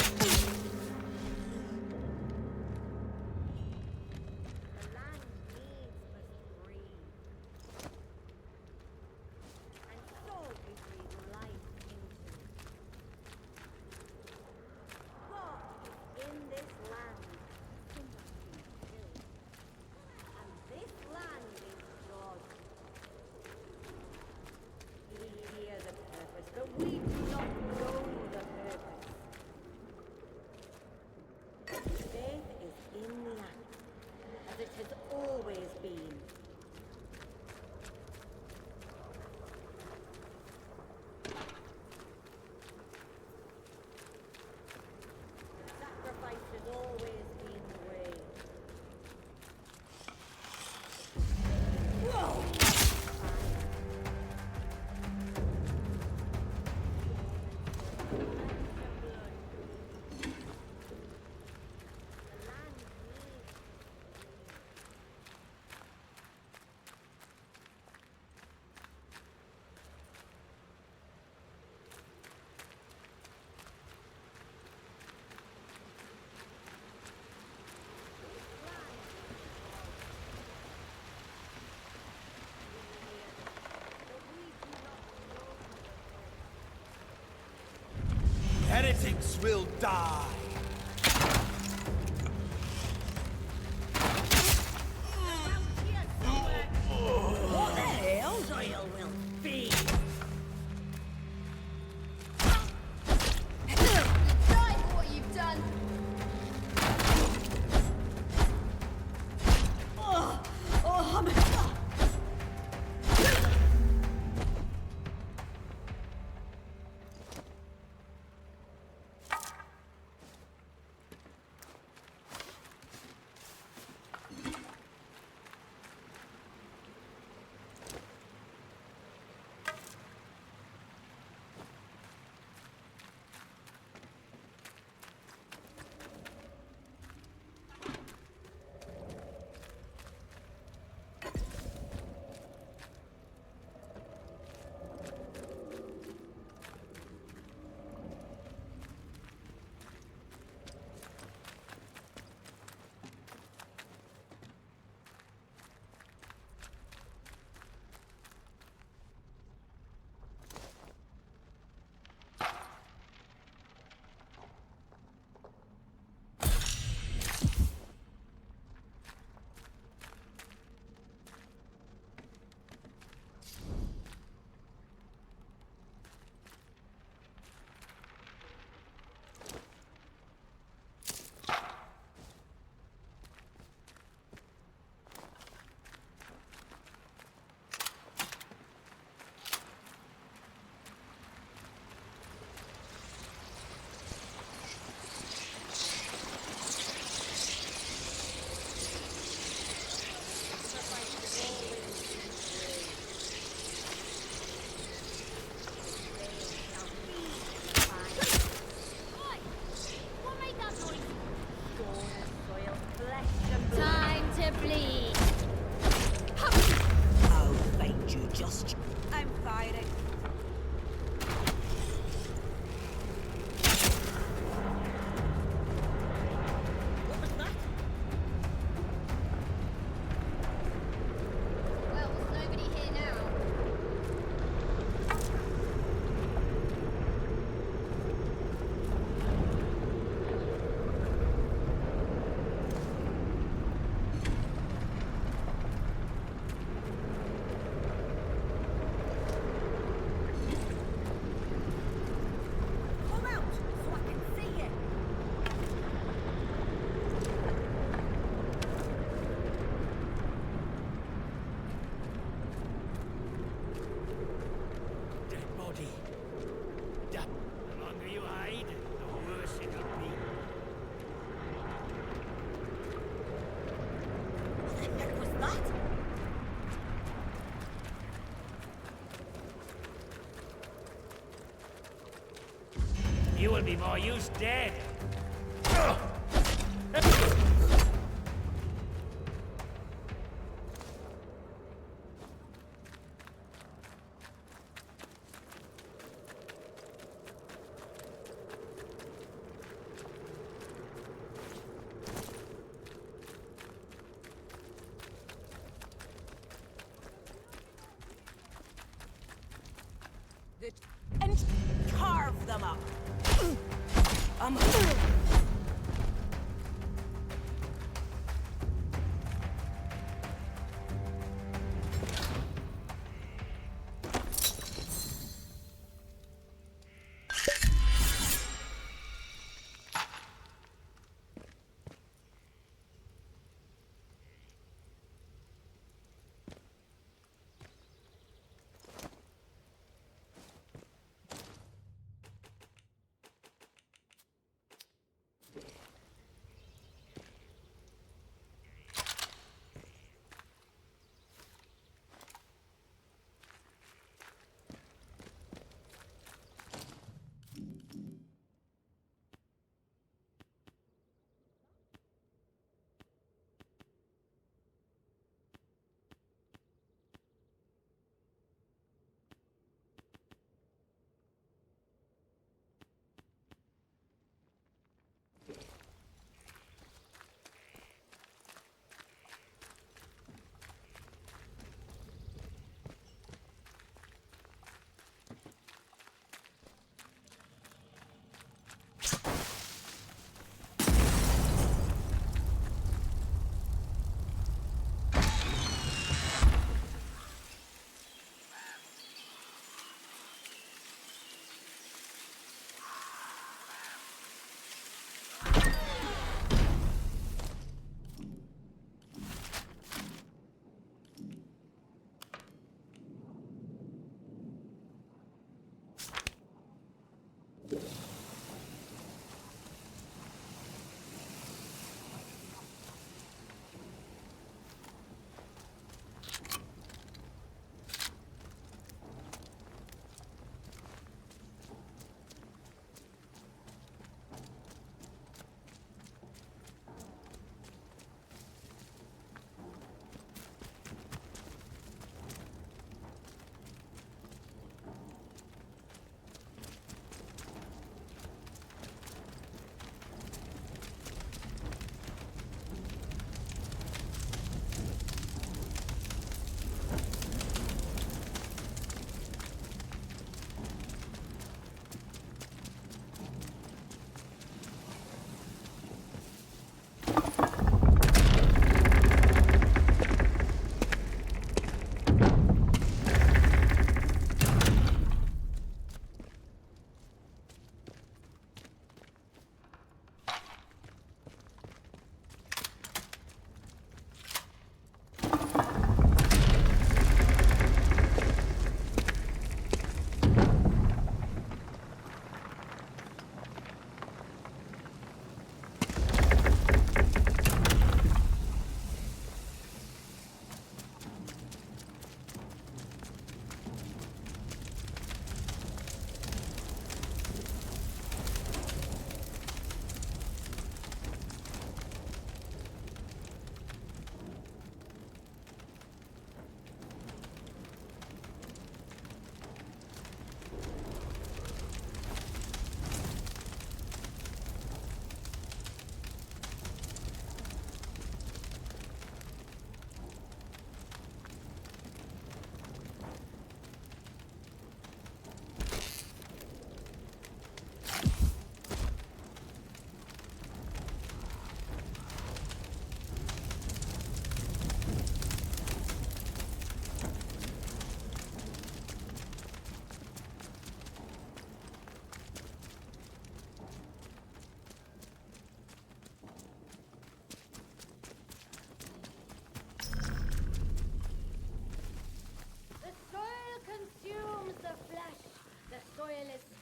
Heretics will die! What the hell's oil will be? Die for what you've done. You will be more use dead. And carve them up.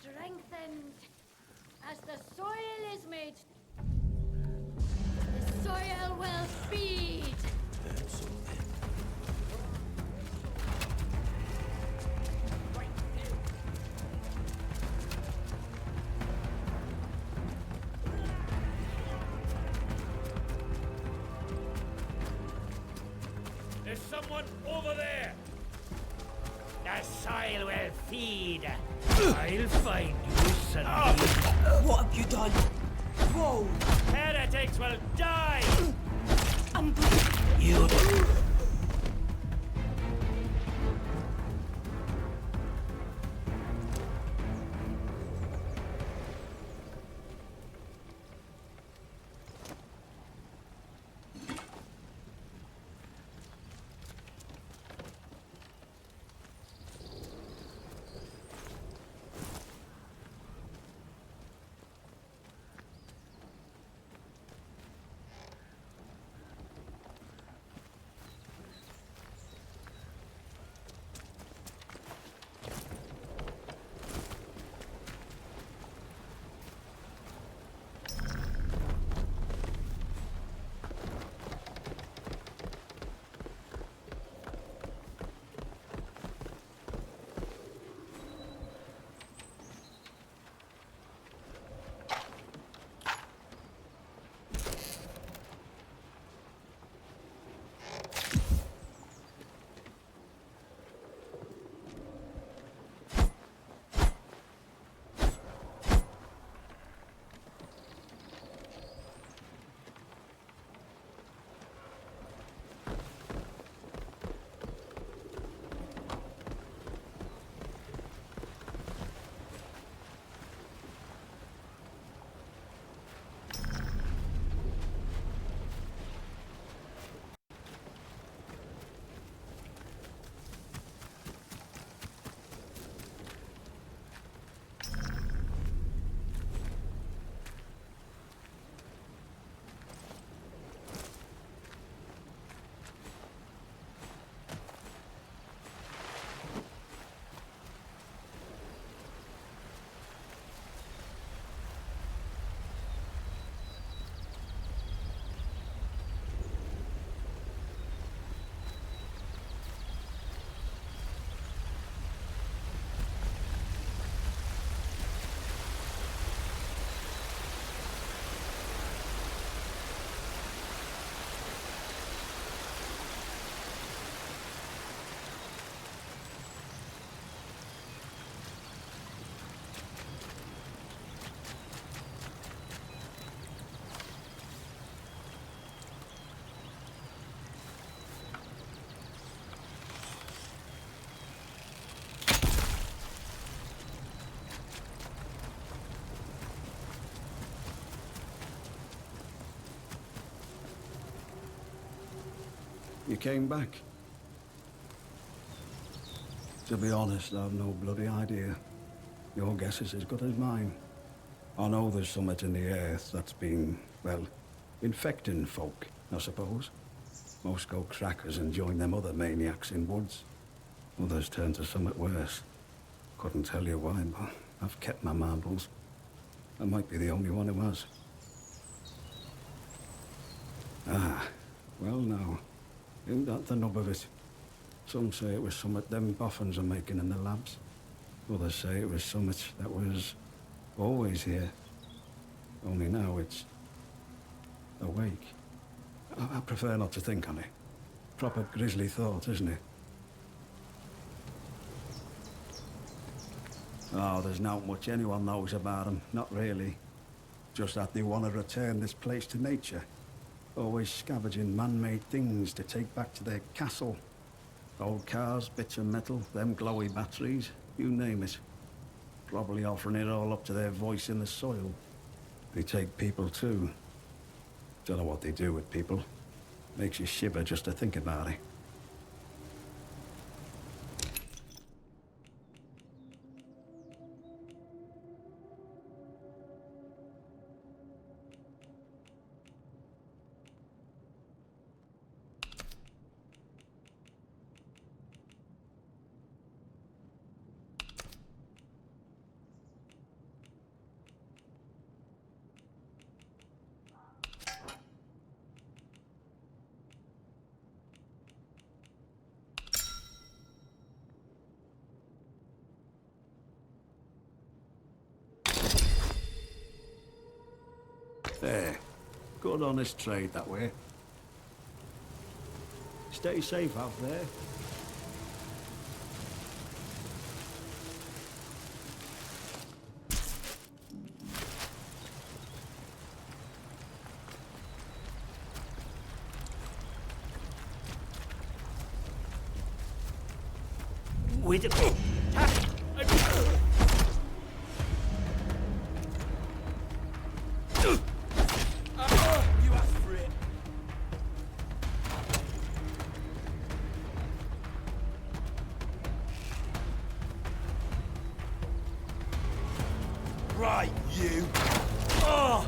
strengthened. As the soil is made, the soil will feed. someone over there! The soil will feed. I'll find you, son. What have you done? Whoa! Heretics will die! You... You came back? To be honest, I've no bloody idea. Your guess is as good as mine. I know there's something in the earth that's been, well, infecting folk, I suppose. Most go crackers and join them other maniacs in woods. Others turn to something worse. Couldn't tell you why, but I've kept my marbles. I might be the only one who has. Ah, well now. Isn't that the nub of it? Some say it was something them boffins are making in the labs. Others say it was something that was always here. Only now it's awake. I prefer not to think on it. Proper grisly thought, isn't it? Oh, there's not much anyone knows about them. Not really. Just that they want to return this place to nature. Always scavenging man-made things to take back to their castle. Old cars, bits of metal, them glowy batteries, you name it. Probably offering it all up to their voice in the soil. They take people too. Don't know what they do with people. Makes you shiver just to think about it. There. Good honest trade that way. Stay safe out there. Wait a minute. You asked for it. Right, you. Oh.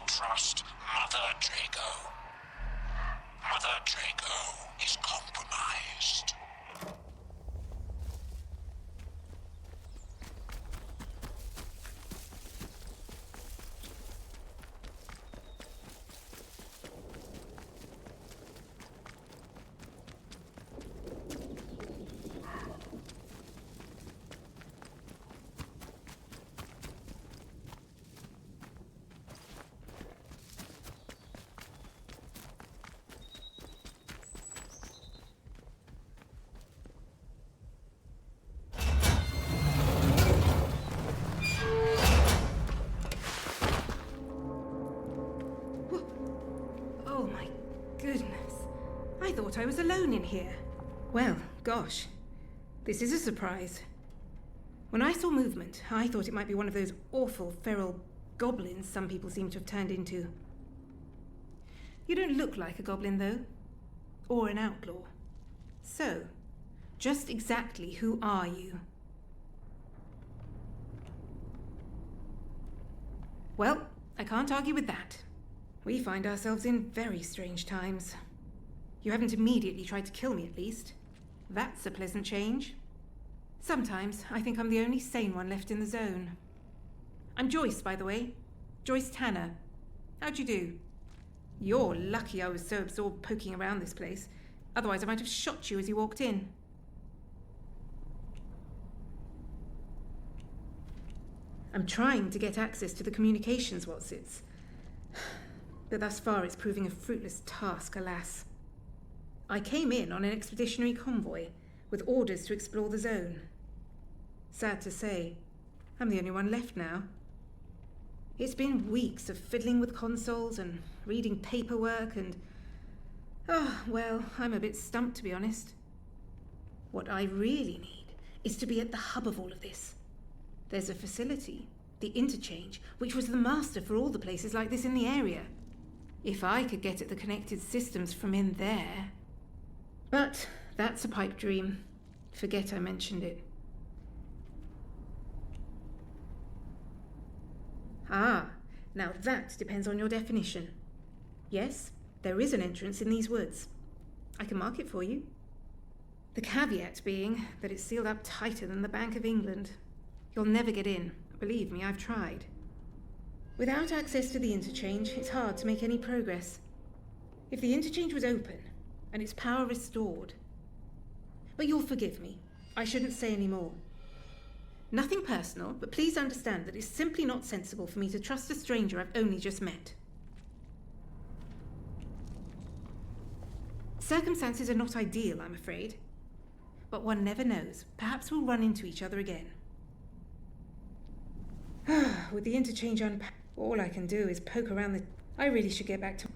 Trust Mother Draco. Mother Draco is compromised. I thought I was alone in here. Well, gosh, this is a surprise. When I saw movement, I thought it might be one of those awful feral goblins some people seem to have turned into. You don't look like a goblin, though, or an outlaw. So, just exactly who are you? Well, I can't argue with that. We find ourselves in very strange times. You haven't immediately tried to kill me, at least. That's a pleasant change. Sometimes I think I'm the only sane one left in the zone. I'm Joyce, by the way. Joyce Tanner. How'd you do? You're lucky I was so absorbed poking around this place. Otherwise I might have shot you as you walked in. I'm trying to get access to the communications whatsits. But thus far it's proving a fruitless task, alas. I came in on an expeditionary convoy with orders to explore the zone. Sad to say, I'm the only one left now. It's been weeks of fiddling with consoles and reading paperwork and... well, I'm a bit stumped, to be honest. What I really need is to be at the hub of all of this. There's a facility, the Interchange, which was the master for all the places like this in the area. If I could get at the connected systems from in there... But that's a pipe dream. Forget I mentioned it. Ah, now that depends on your definition. Yes, there is an entrance in these woods. I can mark it for you. The caveat being that it's sealed up tighter than the Bank of England. You'll never get in. Believe me, I've tried. Without access to the Interchange, it's hard to make any progress. If the Interchange was open, and its power restored... But you'll forgive me. I shouldn't say any more. Nothing personal, but please understand that it's simply not sensible for me to trust a stranger I've only just met. Circumstances are not ideal, I'm afraid. But one never knows. Perhaps we'll run into each other again. With the Interchange unpacked, all I can do is poke around the... I really should get back to...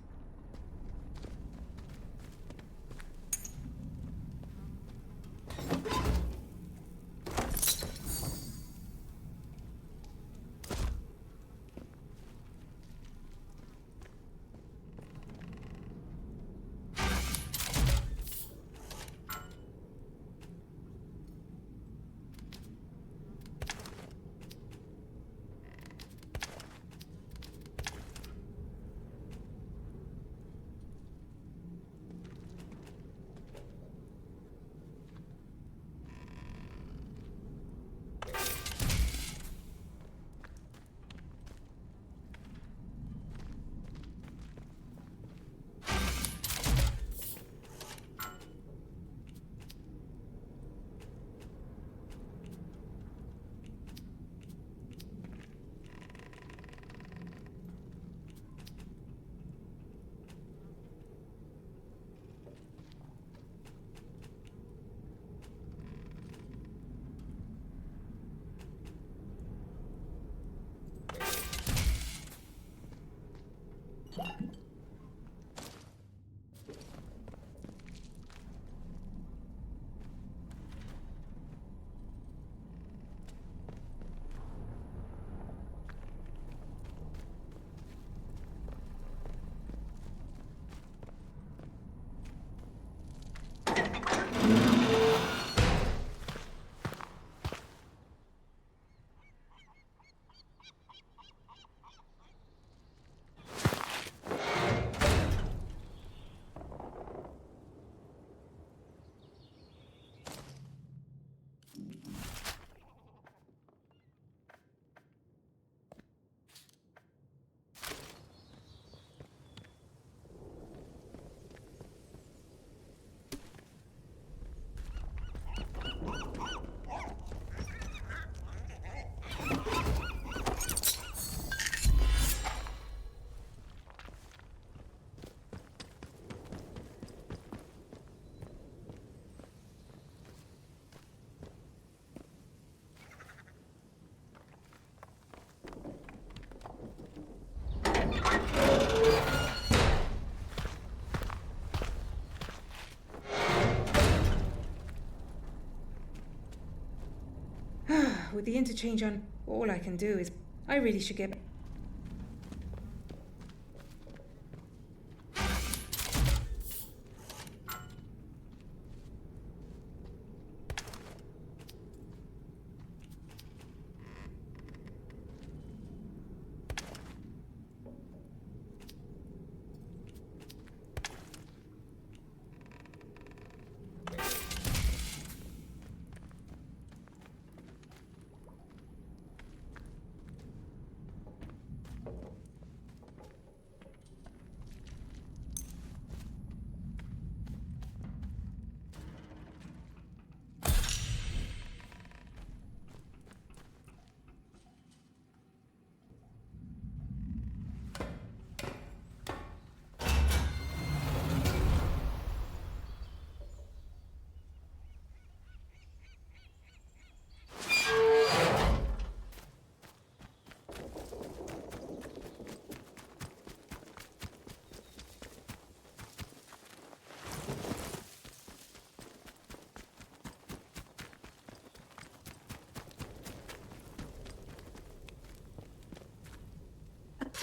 With the Interchange on, all I can do is... I really should get...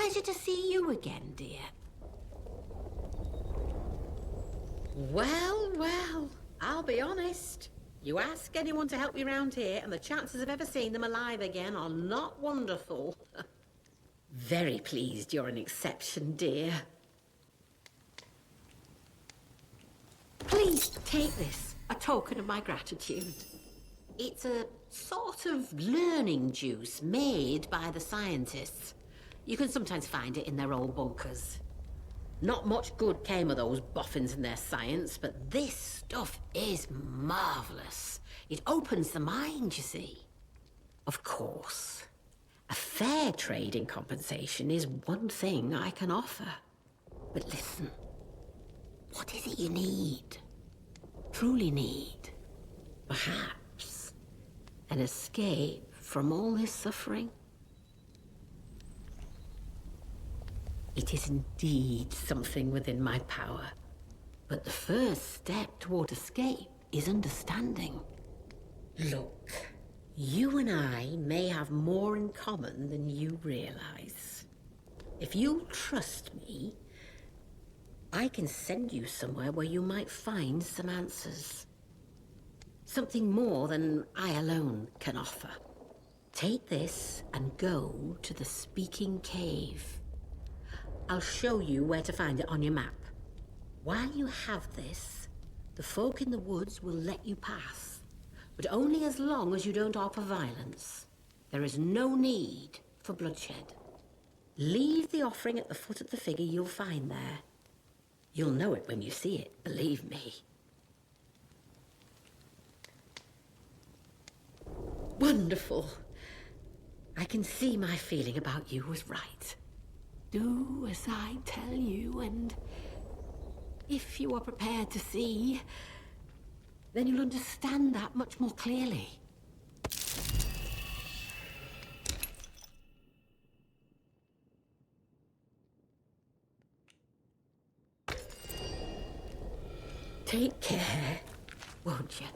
pleasure to see you again, dear. Well, well, I'll be honest. You ask anyone to help you round here, and the chances of ever seeing them alive again are not wonderful. Very pleased you're an exception, dear. Please take this, a token of my gratitude. It's a sort of learning juice made by the scientists. You can sometimes find it in their old bunkers. Not much good came of those boffins and their science, but this stuff is marvellous. It opens the mind, you see. Of course, a fair trading compensation is one thing I can offer. But listen, what is it you need? Truly need? Perhaps an escape from all this suffering? It is indeed something within my power. But the first step toward escape is understanding. Look, you and I may have more in common than you realize. If you'll trust me, I can send you somewhere where you might find some answers. Something more than I alone can offer. Take this and go to the Speaking Cave. I'll show you where to find it on your map. While you have this, the folk in the woods will let you pass, but only as long as you don't offer violence. There is no need for bloodshed. Leave the offering at the foot of the figure you'll find there. You'll know it when you see it, believe me. Wonderful. I can see my feeling about you was right. Do as I tell you, and if you are prepared to see, then you'll understand that much more clearly. Take care, won't you?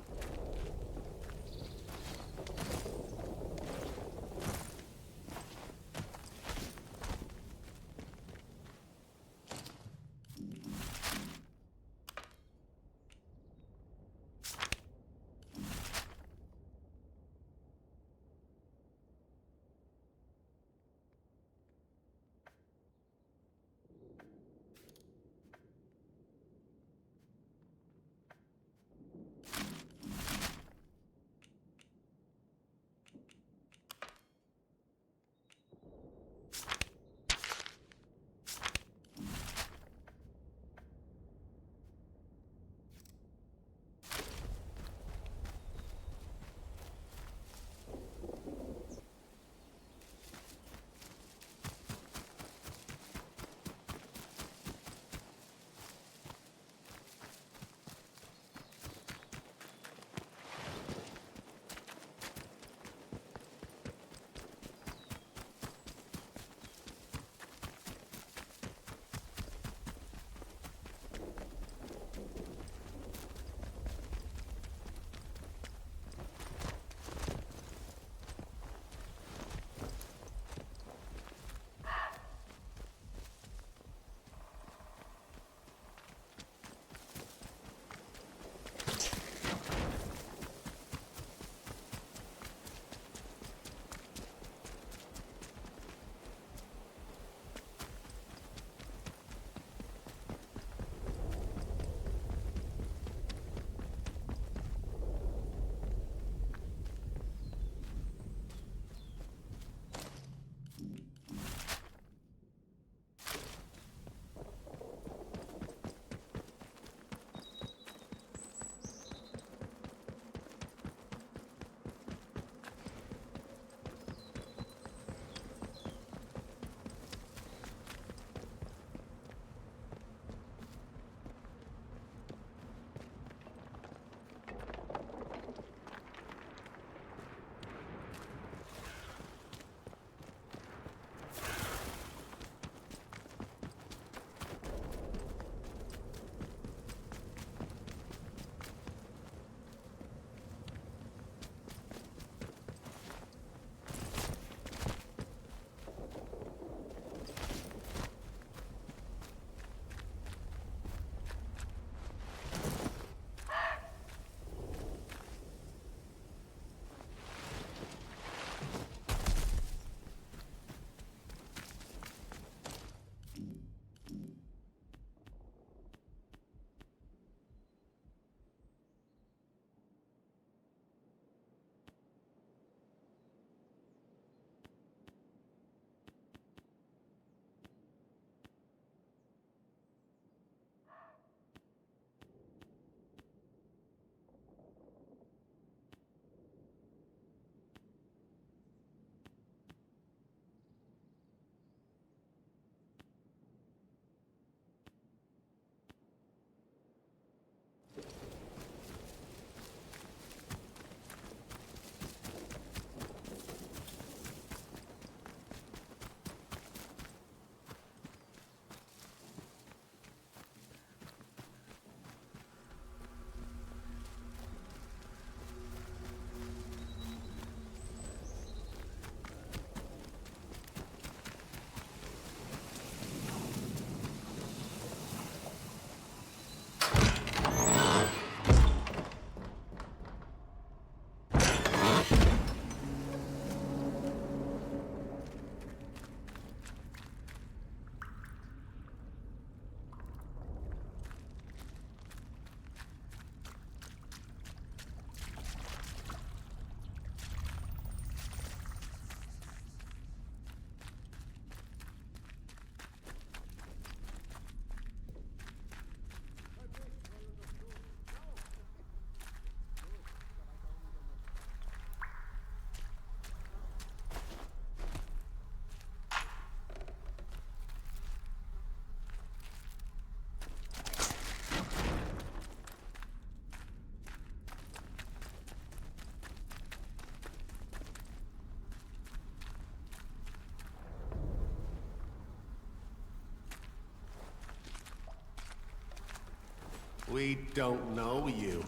We don't know you.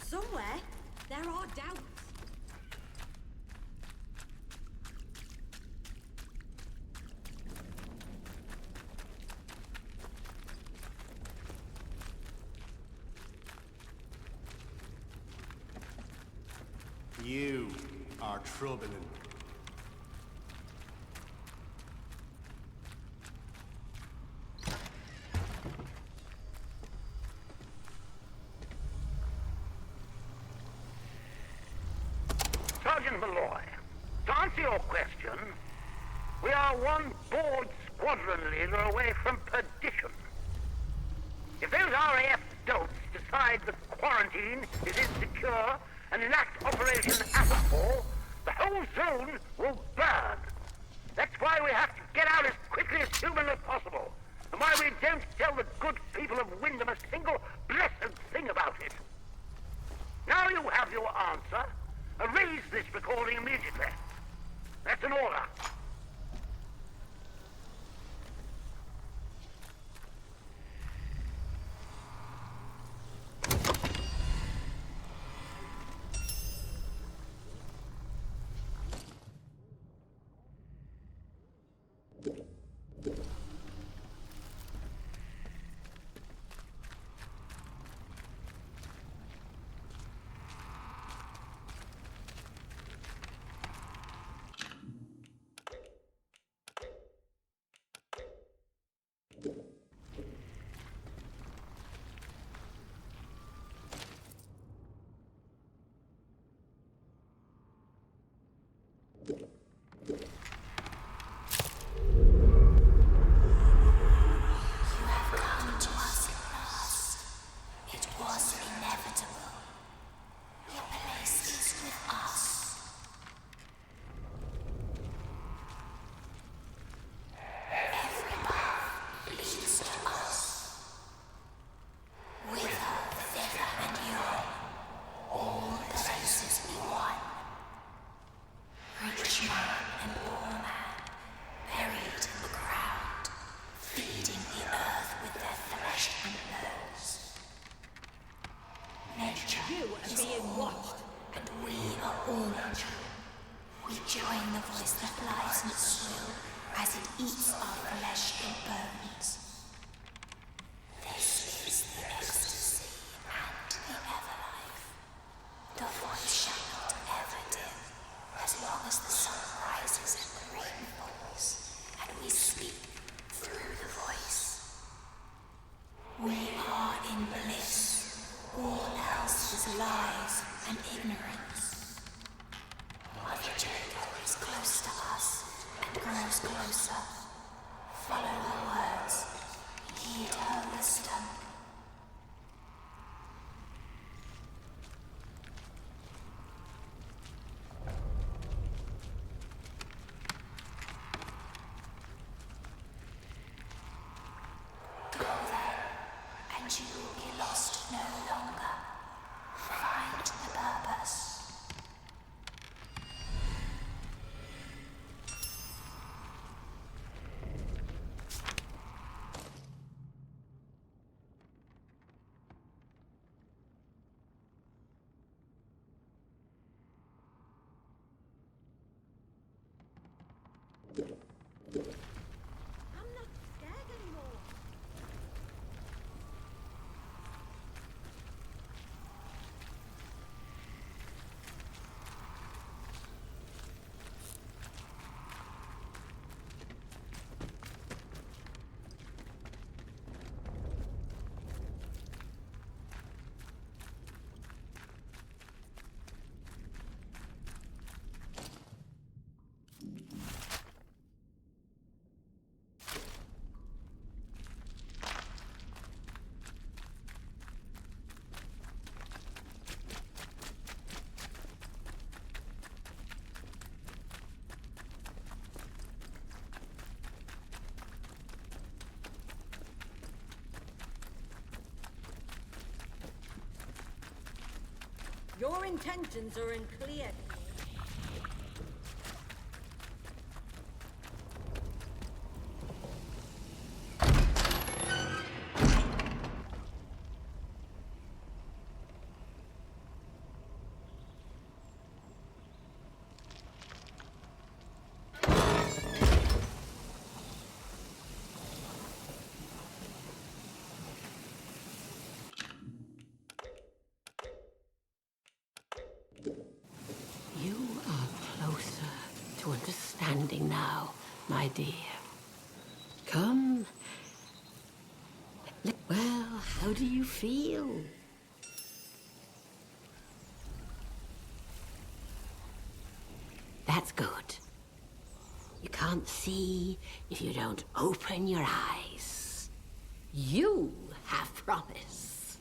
Somewhere, there are doubts. You are troubling. Sergeant Malloy, to answer your question, we are one bored squadron leader away from perdition. If those RAF dolts decide the quarantine is insecure and enact Operation Atomfall, the whole zone will burn. That's why we have to get out as quickly as humanly possible, and why we don't tell the good people of Wyndham a single blessed thing about it. Now you have your answer. Erase this recording immediately. That's an order. You will be lost no longer. Find the purpose. Your intentions are unclear. You are closer to understanding now, my dear. Come. Well, how do you feel? That's good. You can't see if you don't open your eyes. You have promise.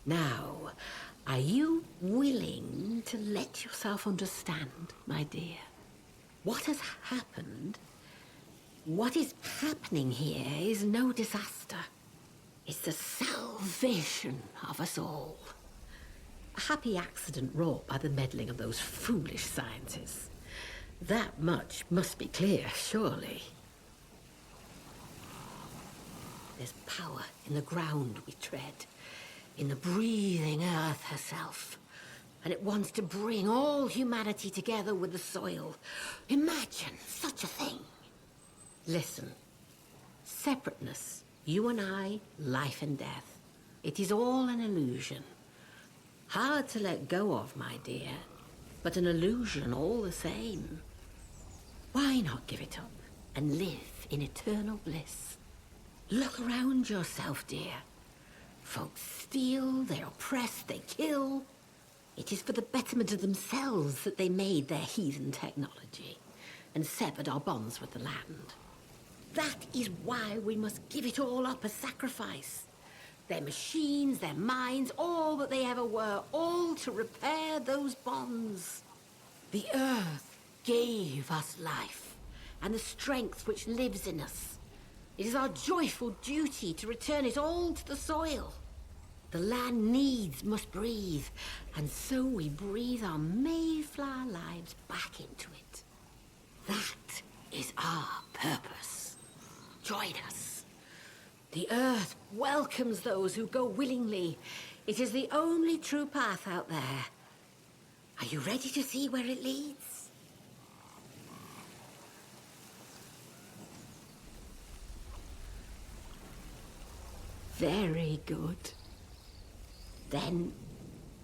Now, are you willing to let yourself understand, my dear? What has happened, what is happening here is no disaster. It's the salvation of us all. A happy accident wrought by the meddling of those foolish scientists. That much must be clear, surely. There's power in the ground we tread, in the breathing earth herself. And it wants to bring all humanity together with the soil. Imagine such a thing. Listen, separateness, you and I, life and death. It is all an illusion. Hard to let go of, my dear, but an illusion all the same. Why not give it up and live in eternal bliss? Look around yourself, dear. Folks steal, they oppress, they kill. It is for the betterment of themselves that they made their heathen technology and severed our bonds with the land. That is why we must give it all up as sacrifice. Their machines, their minds, all that they ever were, all to repair those bonds. The earth gave us life and the strength which lives in us. It is our joyful duty to return it all to the soil. The land needs must breathe, and so we breathe our Mayflower lives back into it. That is our purpose. Join us. The earth welcomes those who go willingly. It is the only true path out there. Are you ready to see where it leads? Very good. Then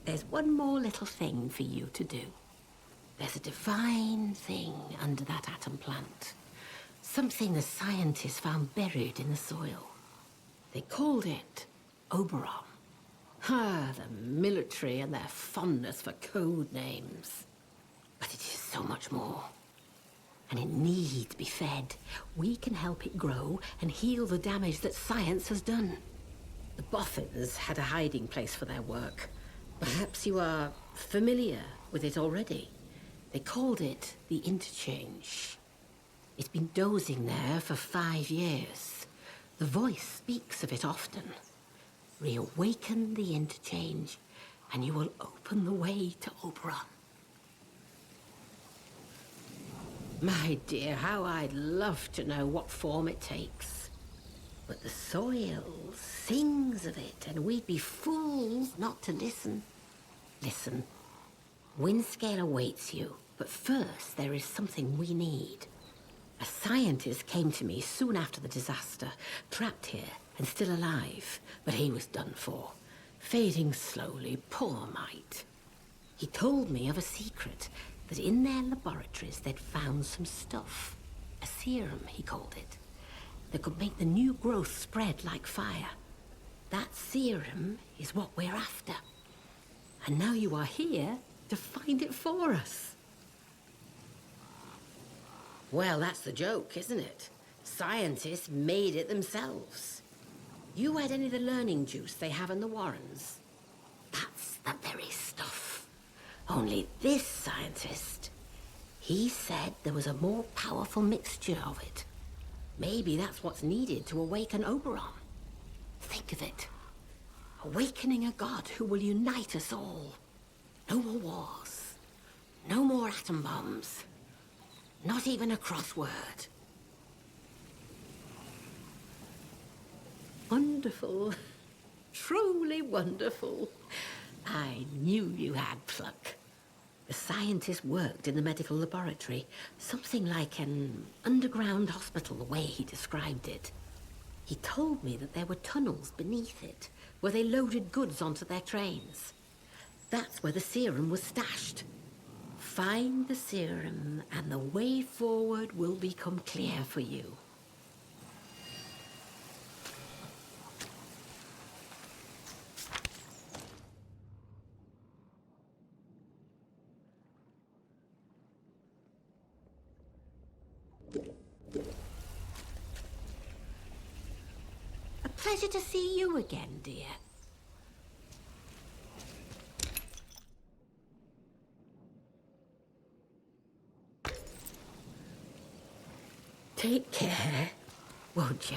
there's one more little thing for you to do. There's a divine thing under that atom plant. Something the scientists found buried in the soil. They called it Oberon. Ah, the military and their fondness for code names. But it is so much more. And it needs to be fed. We can help it grow and heal the damage that science has done. The boffins had a hiding place for their work. Perhaps you are familiar with it already. They called it the Interchange. It's been dozing there for 5 years. The voice speaks of it often. Reawaken the Interchange, and you will open the way to Oberon. My dear, how I'd love to know what form it takes. But the soil sings of it, and we'd be fools not to listen. Listen, Windscale awaits you, but first there is something we need. A scientist came to me soon after the disaster, trapped here and still alive, but he was done for, fading slowly, poor mite. He told me of a secret, that in their laboratories they'd found some stuff, a serum, he called it, that could make the new growth spread like fire. That serum is what we're after. And now you are here to find it for us. Well, that's the joke, isn't it? Scientists made it themselves. You had any of the learning juice they have in the Warrens? That's the very stuff. Only this scientist, he said there was a more powerful mixture of it. Maybe that's what's needed to awaken Oberon. Think of it. Awakening a god who will unite us all. No more wars. No more atom bombs. Not even a crossword. Wonderful. Truly wonderful. I knew you had pluck. The scientist worked in the medical laboratory, something like an underground hospital, the way he described it. He told me that there were tunnels beneath it, where they loaded goods onto their trains. That's where the serum was stashed. Find the serum, and the way forward will become clear for you. A pleasure to see you again, dear. Take care, won't you?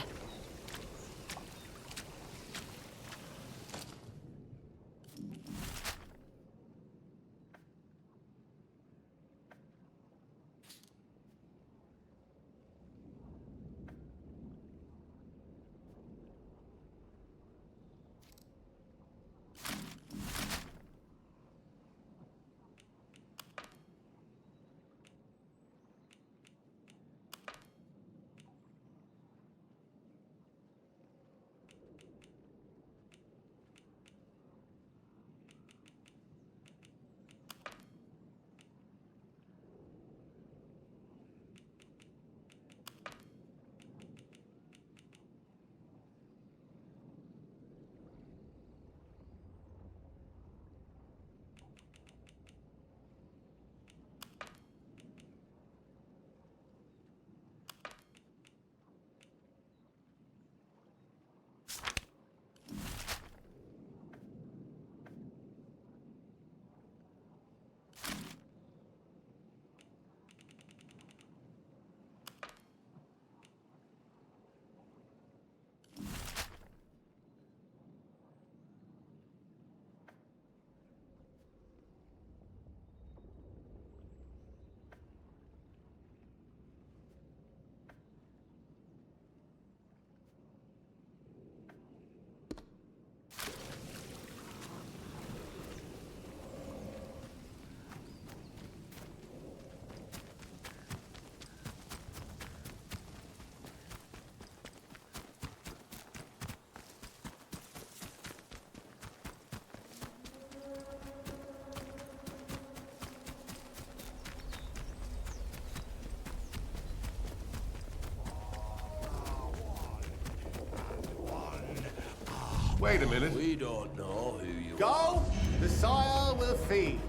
Wait a minute. We don't know who you Go, the sire will feed.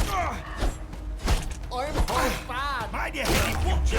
I'm half bad. Mind your head, you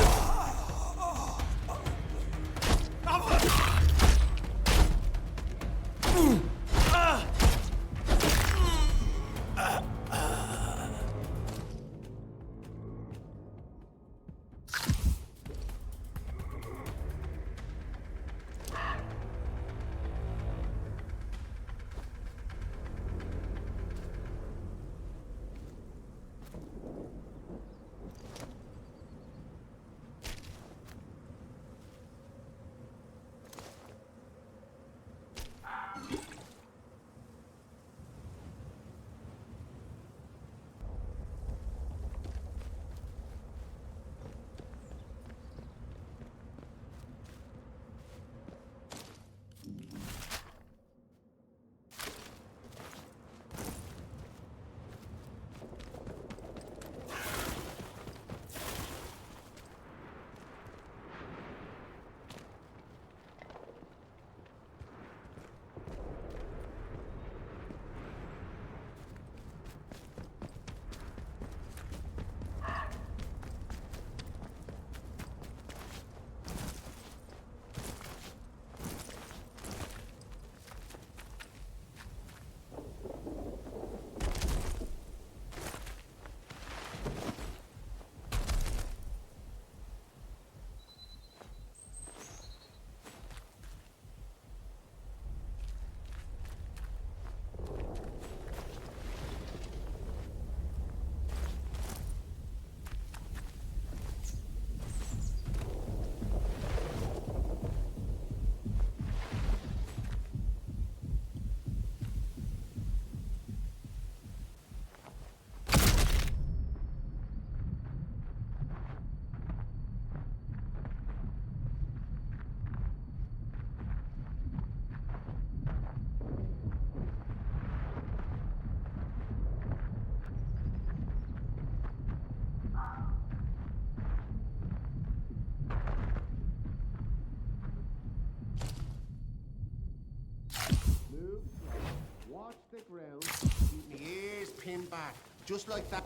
back. Just like that.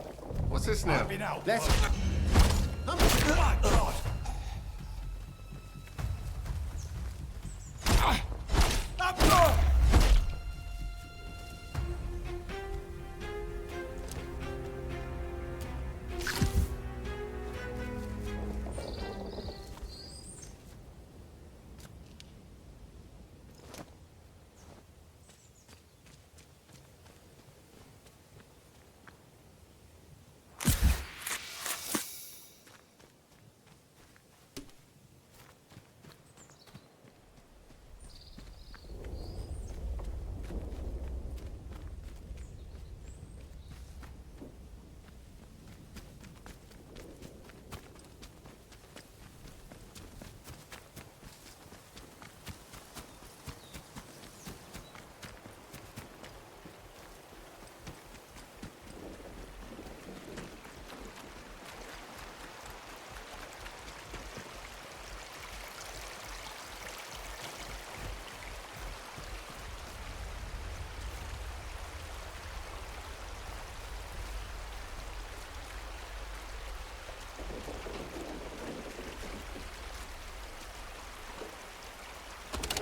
What's this now? I've been out. Let's... My God!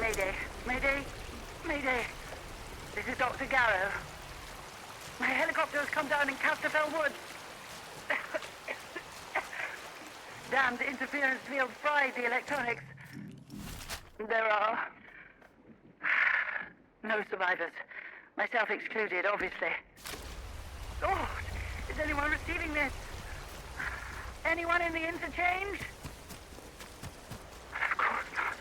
Mayday, Mayday, Mayday. This is Dr. Garrow. My helicopter has come down in Casterfell Woods. Damned interference field fried the electronics. There are no survivors. Myself excluded, obviously. Oh, is anyone receiving this? Anyone in the interchange? Of course not.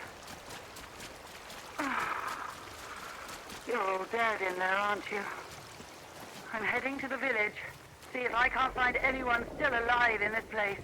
You're all dead in there, aren't you? I'm heading to the village. See if I can't find anyone still alive in this place.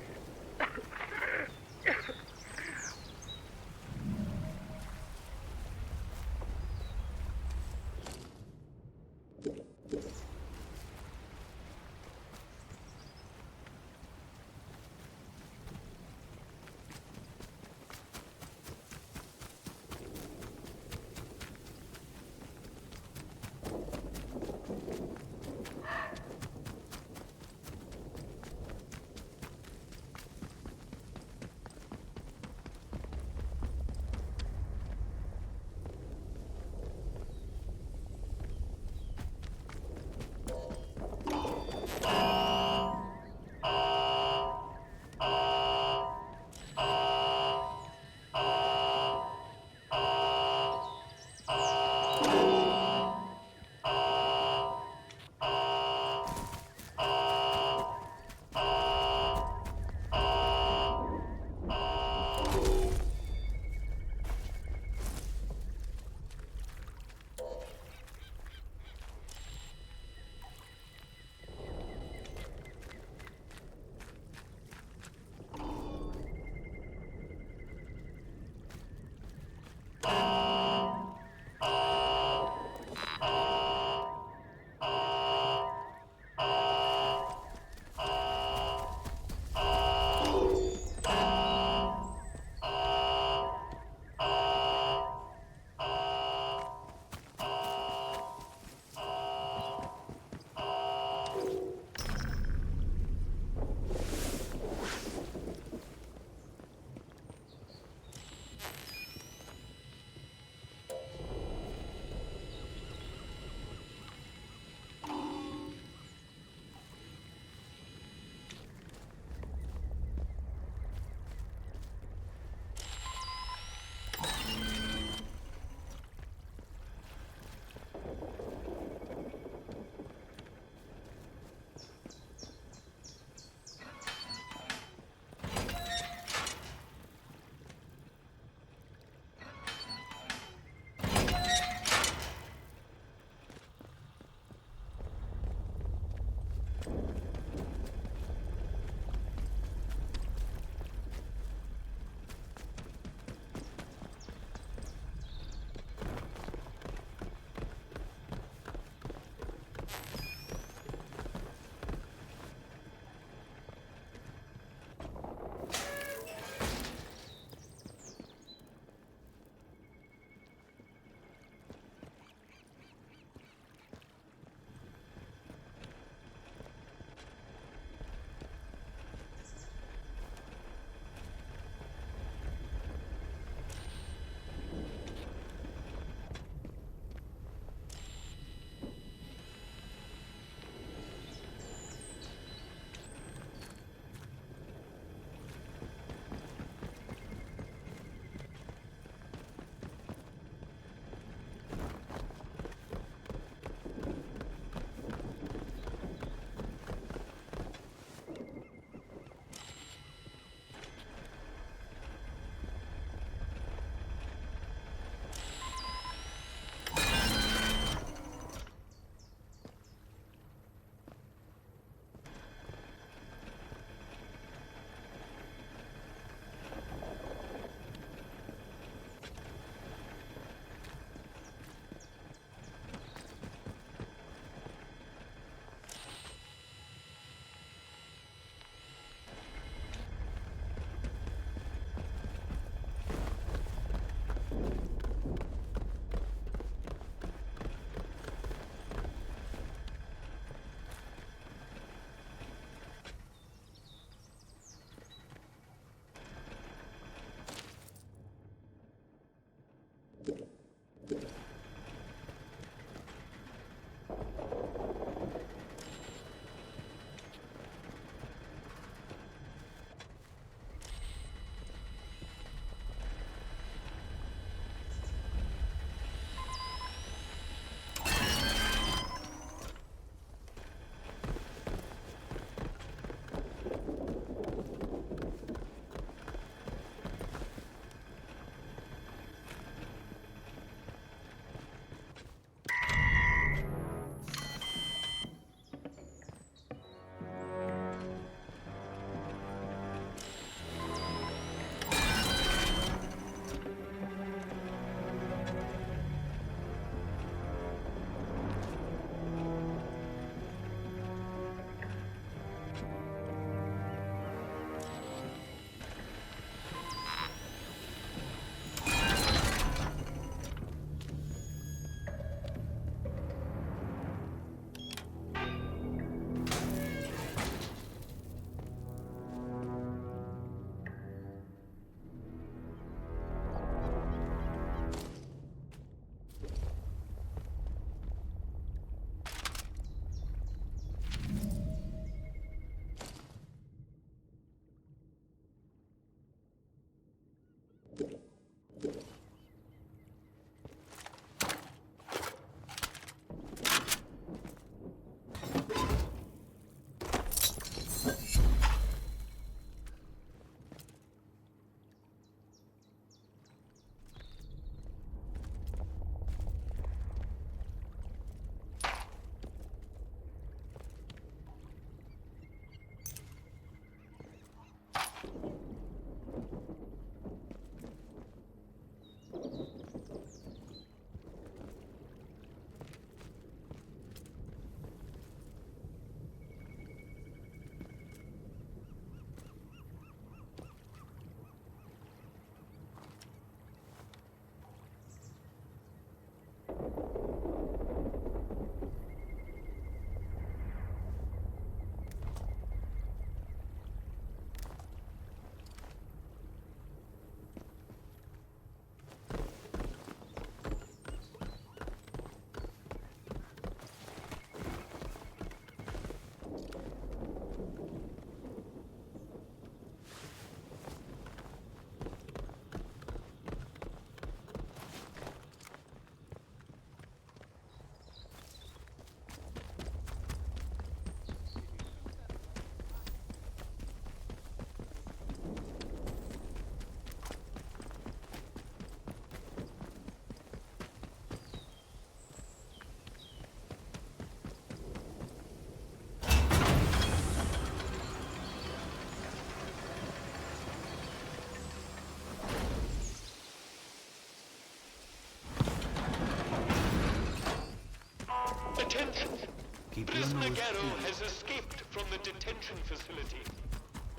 Prisoner Garrow has escaped from the detention facility.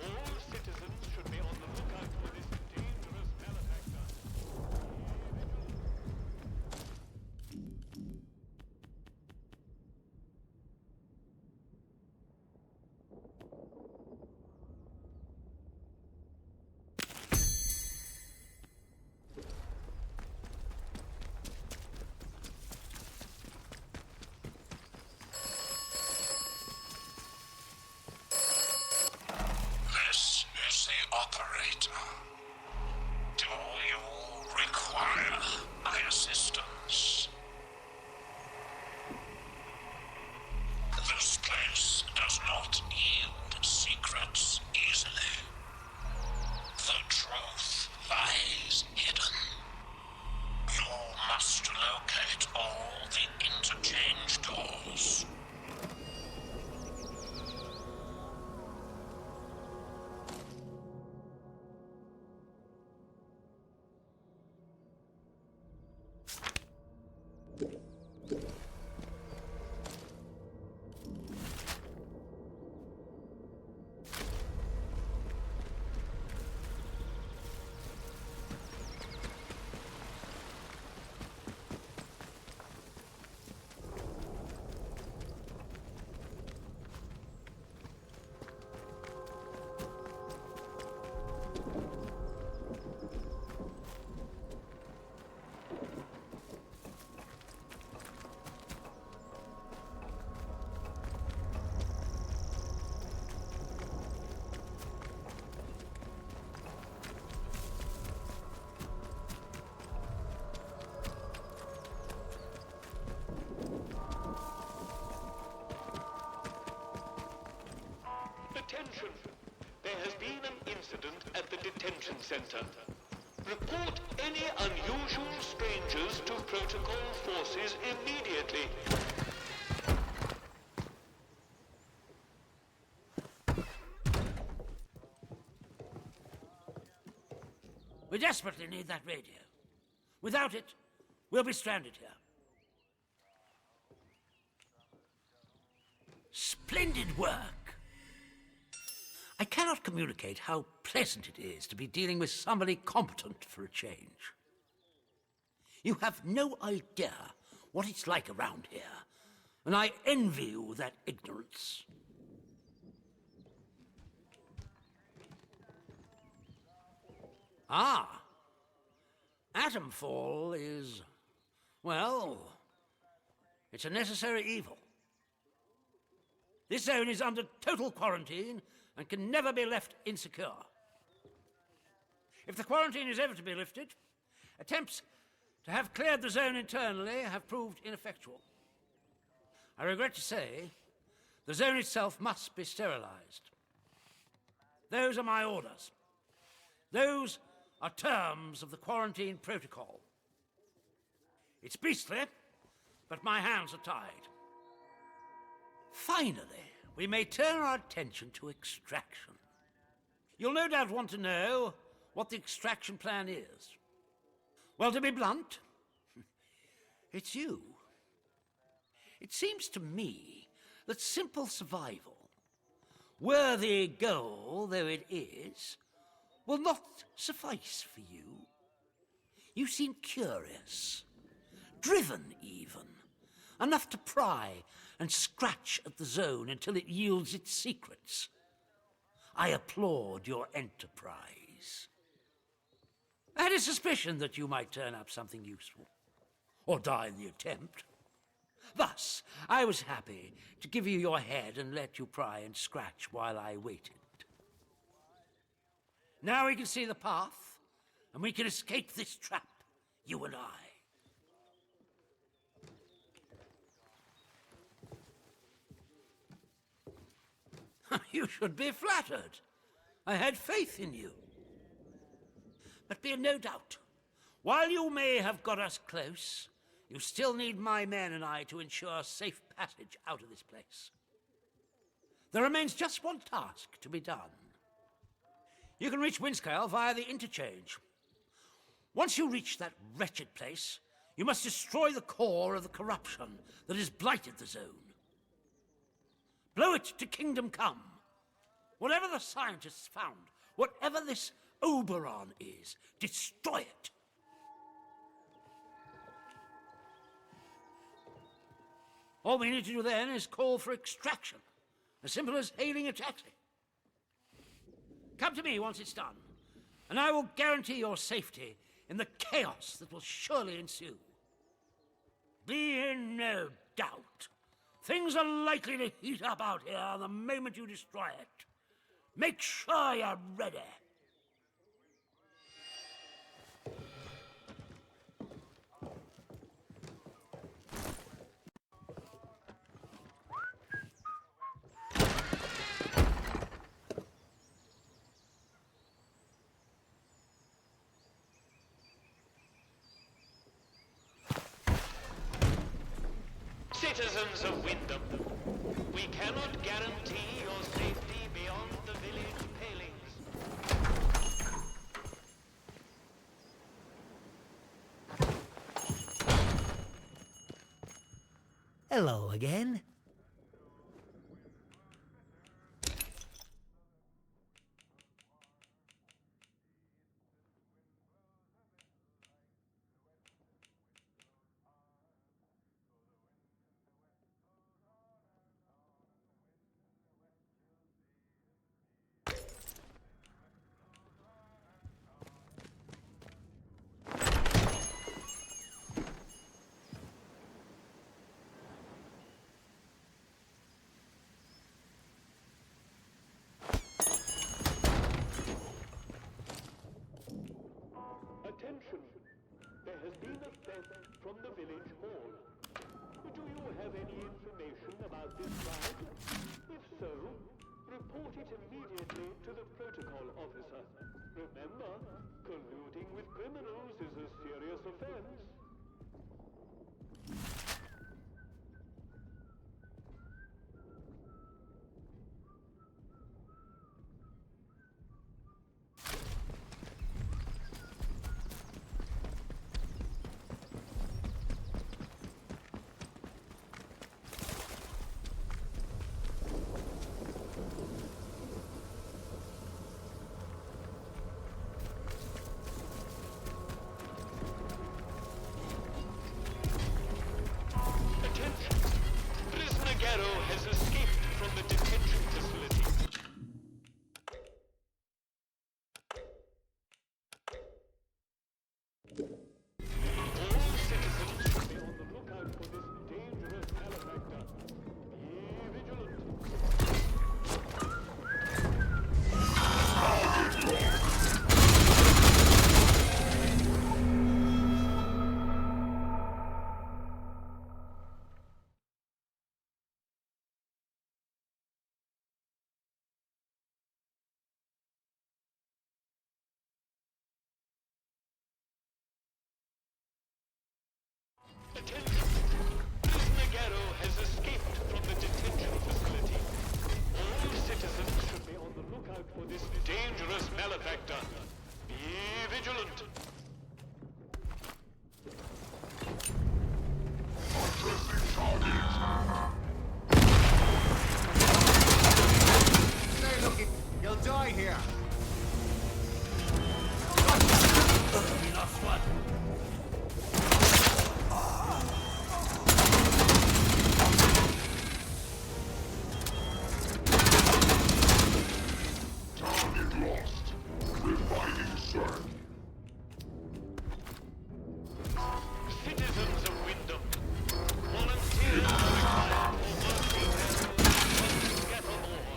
All citizens should be on the lookout for this dangerous malefactor. This is the operator. Do you require my assistance? This place does not yield secrets easily. The truth lies hidden. You must locate all the interchange doors. Attention! There has been an incident at the detention center. Report any unusual strangers to protocol forces immediately. We desperately need that radio. Without it, we'll be stranded here. Splendid work! I cannot communicate how pleasant it is to be dealing with somebody competent for a change. You have no idea what it's like around here, and I envy you that ignorance. Ah, Atomfall is, well, it's a necessary evil. This zone is under total quarantine and can never be left insecure. If the quarantine is ever to be lifted, attempts to have cleared the zone internally have proved ineffectual. I regret to say, the zone itself must be sterilized. Those are my orders. Those are terms of the quarantine protocol. It's beastly, but my hands are tied. Finally, we may turn our attention to extraction. You'll no doubt want to know what the extraction plan is. Well, to be blunt, it's you. It seems to me that simple survival, worthy goal though it is, will not suffice for you. You seem curious, driven even, enough to pry and scratch at the zone until it yields its secrets. I applaud your enterprise. I had a suspicion that you might turn up something useful, or die in the attempt. Thus, I was happy to give you your head and let you pry and scratch while I waited. Now we can see the path, and we can escape this trap, you and I. You should be flattered. I had faith in you. But be in no doubt, while you may have got us close, you still need my men and I to ensure safe passage out of this place. There remains just one task to be done. You can reach Windscale via the interchange. Once you reach that wretched place, you must destroy the core of the corruption that has blighted the zone. Blow it to kingdom come. Whatever the scientists found, whatever this Oberon is, destroy it. All we need to do then is call for extraction. As simple as hailing a taxi. Come to me once it's done, and I will guarantee your safety in the chaos that will surely ensue. Be in no doubt. Things are likely to heat up out here the moment you destroy it. Make sure you're ready. Citizens of Wyndham, we cannot guarantee your safety beyond the village palings. Hello again. Attention! There has been a theft from the village hall. Do you have any information about this crime? If so, report it immediately to the protocol officer. Remember, colluding with criminals is a serious offense. Has escaped from the detention facility. All citizens should be on the lookout for this dangerous malefactor. Be vigilant. Attention! Prisoner Garrow has escaped from the detention facility. All citizens should be on the lookout for this dangerous malefactor. Be vigilant. Stay looking. You'll die here. We lost one. Citizens of Wyndham, volunteers are required for working to gather ore.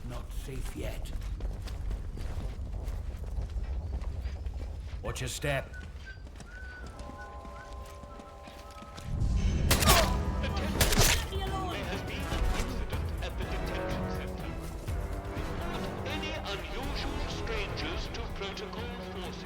Not safe yet. Watch your step. There has been an incident at the detention center. Report any unusual strangers to protocol forces.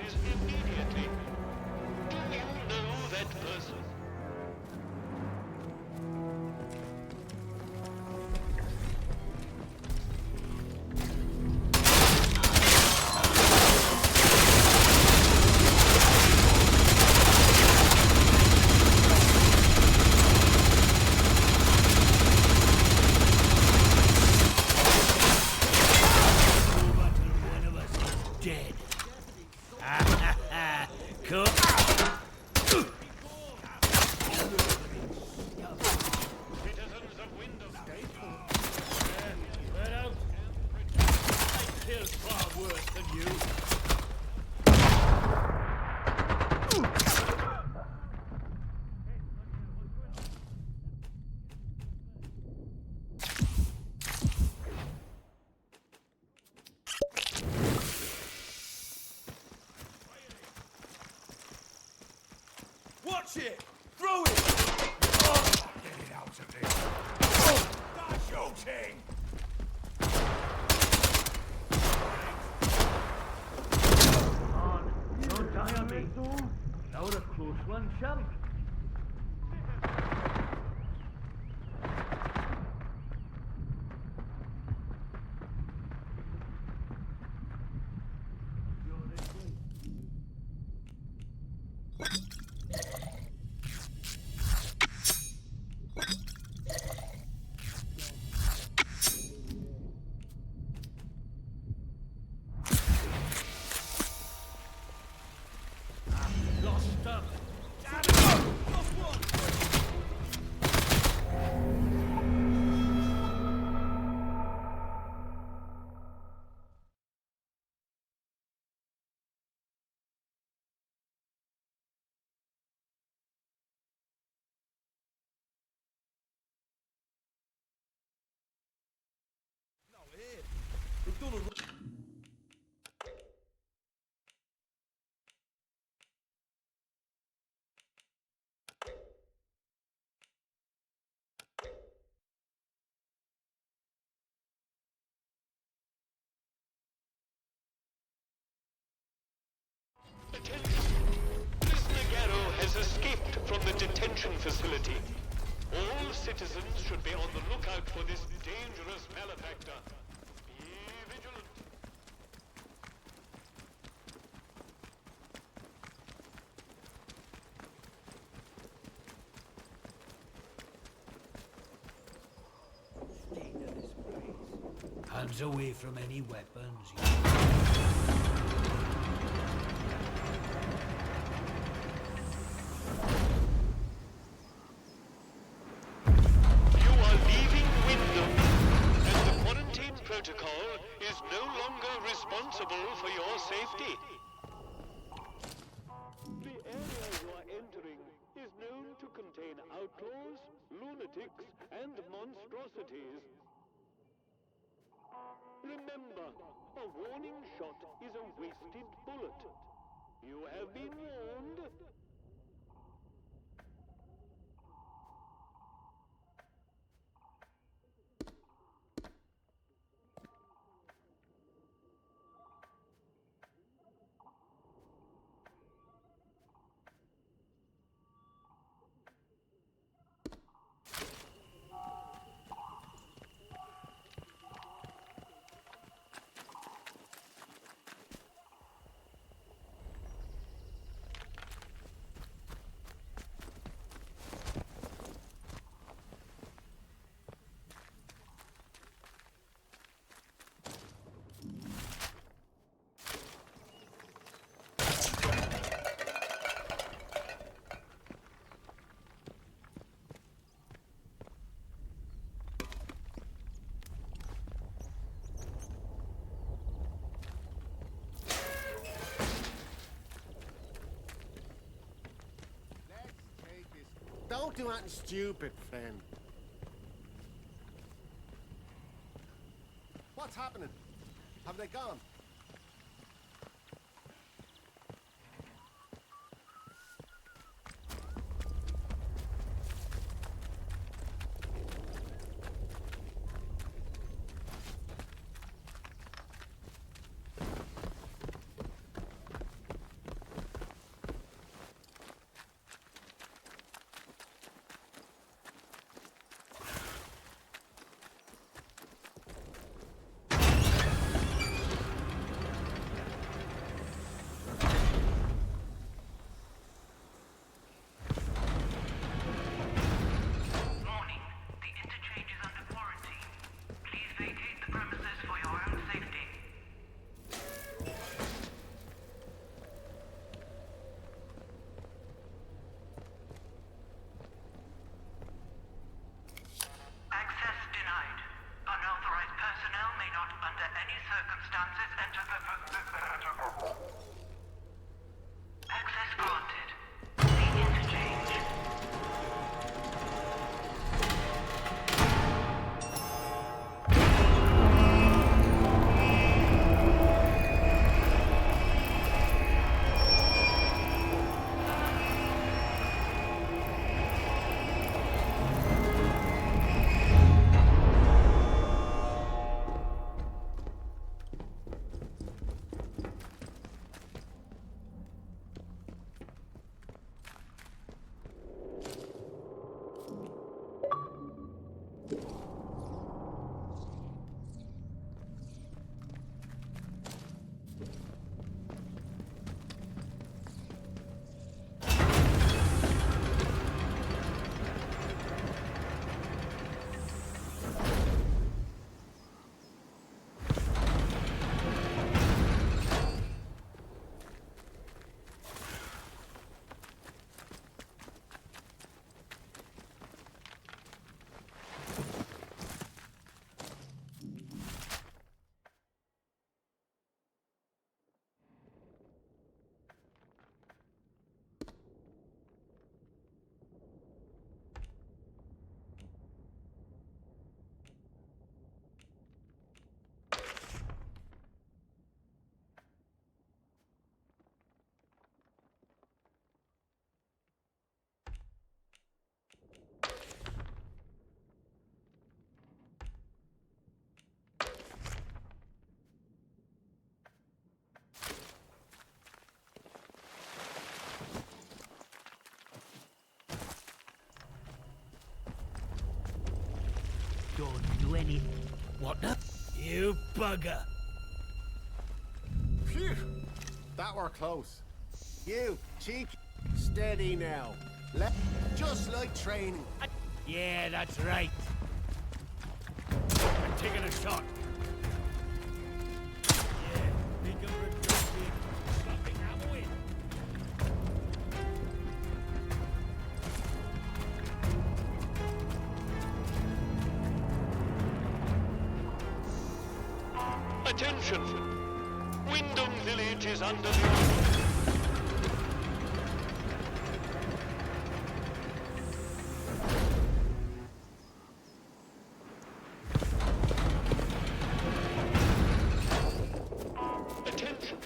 Watch it! Throw it! Oh, get it out of here! Oh, start shooting! On, don't die on me. Now the close one, champ. We've done a... Prisoner Garrow has escaped from the detention facility. All citizens should be on the lookout for this dangerous malefactor. Be vigilant. Hands away from any weapons. You are leaving Wyndham, and the quarantine protocol is no longer responsible for your safety. The area you are entering is known to contain outlaws, lunatics, and monstrosities. Remember, a warning shot is a wasted bullet. You have been warned. Don't do anything stupid, friend. What's happening? Have they gone? Don't do anything. What the? You bugger! Phew! That were close. You, cheek, steady now. Just like training. Yeah, that's right. I'm taking a shot. Yeah, we can regret being stopping ammo in. Attention! Wyndham Village is under Attention!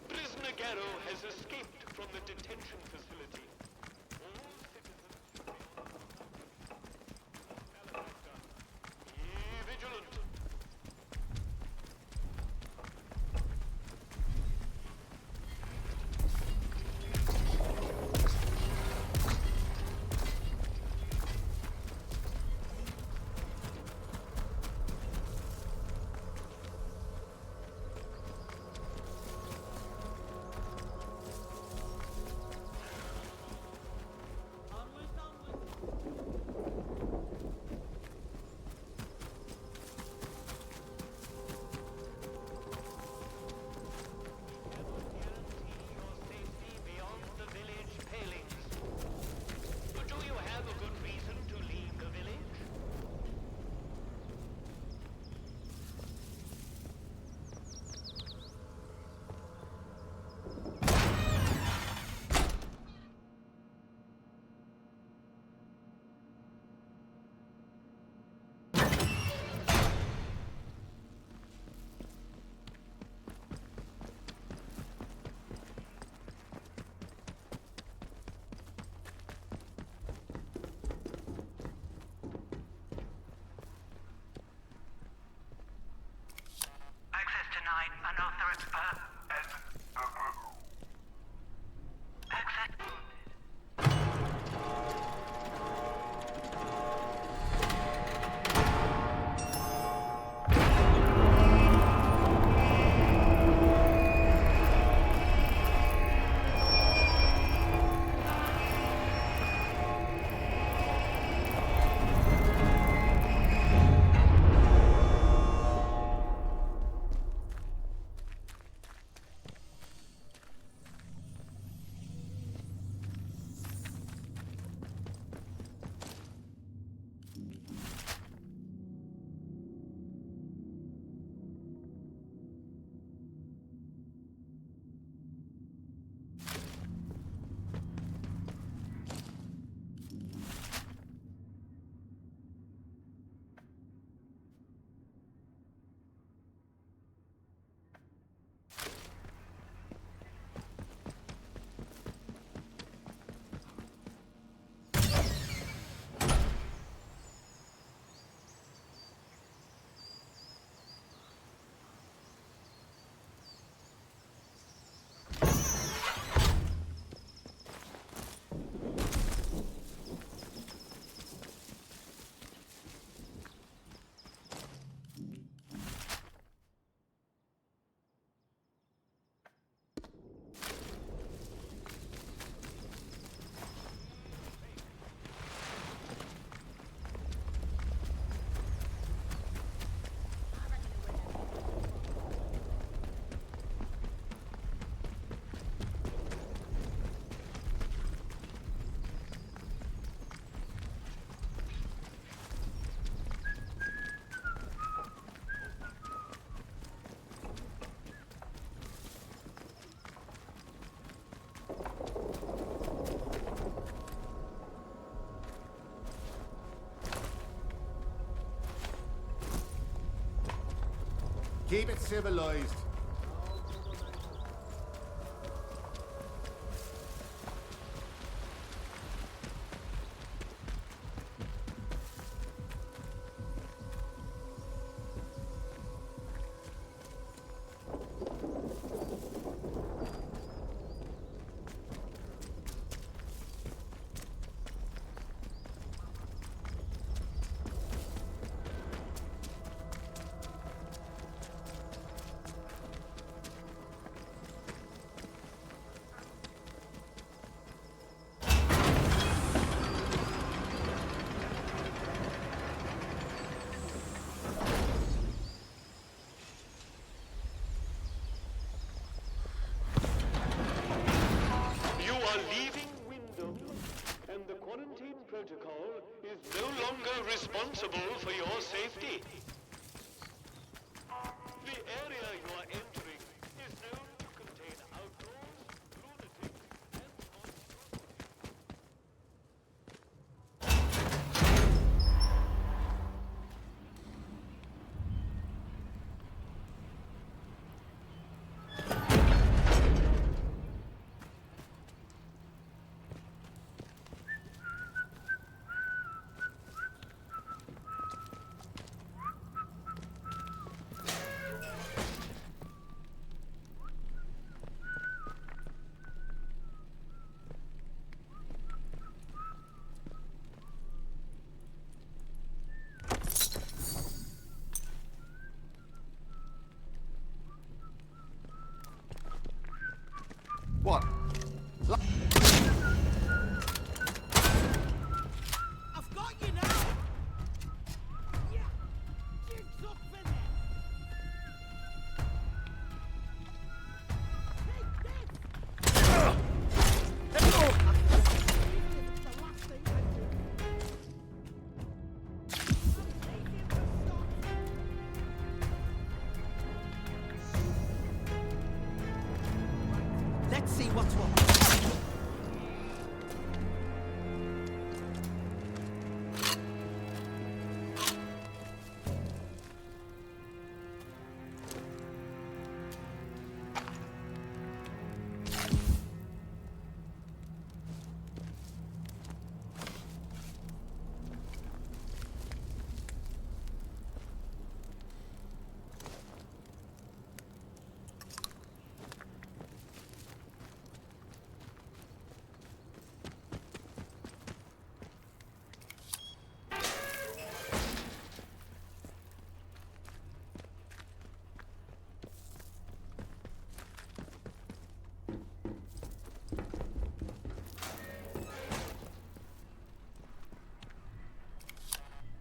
Prisoner Garrow has escaped from the detention facility. All citizens be vigilant. Keep it civilized. protocol is no longer responsible for your safety. The area you are entering is known to contain outlaws, lunatics, and What? I've got you now! Yeah! Jig's up, Vinny! Take this! Let's see what's what.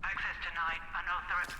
Access denied. Unauthorized.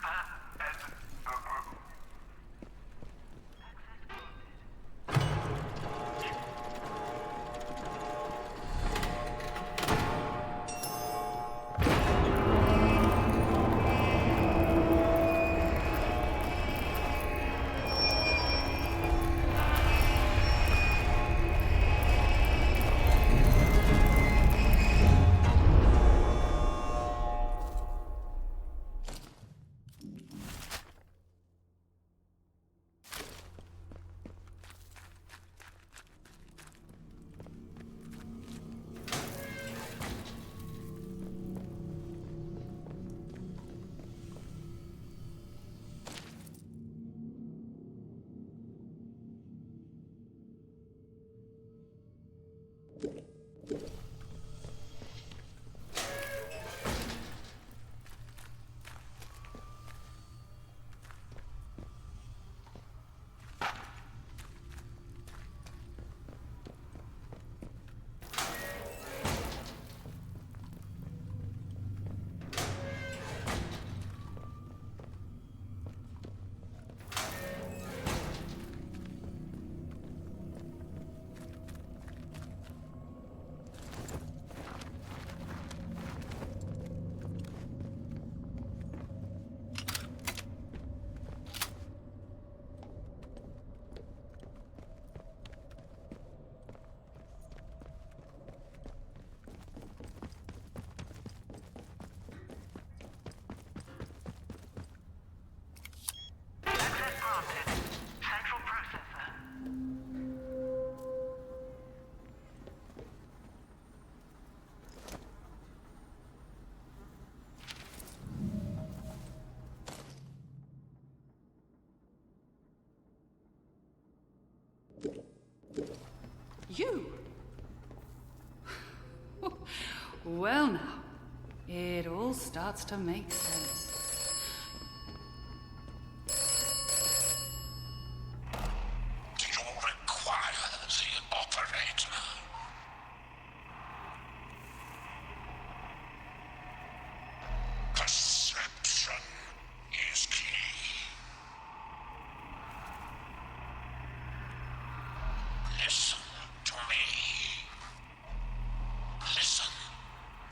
You? Well now, it all starts to make sense. Do you require the operator? Perception is key. Listen to me. Listen.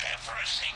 Everything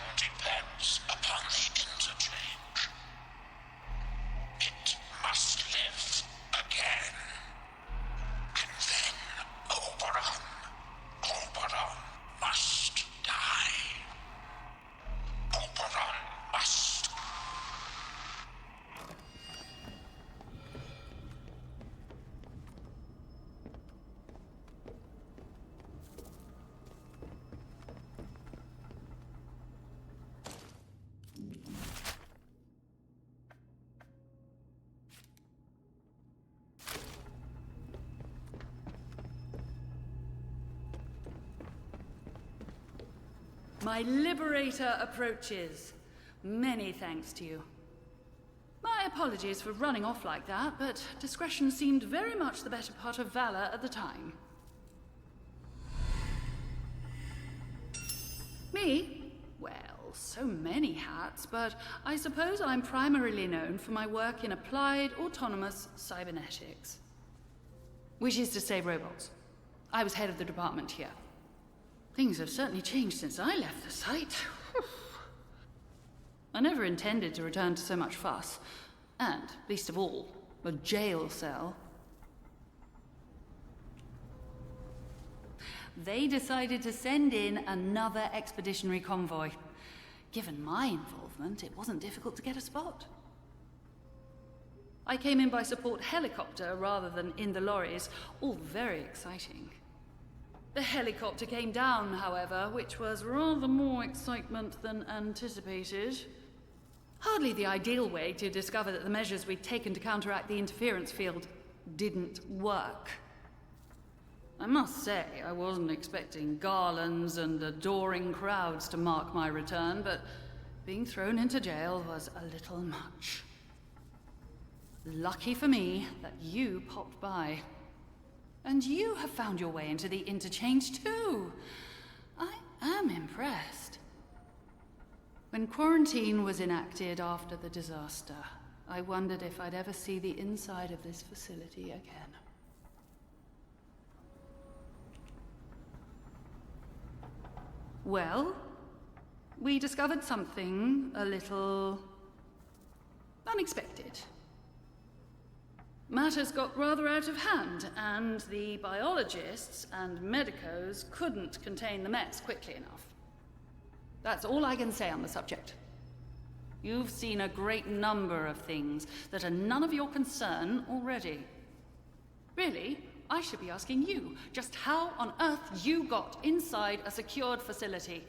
My liberator approaches. Many thanks to you. My apologies for running off like that, but discretion seemed very much the better part of valor at the time. Me? Well, so many hats, but I suppose I'm primarily known for my work in applied autonomous cybernetics. Which is to say robots. I was head of the department here. Things have certainly changed since I left the site. I never intended to return to so much fuss, and, least of all, a jail cell. They decided to send in another expeditionary convoy. Given my involvement, it wasn't difficult to get a spot. I came in by support helicopter rather than in the lorries, all very exciting. The helicopter came down, however, which was rather more excitement than anticipated. Hardly the ideal way to discover that the measures we'd taken to counteract the interference field didn't work. I must say, I wasn't expecting garlands and adoring crowds to mark my return, but being thrown into jail was a little much. Lucky for me that you popped by. And you have found your way into the interchange too. I am impressed. When quarantine was enacted after the disaster, I wondered if I'd ever see the inside of this facility again. Well, we discovered something a little unexpected. Matters got rather out of hand, and the biologists and medicos couldn't contain the mess quickly enough. That's all I can say on the subject. You've seen a great number of things that are none of your concern already. Really, I should be asking you just how on earth you got inside a secured facility.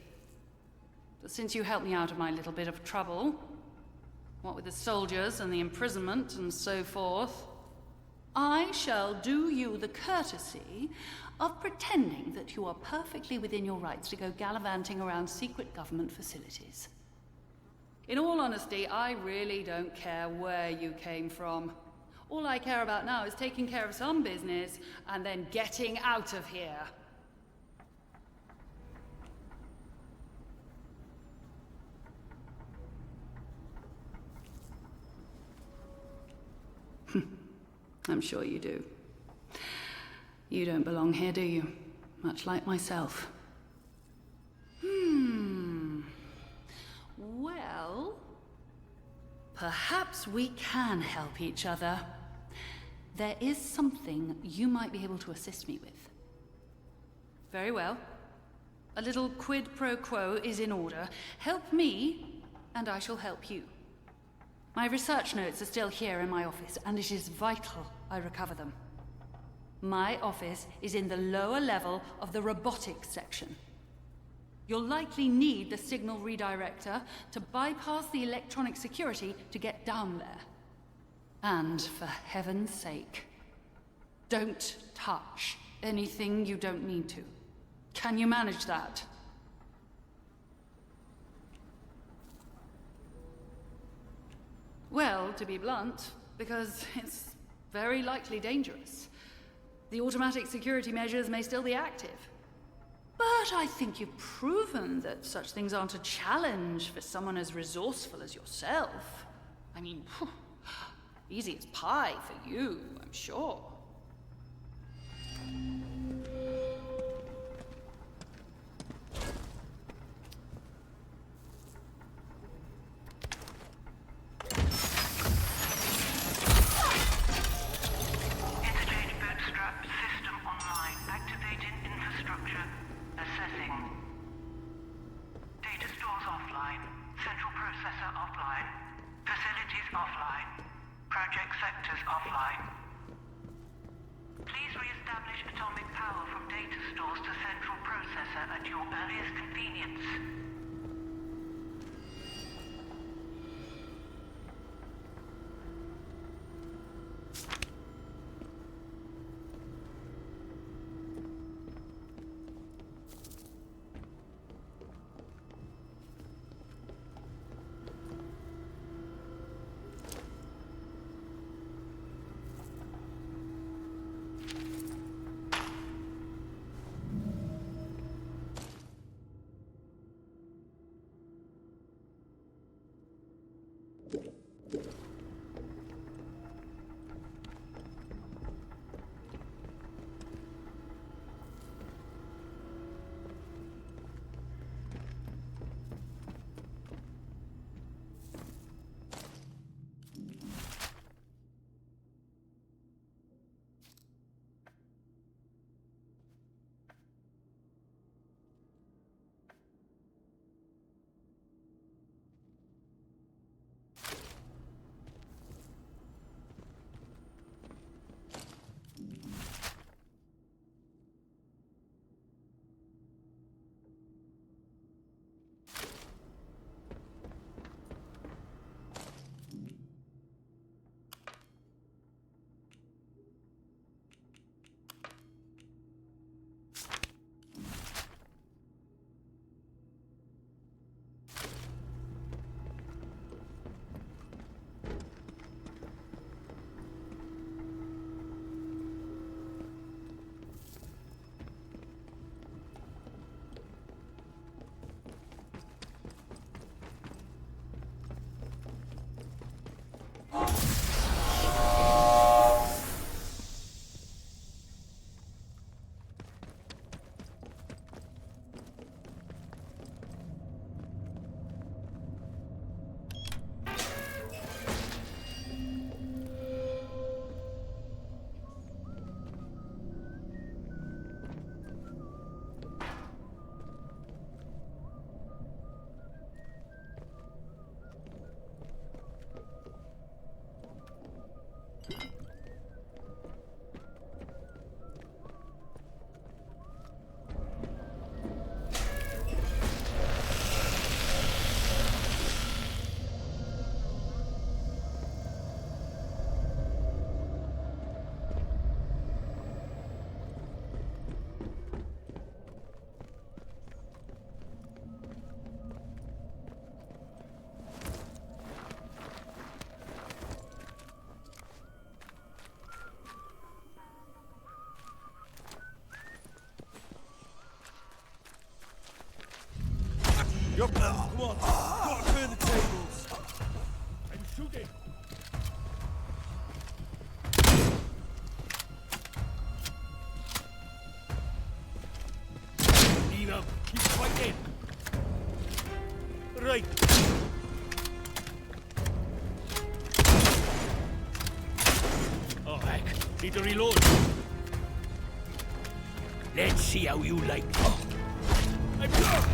But since you helped me out of my little bit of trouble, what with the soldiers and the imprisonment and so forth, I shall do you the courtesy of pretending that you are perfectly within your rights to go gallivanting around secret government facilities. In all honesty, I really don't care where you came from. All I care about now is taking care of some business and then getting out of here. I'm sure you do. You don't belong here, do you? Much like myself. Well, perhaps we can help each other. There is something you might be able to assist me with. Very well. A little quid pro quo is in order. Help me, and I shall help you. My research notes are still here in my office, and it is vital I recover them. My office is in the lower level of the robotics section. You'll likely need the signal redirector to bypass the electronic security to get down there. And for heaven's sake, don't touch anything you don't need to. Can you manage that? Well, to be blunt, because it's very likely dangerous. The automatic security measures may still be active. But I think you've proven that such things aren't a challenge for someone as resourceful as yourself. I mean, easy as pie for you, I'm sure. Yup, come on. Gotta turn the tables. I'm shooting. Leave him. Keep fighting. Right. Oh, heck. Need to reload. Let's see how you like it. I'm done.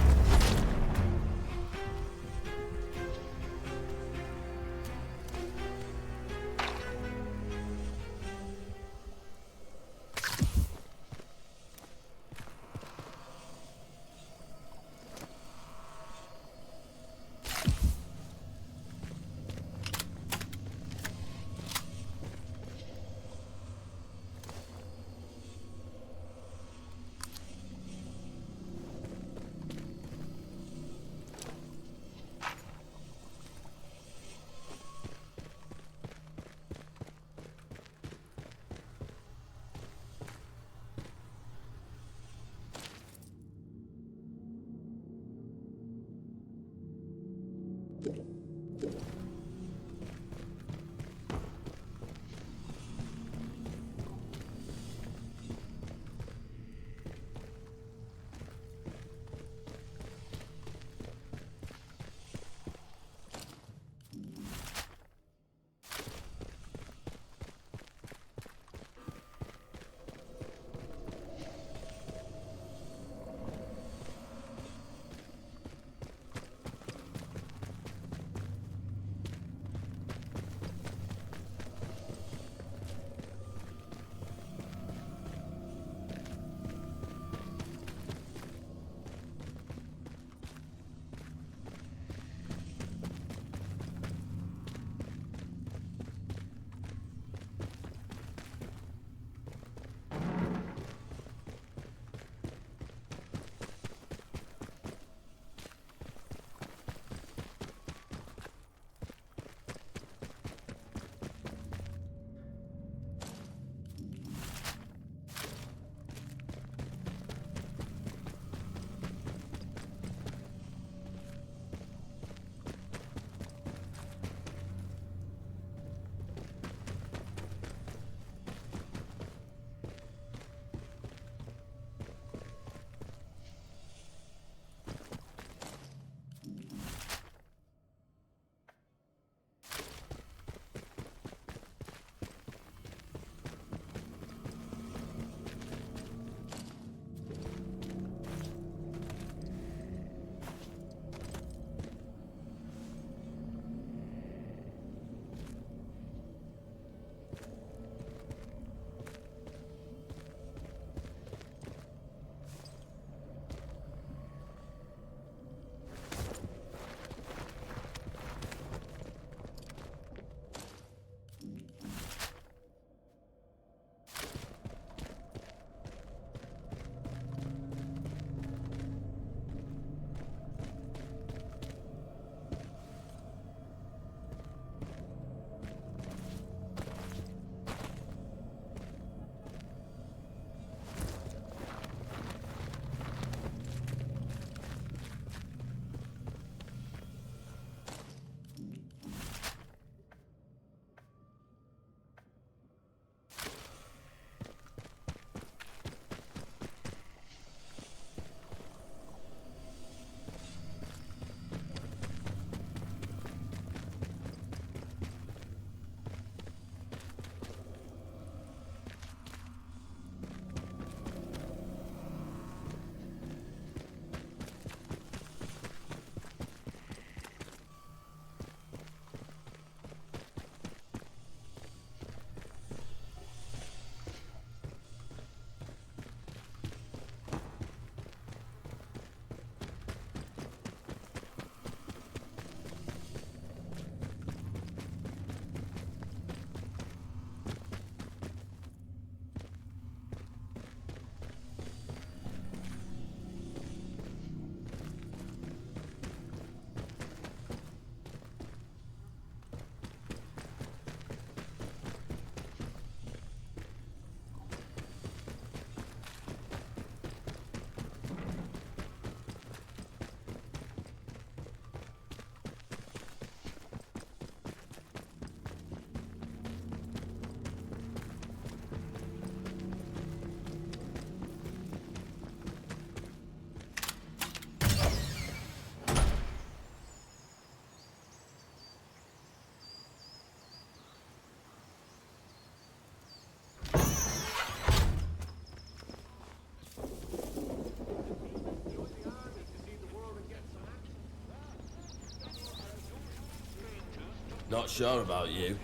Not sure about you.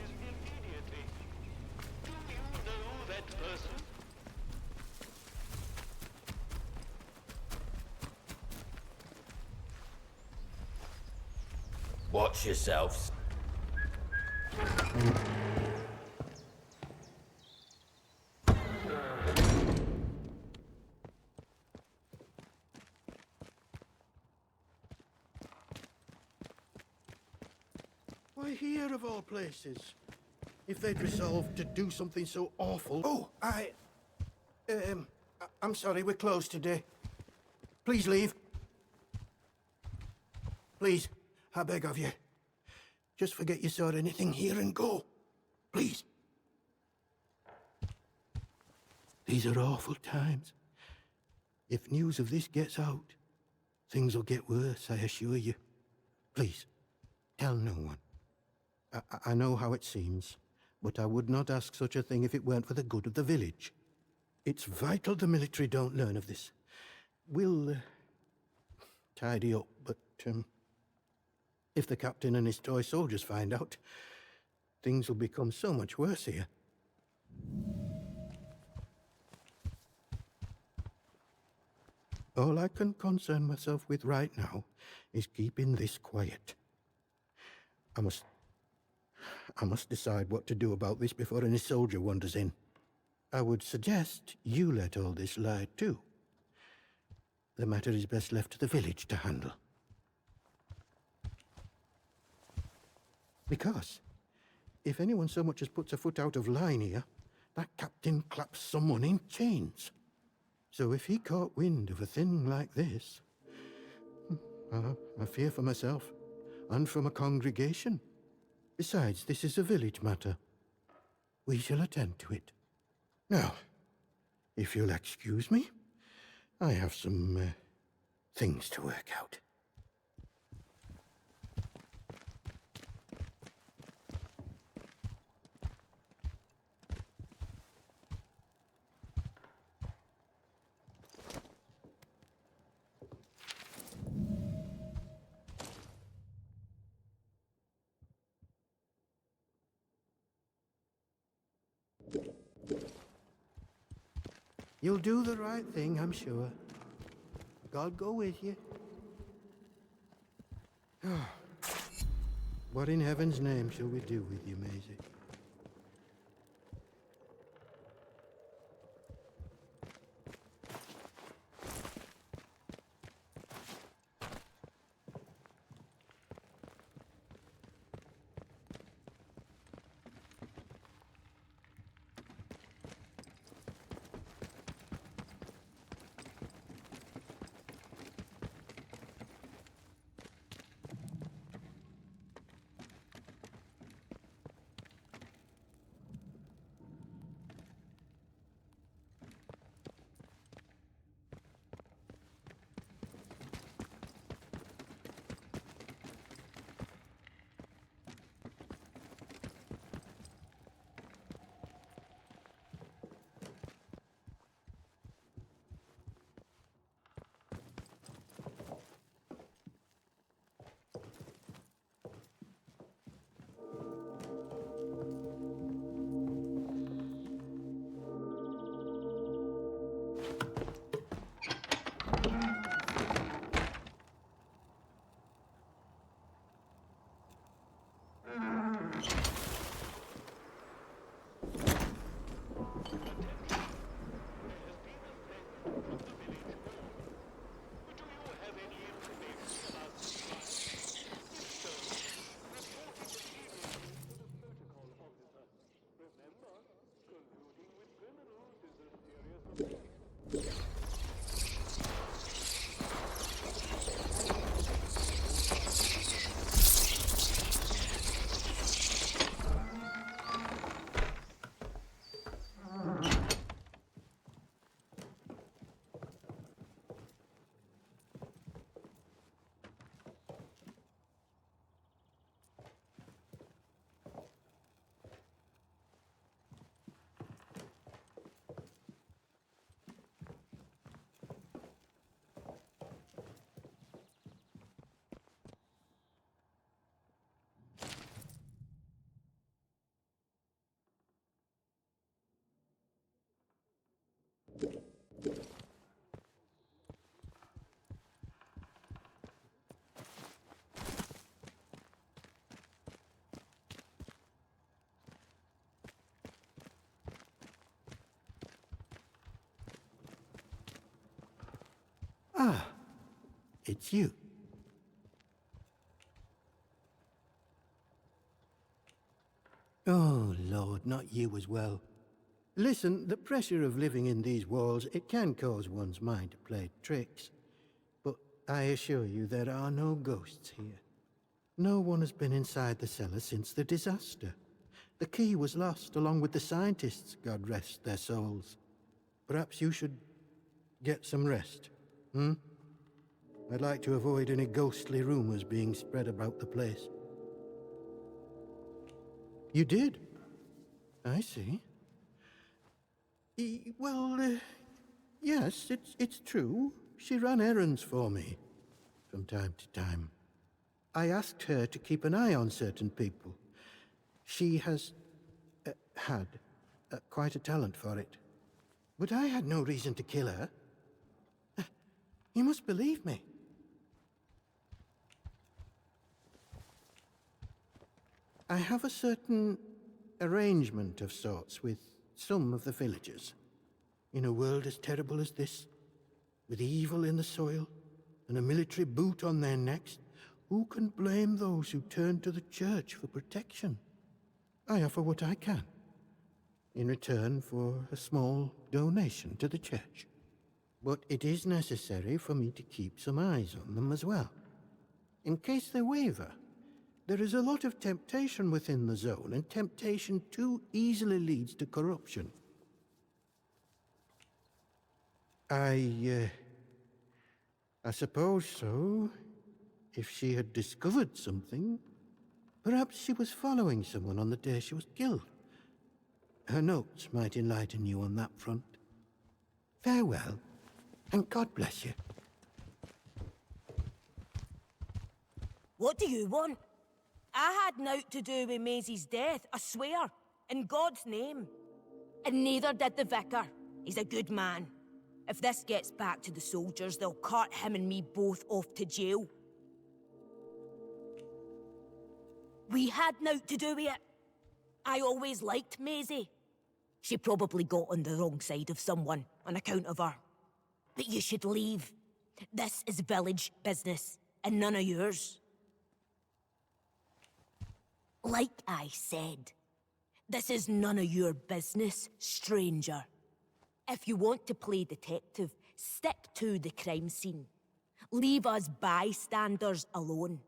That person? Watch yourselves. Why here of all places? If they'd resolved to do something so awful... Oh, I'm sorry, we're closed today. Please leave. Please, I beg of you. Just forget you saw anything here and go. Please. These are awful times. If news of this gets out, things will get worse, I assure you. Please, tell no one. I know how it seems, but I would not ask such a thing if it weren't for the good of the village. It's vital the military don't learn of this. We'll tidy up, but if the captain and his toy soldiers find out, things will become so much worse here. All I can concern myself with right now is keeping this quiet. I must decide what to do about this before any soldier wanders in. I would suggest you let all this lie too. The matter is best left to the village to handle. Because if anyone so much as puts a foot out of line here, that captain claps someone in chains. So if he caught wind of a thing like this, I fear for myself and for my congregation. Besides, this is a village matter. We shall attend to it. Now, if you'll excuse me, I have some things to work out. You'll do the right thing, I'm sure. God go with you. What in heaven's name shall we do with you, Maisie? It's you. Oh, Lord, not you as well. Listen, the pressure of living in these walls, it can cause one's mind to play tricks. But I assure you there are no ghosts here. No one has been inside the cellar since the disaster. The key was lost along with the scientists, God rest their souls. Perhaps you should get some rest, hmm? I'd like to avoid any ghostly rumors being spread about the place. You did? I see. Yes, it's true. She ran errands for me from time to time. I asked her to keep an eye on certain people. She has had quite a talent for it. But I had no reason to kill her. You must believe me. I have a certain arrangement of sorts with some of the villagers. In a world as terrible as this, with evil in the soil and a military boot on their necks, who can blame those who turn to the church for protection? I offer what I can, in return for a small donation to the church. But it is necessary for me to keep some eyes on them as well, in case they waver. There is a lot of temptation within the zone, and temptation too easily leads to corruption. I suppose so. If she had discovered something, perhaps she was following someone on the day she was killed. Her notes might enlighten you on that front. Farewell, and God bless you. What do you want? I had naught to do with Maisie's death, I swear, in God's name. And neither did the vicar. He's a good man. If this gets back to the soldiers, they'll cart him and me both off to jail. We had naught to do with it. I always liked Maisie. She probably got on the wrong side of someone on account of her. But you should leave. This is village business, and none of yours. Like I said, this is none of your business, stranger. If you want to play detective, stick to the crime scene. Leave us bystanders alone.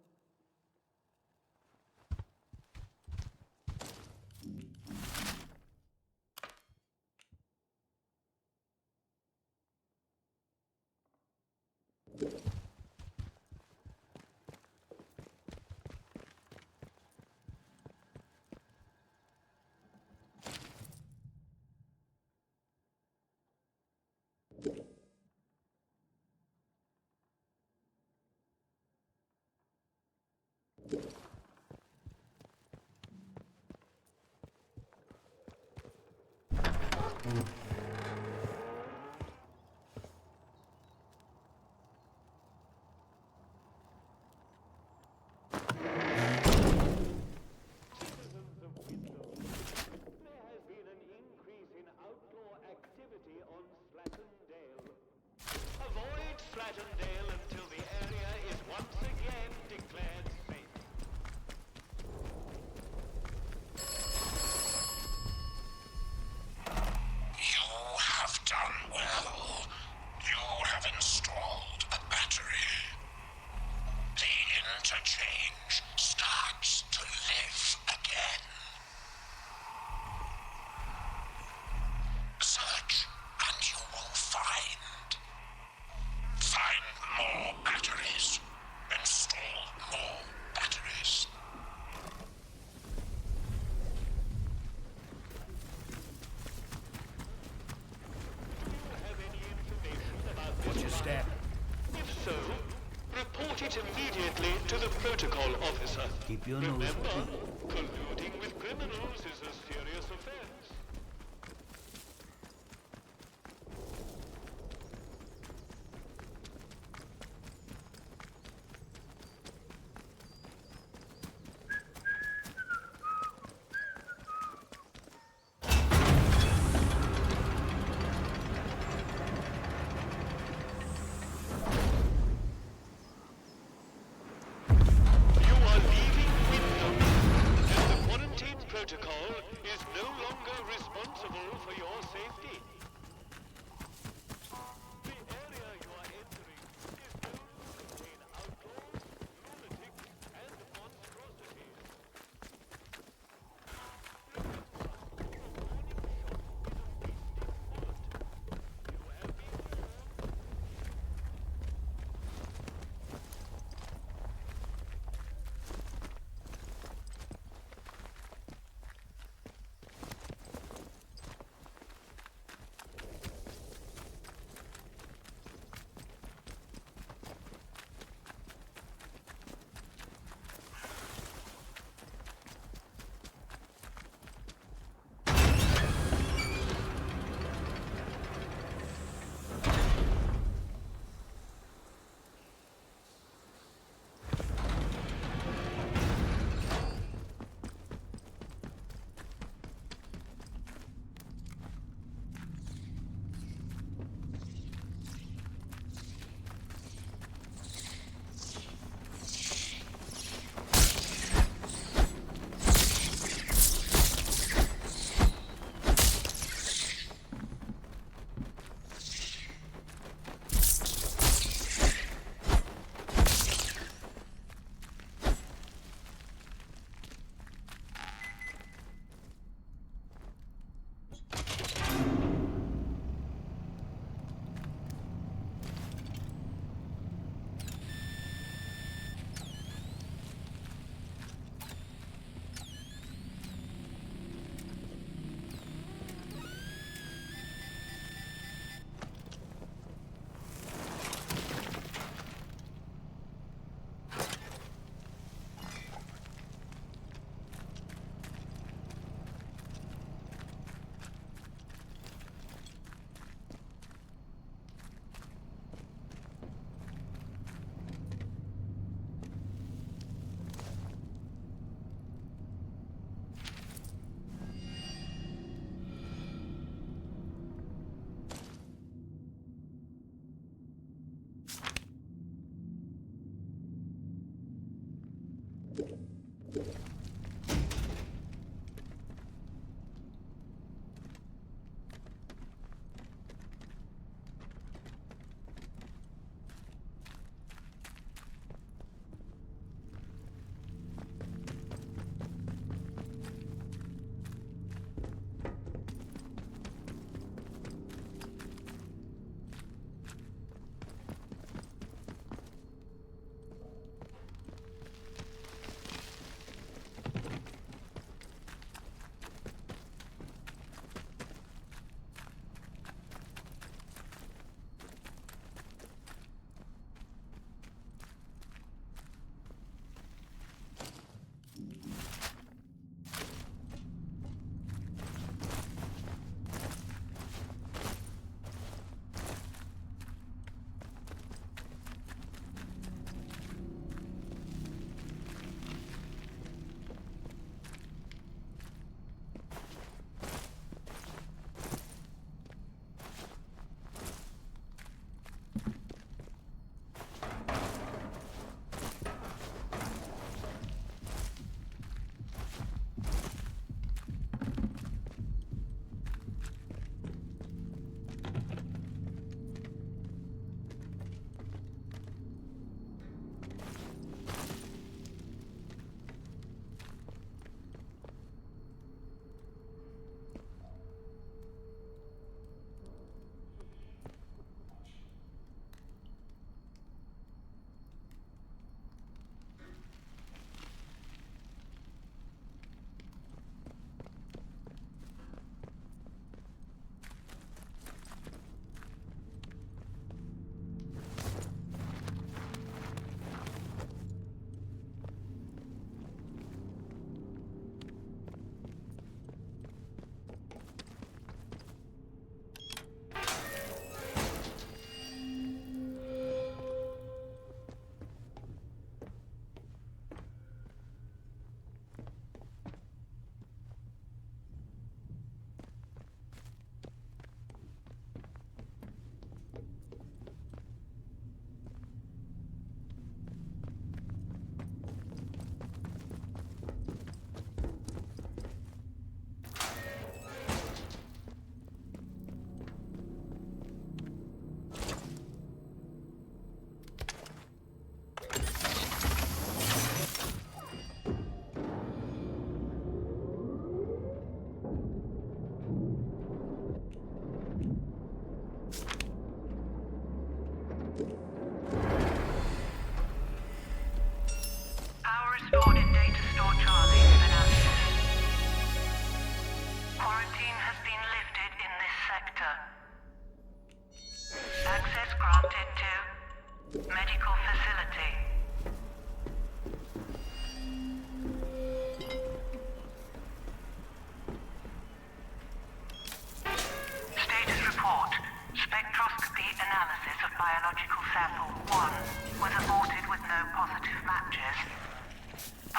If so, report it immediately to the protocol officer. Keep your nose Remember, clean. colluding with criminals is a serious offense.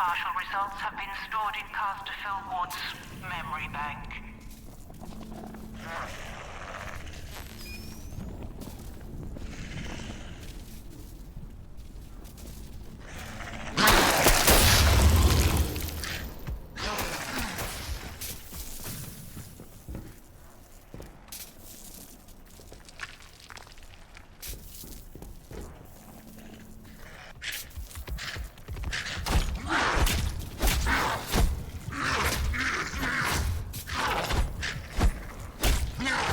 partial results have been stored in Casterfield Ward's memory bank. Yeah.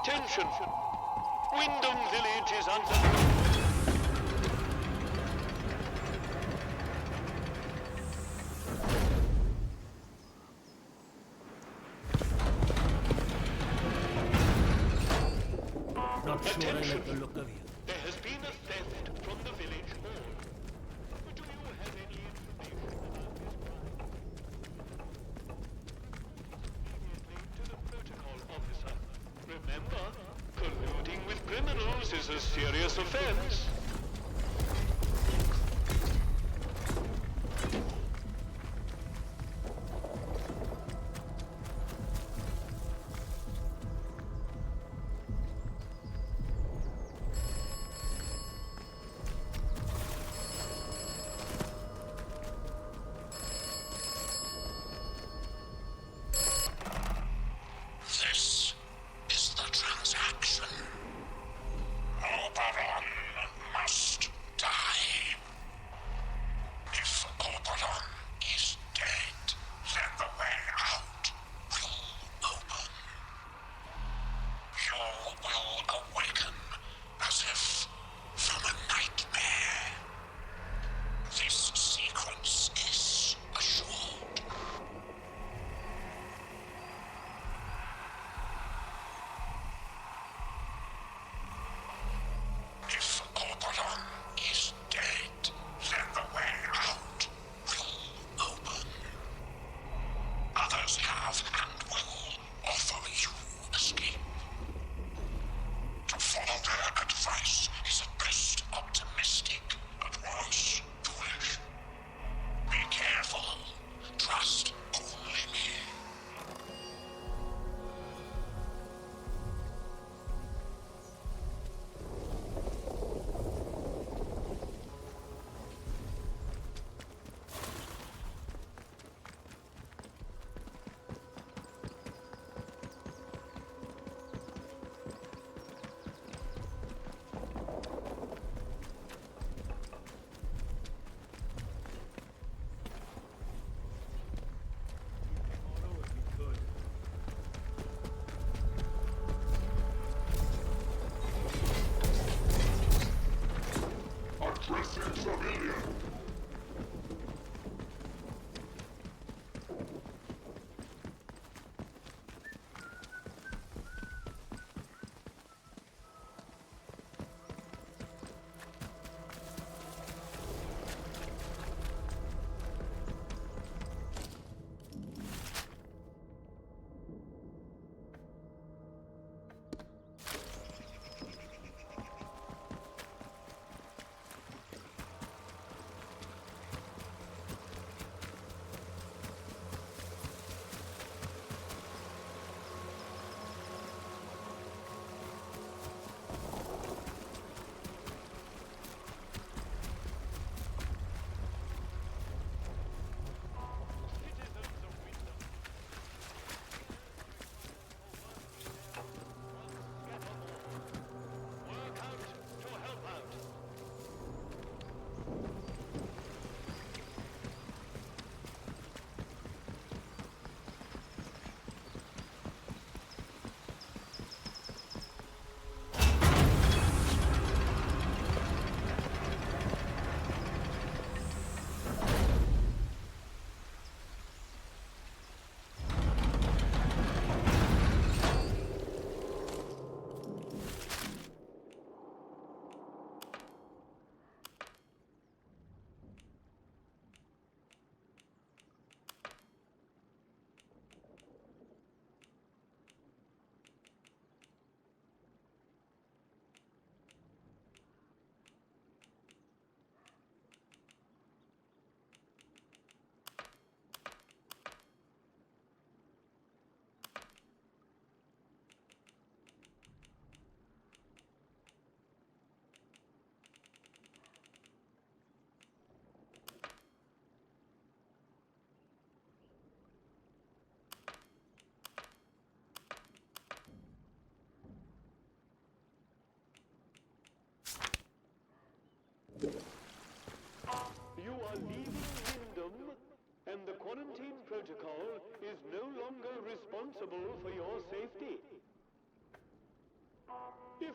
Attention! Wyndham Village is under... Not sure I like the look of you. There has been a theft from the village hall. Do you have any information about this crime? Immediately to the protocol officer. Remember, colluding with criminals is a serious offense. This is the transaction. Oberon must die. If Oberon is dead, then the way out will open. You will awaken as if from a nightmare. This sequence is assured. If Oberon is dead, then the way out will open. Others have and will offer you escape. To follow their advice is at best optimistic, at worst foolish. Be careful. Trust only me.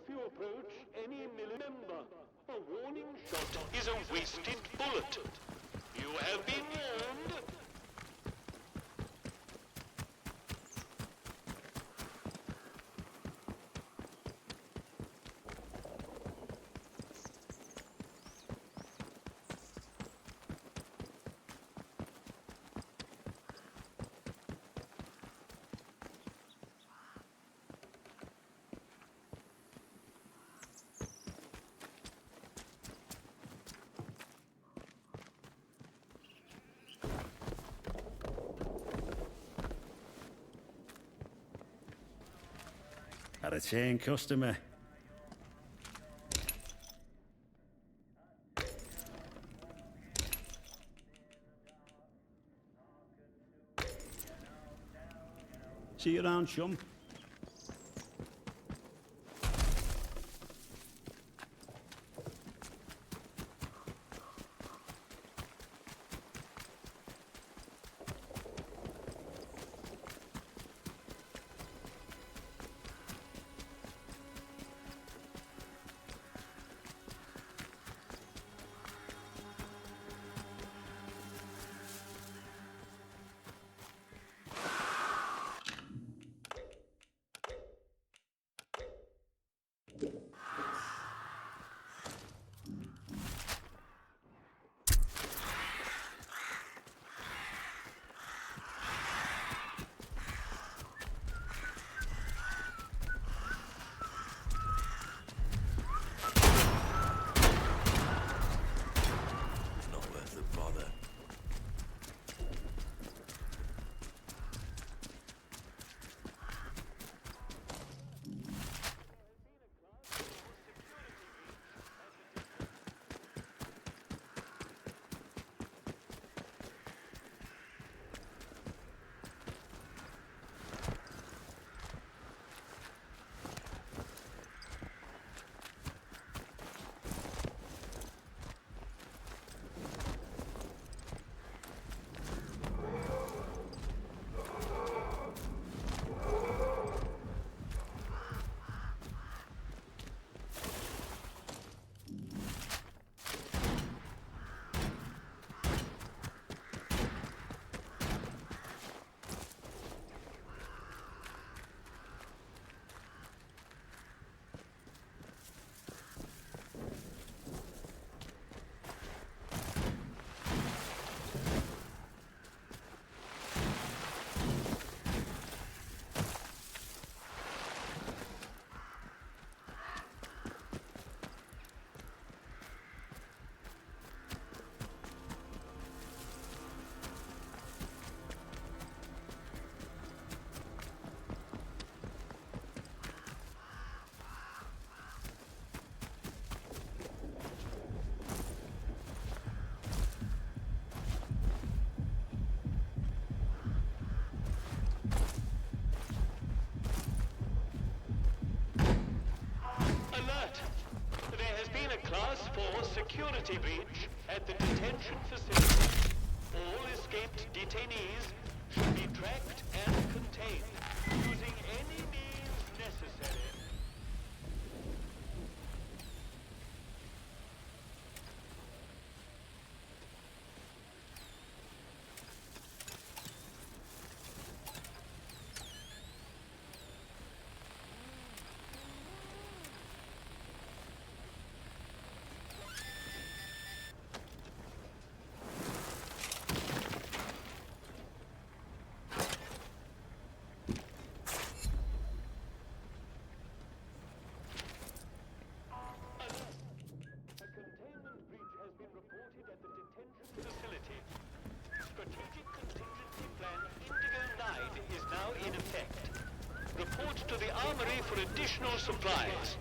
you approach any member, a warning shot is a wasted bullet. You have been warned. A return customer. See you around, chum. Class 4 security breach at the detention facility. All escaped detainees should be tracked and contained using any means necessary. Facility. Strategic Contingency Plan Indigo 9 is now in effect. Report to the Armory for additional supplies.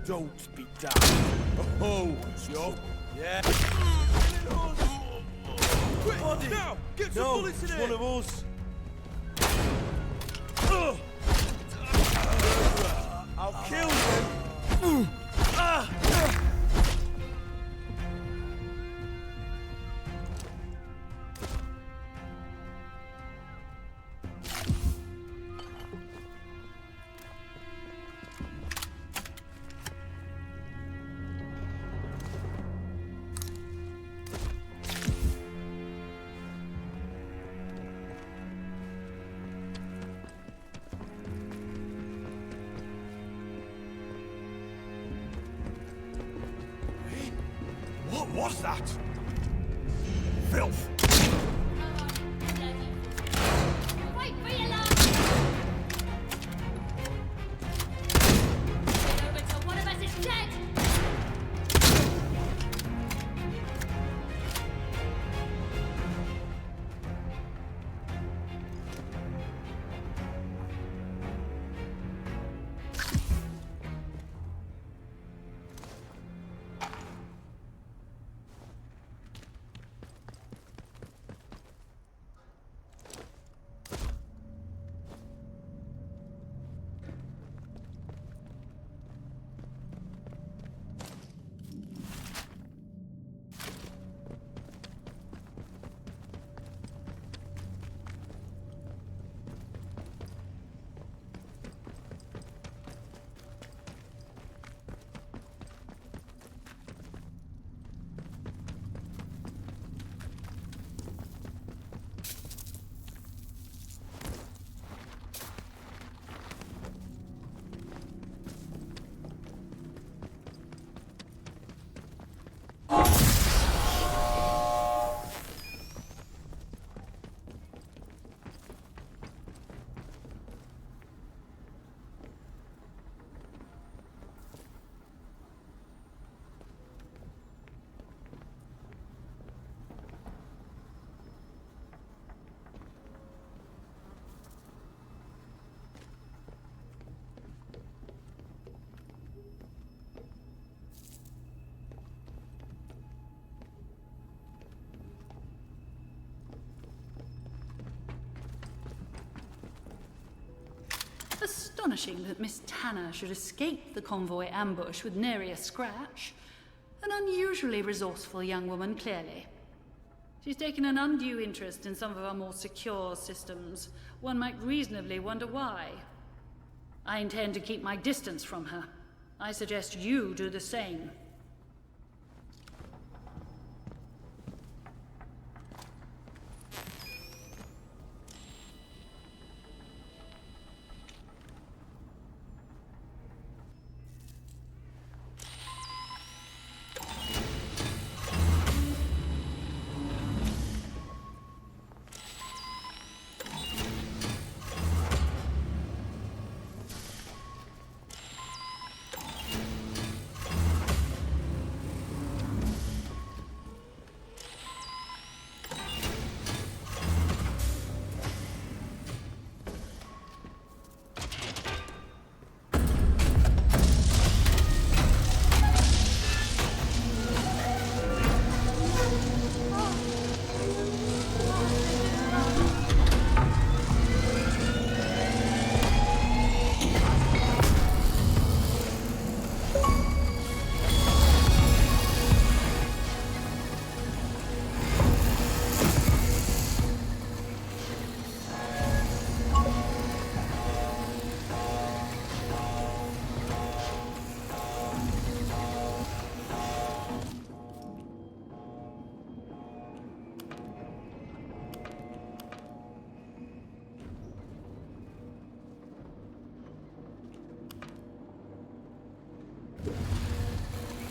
Don't speak down. Oh, Joe. Yeah. Quick, Body. now! Get some No, bullets in it's here! one of us. I'll kill you. What was that? Filth. Wait for your life! Get over till one of us is dead! Astonishing that Miss Tanner should escape the convoy ambush with nary a scratch. An unusually resourceful young woman, clearly. She's taken an undue interest in some of our more secure systems. One might reasonably wonder why. I intend to keep my distance from her. I suggest you do the same.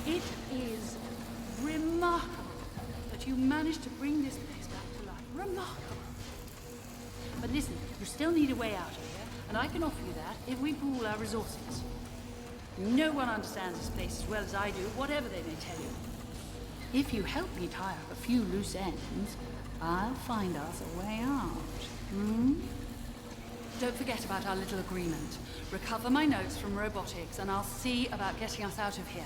It is remarkable that you managed to bring this place back to life. Remarkable. But listen, you still need a way out of here, and I can offer you that if we pool our resources. No one understands this place as well as I do, whatever they may tell you. If you help me tie up a few loose ends, I'll find us a way out. Hmm? don't forget about our little agreement. Recover my notes from robotics, and I'll see about getting us out of here.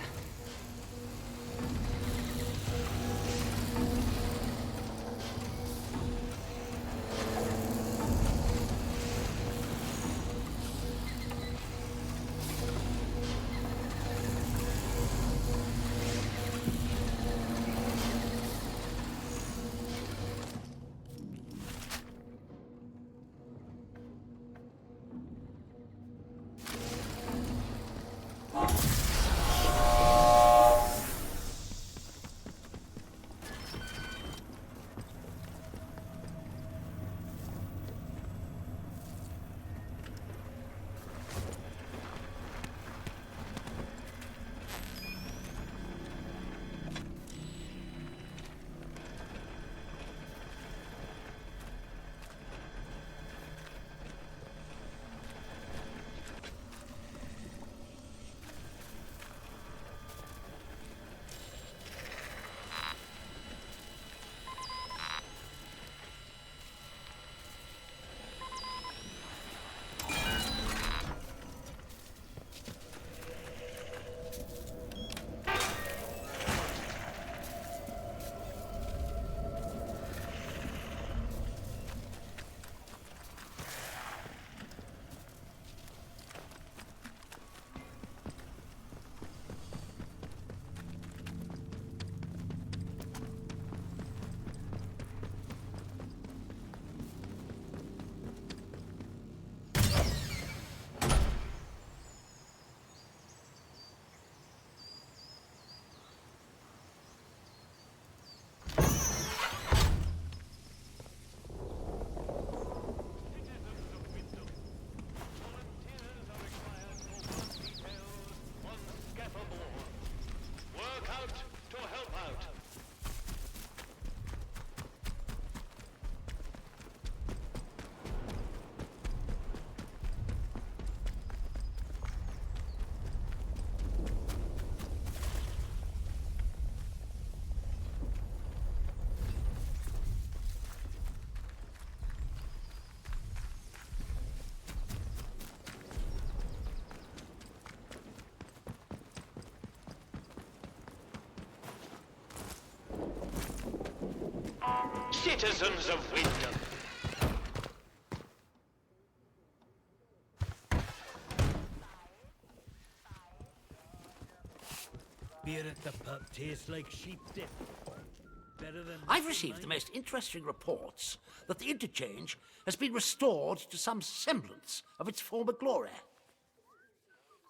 Citizens of Wyndham. Beer at the pub tastes like sheep dip. Better than... I've received the most interesting reports that the interchange has been restored to some semblance of its former glory.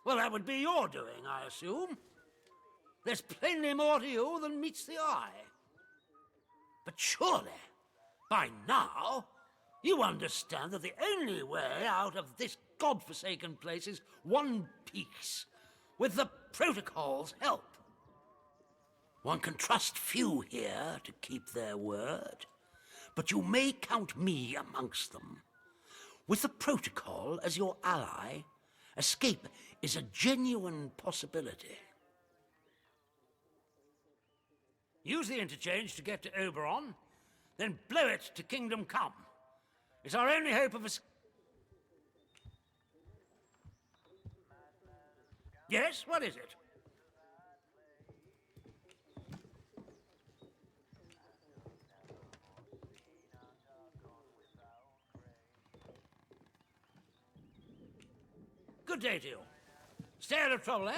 Well, that would be your doing, I assume. There's plainly more to you than meets the eye. But surely, by now, you understand that the only way out of this godforsaken place is one piece, with the protocol's help. One can trust few here to keep their word, but you may count me amongst them. With the protocol as your ally, escape is a genuine possibility. Use the interchange to get to Oberon, then blow it to Kingdom Come. It's our only hope of escape. Yes, what is it? Good day to you. Stay out of trouble, eh?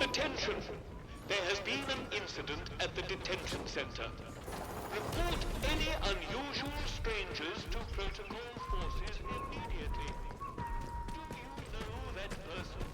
Attention! There has been an incident at the detention center. Report any unusual strangers to protocol forces immediately. Do you know that person?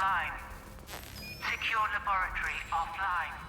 offline. Secure laboratory offline.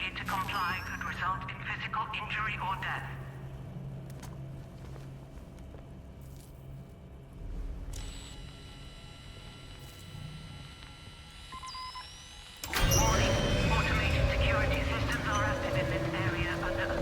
failure to comply could result in physical injury or death. Warning, automated security systems are active in this area under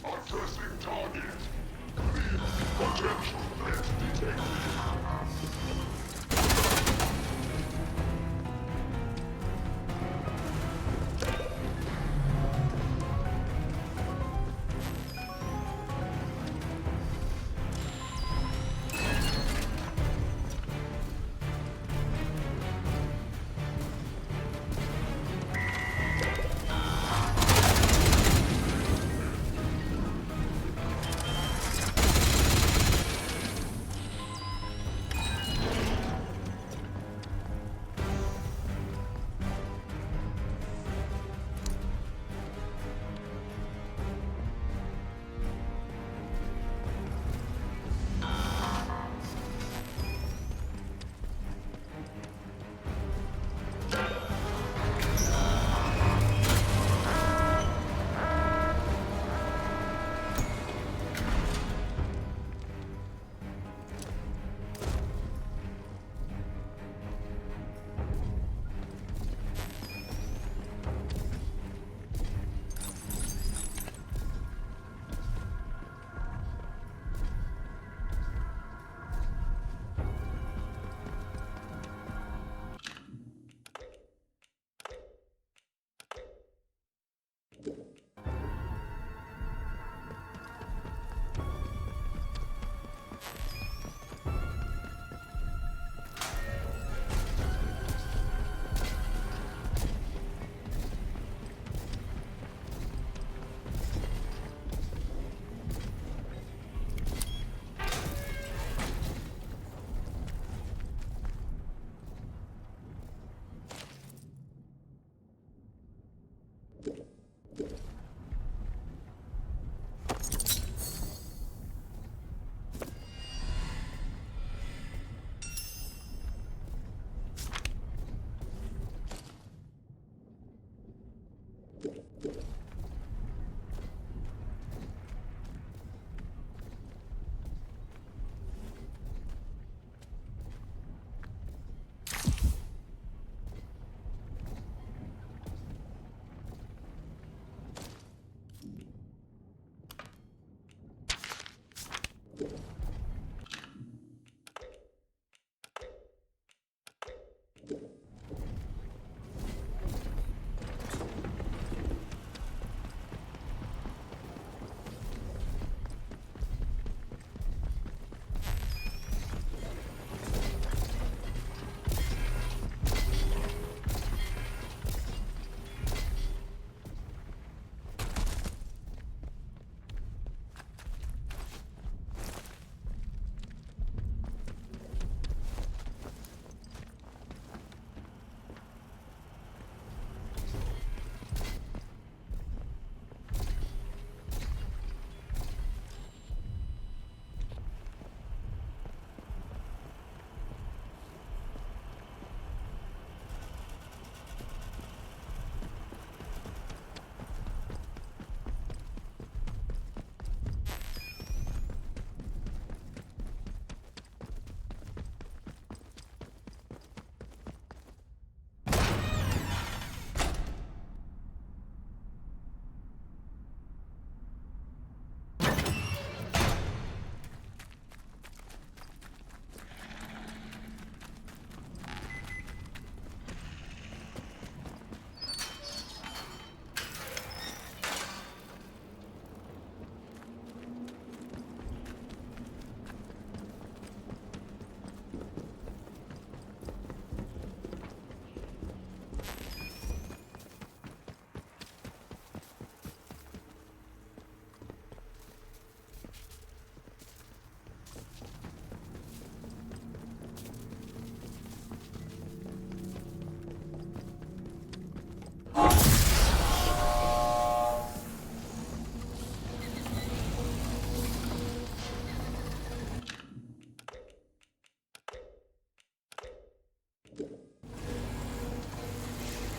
Addressing target. Clear. Potential threat detected.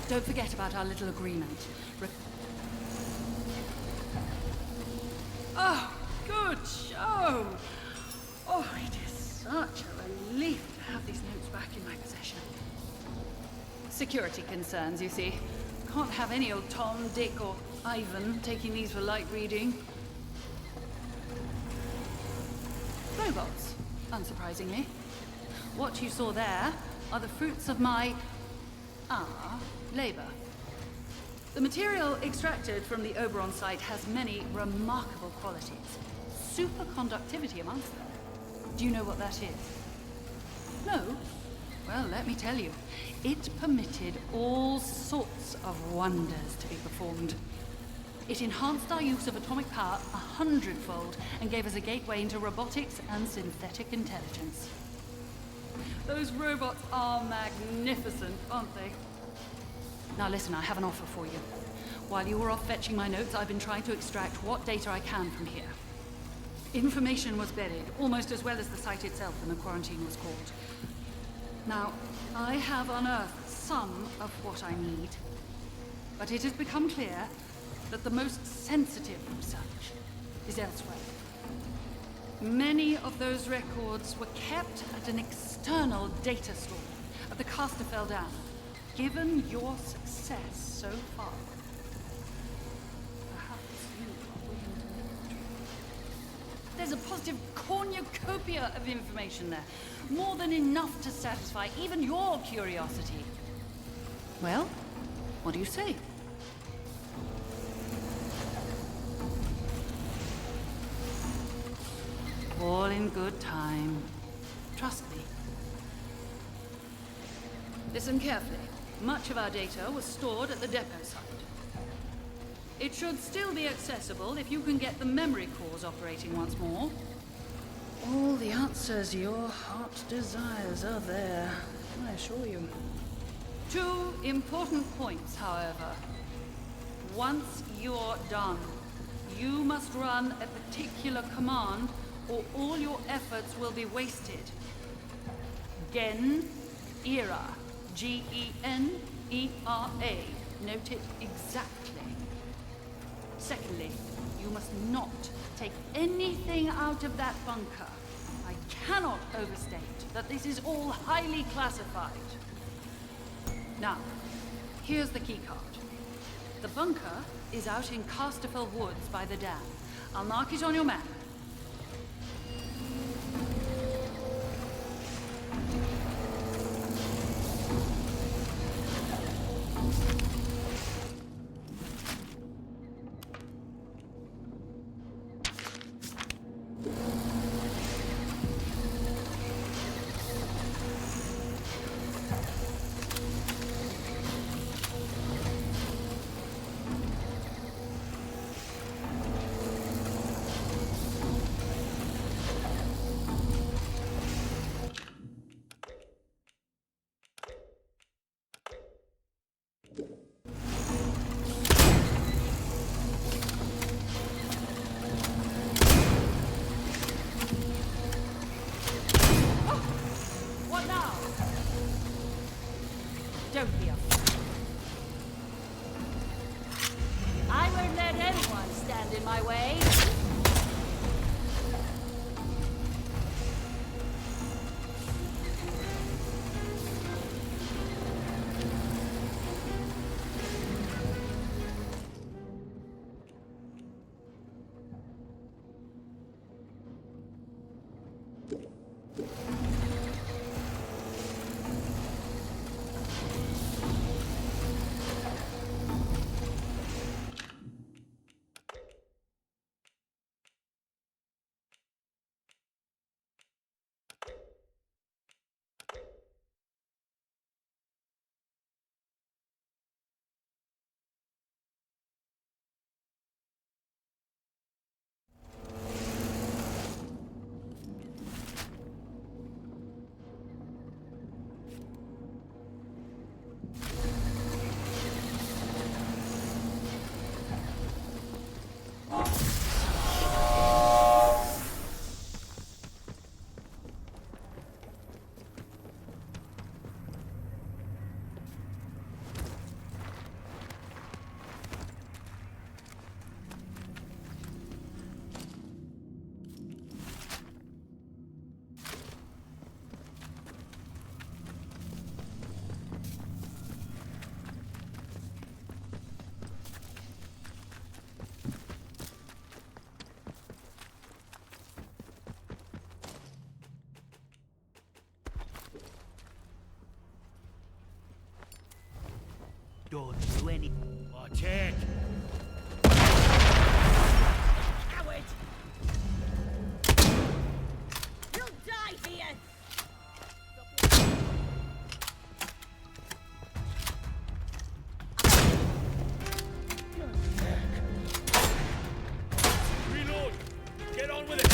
Don't forget about our little agreement. Oh, good show! Oh, it is such a relief to have these notes back in my possession. Security concerns, you see. Can't have any old Tom, Dick, or Ivan taking these for light reading. robots, unsurprisingly. What you saw there are the fruits of our labor. The material extracted from the Oberon site has many remarkable qualities. Superconductivity amongst them. Do you know what that is? No? Well, let me tell you. It permitted all sorts of wonders to be performed. It enhanced our use of atomic power 100-fold and gave us a gateway into robotics and synthetic intelligence. Those robots are magnificent, aren't they? Now listen, I have an offer for you. While you were off fetching my notes, I've been trying to extract what data I can from here. Information was buried, almost as well as the site itself when the quarantine was called. Now, I have unearthed some of what I need, but it has become clear that the most sensitive research is elsewhere. Many of those records were kept at an external data store at the Casterfell Dam. Given your success so far, perhaps you are willing to make the trip. There's a positive cornucopia of information there. More than enough to satisfy even your curiosity. Well, what do you say? All in good time. Trust me. Listen carefully. Much of our data was stored at the depot site. It should still be accessible if you can get the memory cores operating once more. All the answers your heart desires are there, I assure you. 2 important points, however. Once you're done, you must run a particular command or all your efforts will be wasted. Gen-era. G-E-N-E-R-A. Note it exactly. Secondly, you must not take anything out of that bunker. I cannot overstate that this is all highly classified. Now, here's the keycard. The bunker is out in Casterfell Woods by the dam. I'll mark it on your map. Don't do any... Watch it! Coward! You'll die here! Reload! Get on with it!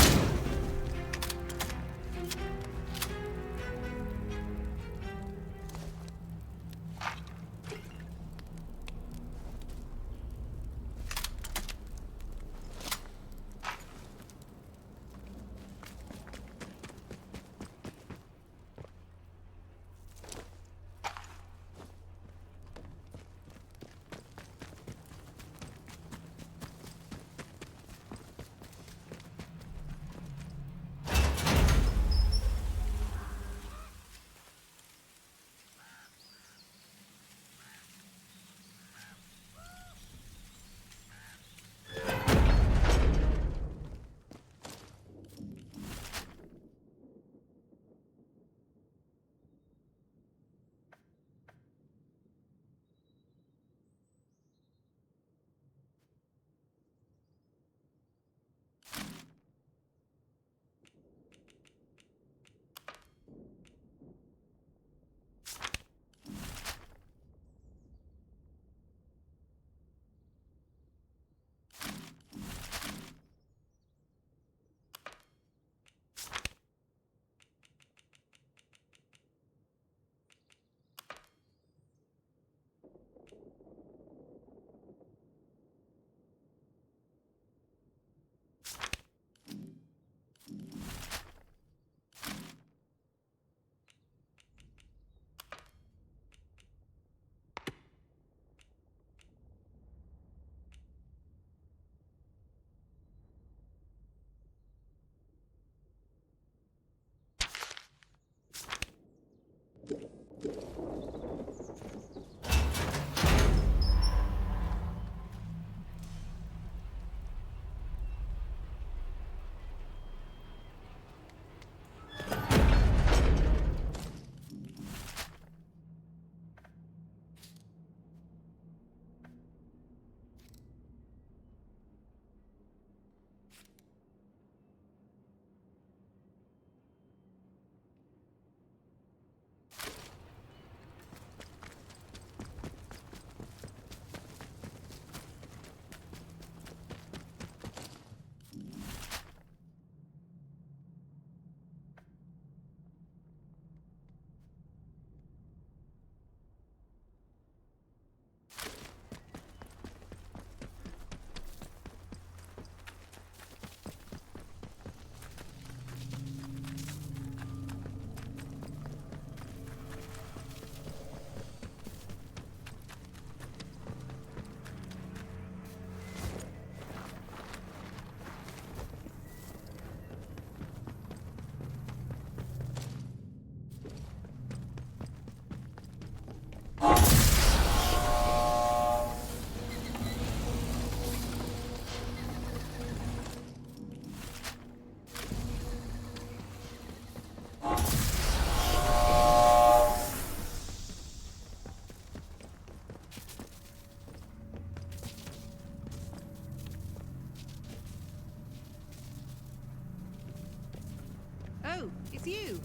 Oh, it's you.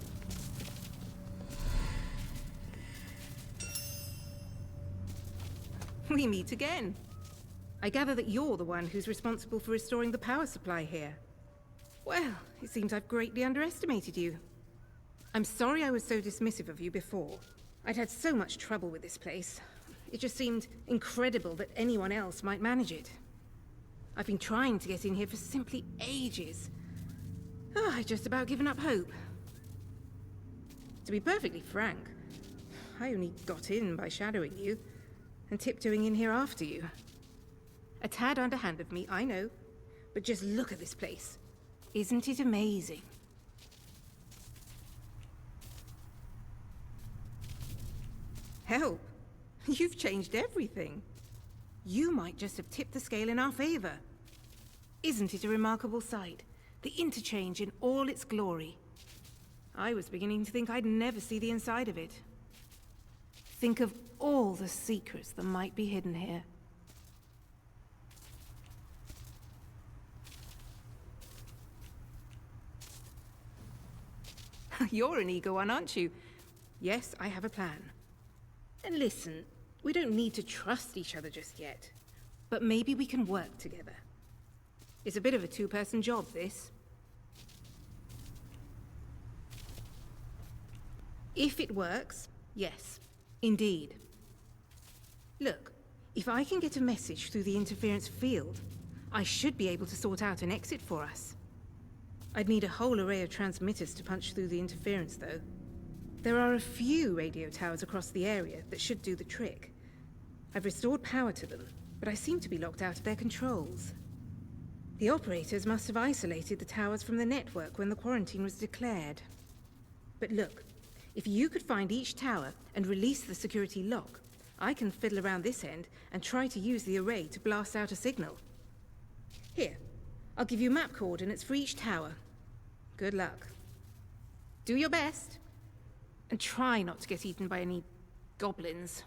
We meet again. I gather that you're the one who's responsible for restoring the power supply here. Well, it seems I've greatly underestimated you. I'm sorry I was so dismissive of you before. I'd had so much trouble with this place. It just seemed incredible that anyone else might manage it. I've been trying to get in here for simply ages. Oh, I'd just about given up hope. To be perfectly frank, I only got in by shadowing you and tiptoeing in here after you. A tad underhand of me, I know, but just look at this place. Isn't it amazing? Help! You've changed everything. You might just have tipped the scale in our favor. Isn't it a remarkable sight? The interchange in all its glory. I was beginning to think I'd never see the inside of it. Think of all the secrets that might be hidden here. You're an eager one, aren't you? Yes, I have a plan. And listen, we don't need to trust each other just yet. But maybe we can work together. It's a bit of a two-person job, this. If it works, yes, indeed. Look, if I can get a message through the interference field, I should be able to sort out an exit for us. I'd need a whole array of transmitters to punch through the interference, though. There are a few radio towers across the area that should do the trick. I've restored power to them, but I seem to be locked out of their controls. The operators must have isolated the towers from the network when the quarantine was declared. But look, if you could find each tower and release the security lock, I can fiddle around this end and try to use the array to blast out a signal. Here, I'll give you map coordinates for each tower. Good luck. Do your best. And try not to get eaten by any goblins.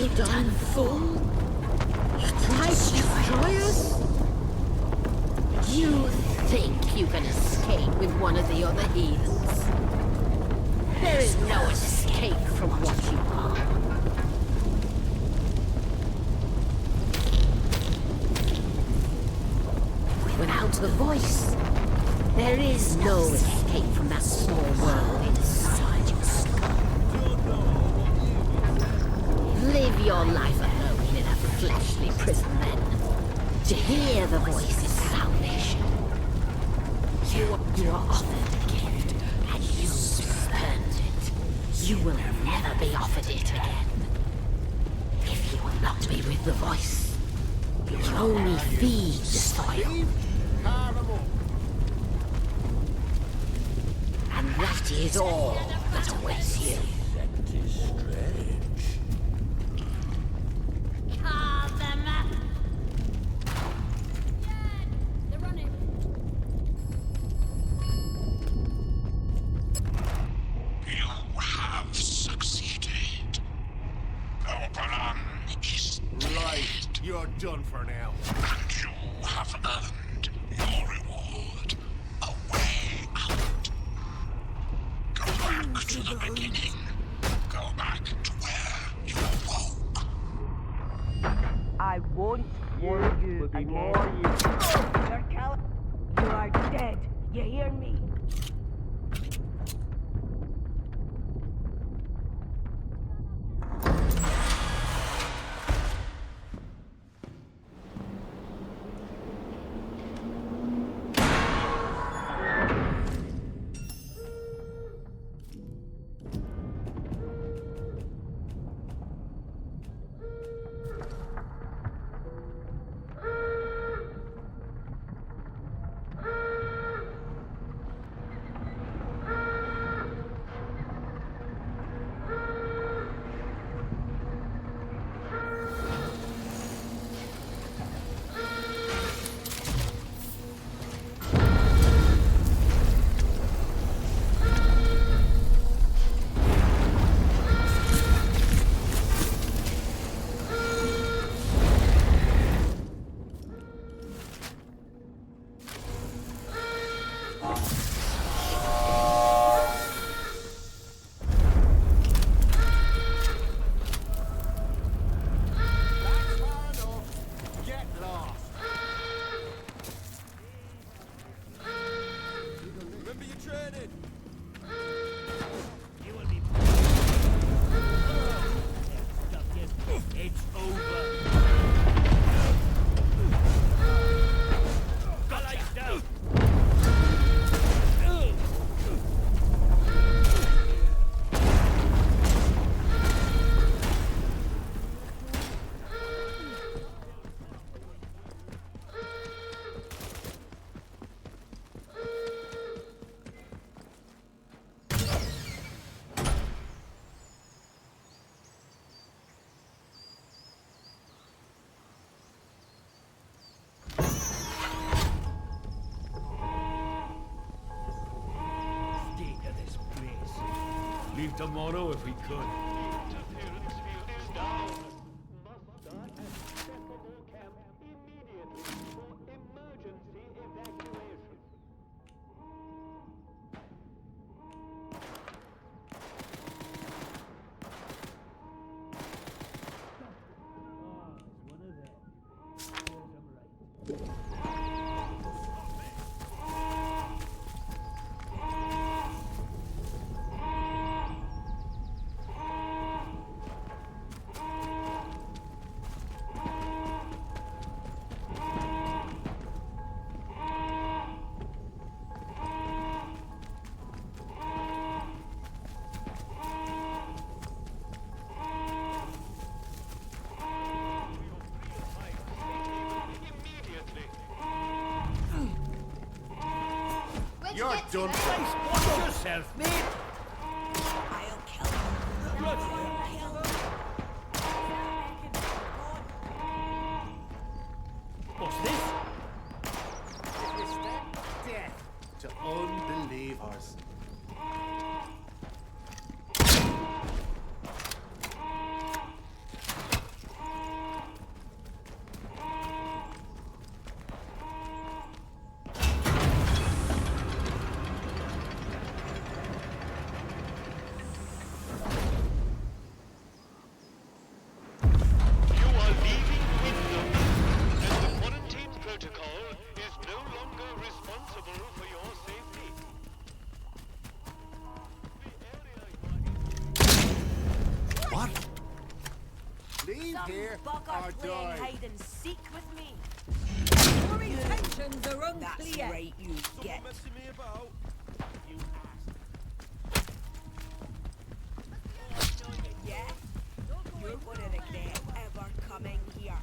You darn fool! You tried to destroy us? You think you can escape with one of the other heathens? There is no escape from what you are. Without the voice, there is no escape from that small world inside your skull. Live your life alone in a fleshly prison then. To hear the voice is salvation. You are offered a gift, and you spurned it. You will never be offered it again. If you will not be with the voice, you only feed the soil. And that is all that awaits you. Carve them up! They're running. You have succeeded. Our plan is Right, you're done for now. and you have earned your reward. A way out. Go back to the beginning. Go back to where you awoke. I won't warn you again. You're you are dead. You hear me? Leave tomorrow if we could. Interference field is down. Must start at Spasimo camp immediately for emergency evacuation. You're done. Watch yourself, mate. I'll kill him. What's this? It is death to unbelievers. Leave here or die. Hide and seek with me. Your intentions are unclear. That's right, you get. Yeah? You're gonna regret ever coming here.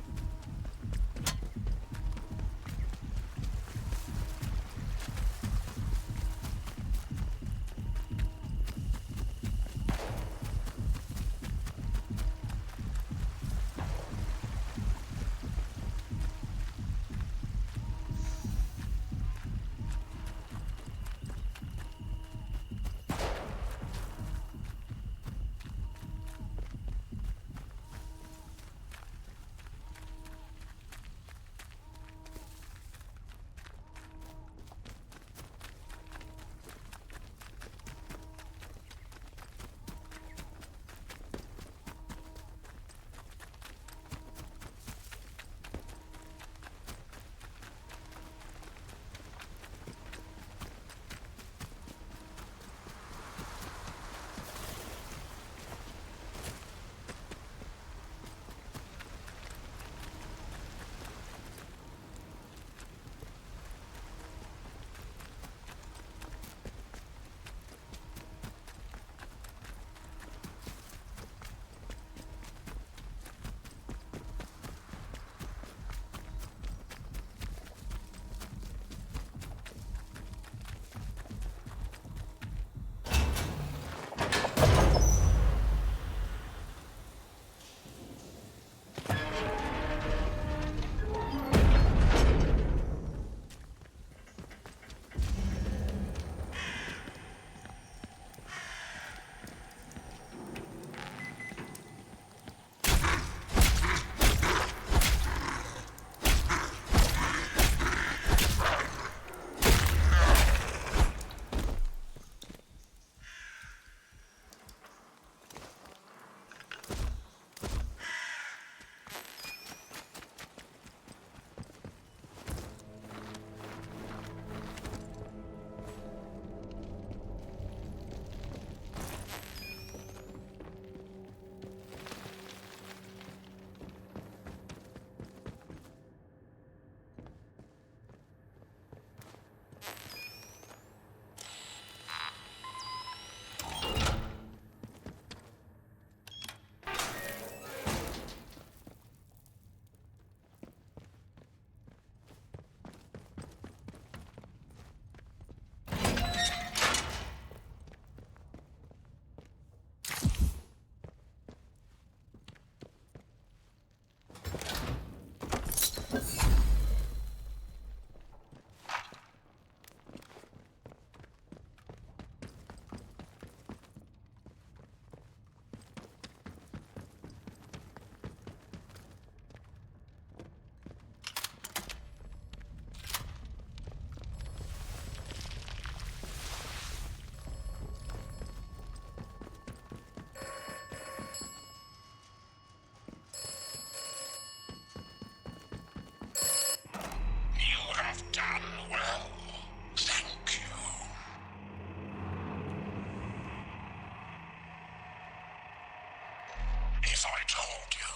If I told you,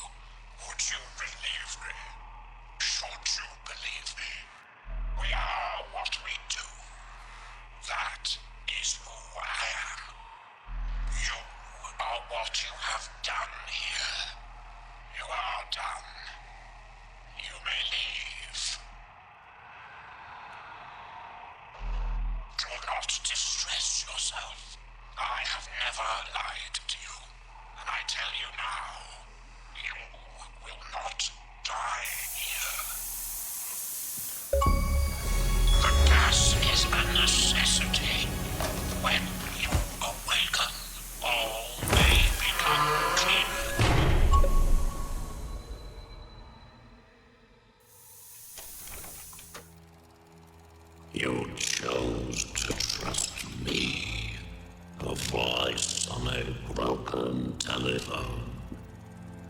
would you believe me? Should you believe me? We are what we do. That is who I am. You are what you have done here. You are done. You may leave. Do not distress yourself. I have never lied to you. And I tell you now, you will not die here. The gas is a necessity. When you awaken, all may become clear. You chose to trust me, a voice on a broken telephone.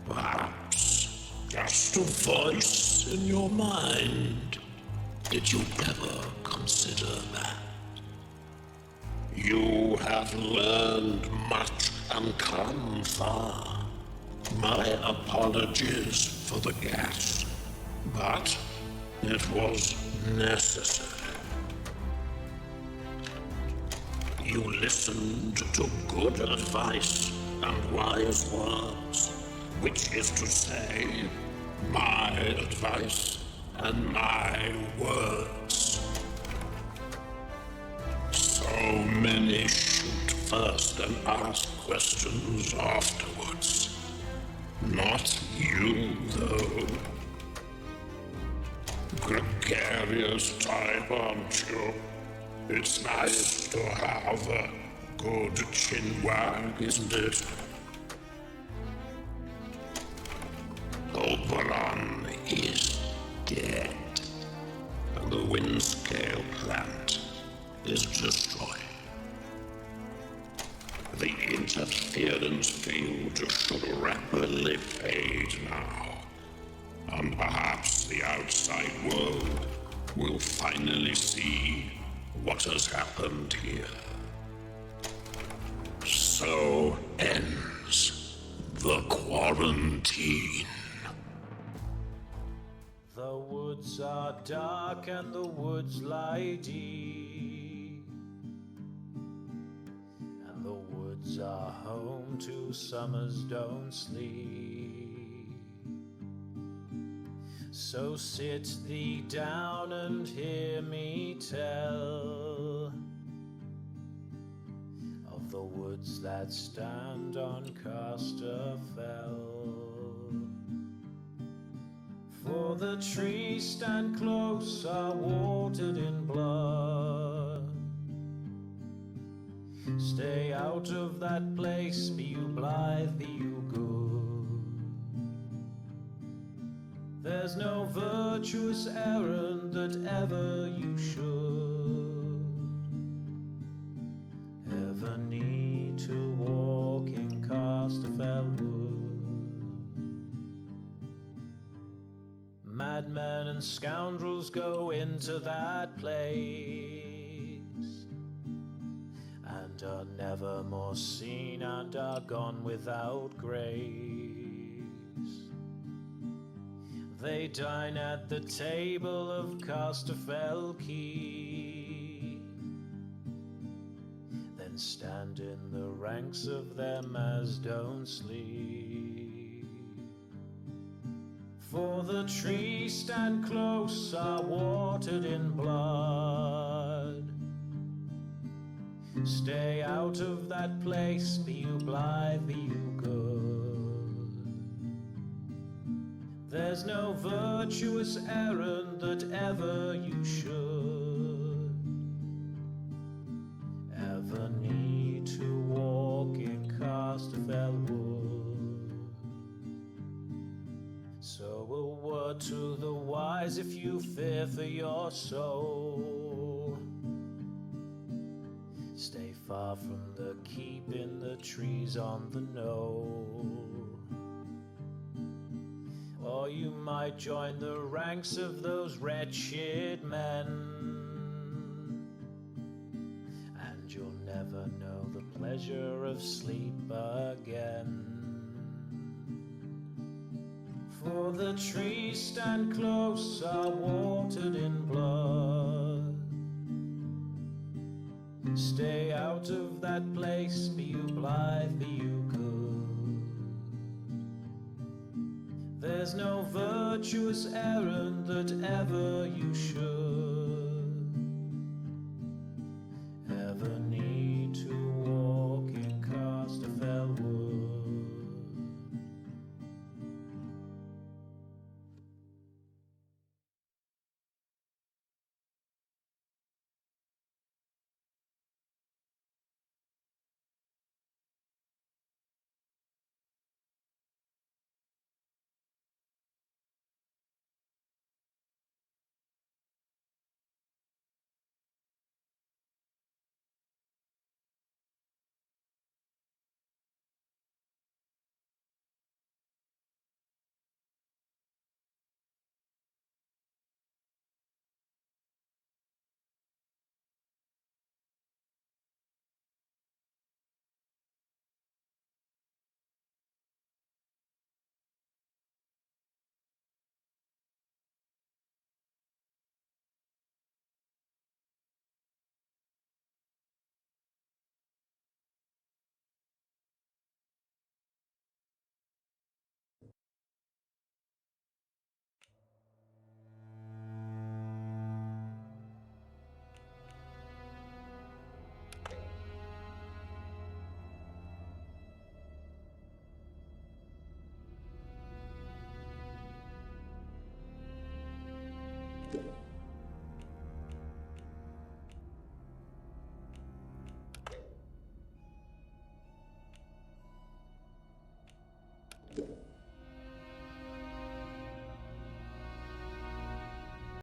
Perhaps just a voice in your mind. Did you ever consider that? You have learned much and come far. My apologies for the gas, but it was necessary. You listened to good advice and wise words, which is to say, my advice and my words. So many shoot first and ask questions afterwards. Not you, though. Gregarious type, aren't you? It's nice to have a good chinwag, isn't it? Oberon is dead, and the Windscale plant is destroyed. The interference field should rapidly fade now, and perhaps the outside world will finally see what has happened here. So ends the quarantine. The woods are dark and the woods lie deep, and the woods are home to summers don't sleep. So sit thee down and hear me tell of the woods that stand on Casterfell. For the trees stand close, are watered in blood. Stay out of that place, be you blithe, be you good. There's no virtuous errand that ever you should ever need to walk in Casterfell Wood. Madmen and scoundrels go into that place and are never more seen and are gone without grace. They dine at the table of Casterfell Keep, then stand in the ranks of them as don't sleep. For the trees stand close, are watered in blood. Stay out of that place, be you blithe, be you good. There's no virtuous errand that ever you should ever need to walk in Casterfell Wood. So a word to the wise if you fear for your soul. Stay far from the keep in the trees on the knoll. Or you might join the ranks of those wretched men, and you'll never know the pleasure of sleep again. For the trees stand close, are watered in blood. Stay out of that place, be you blithe, be you good. There's no virtuous errand that ever you should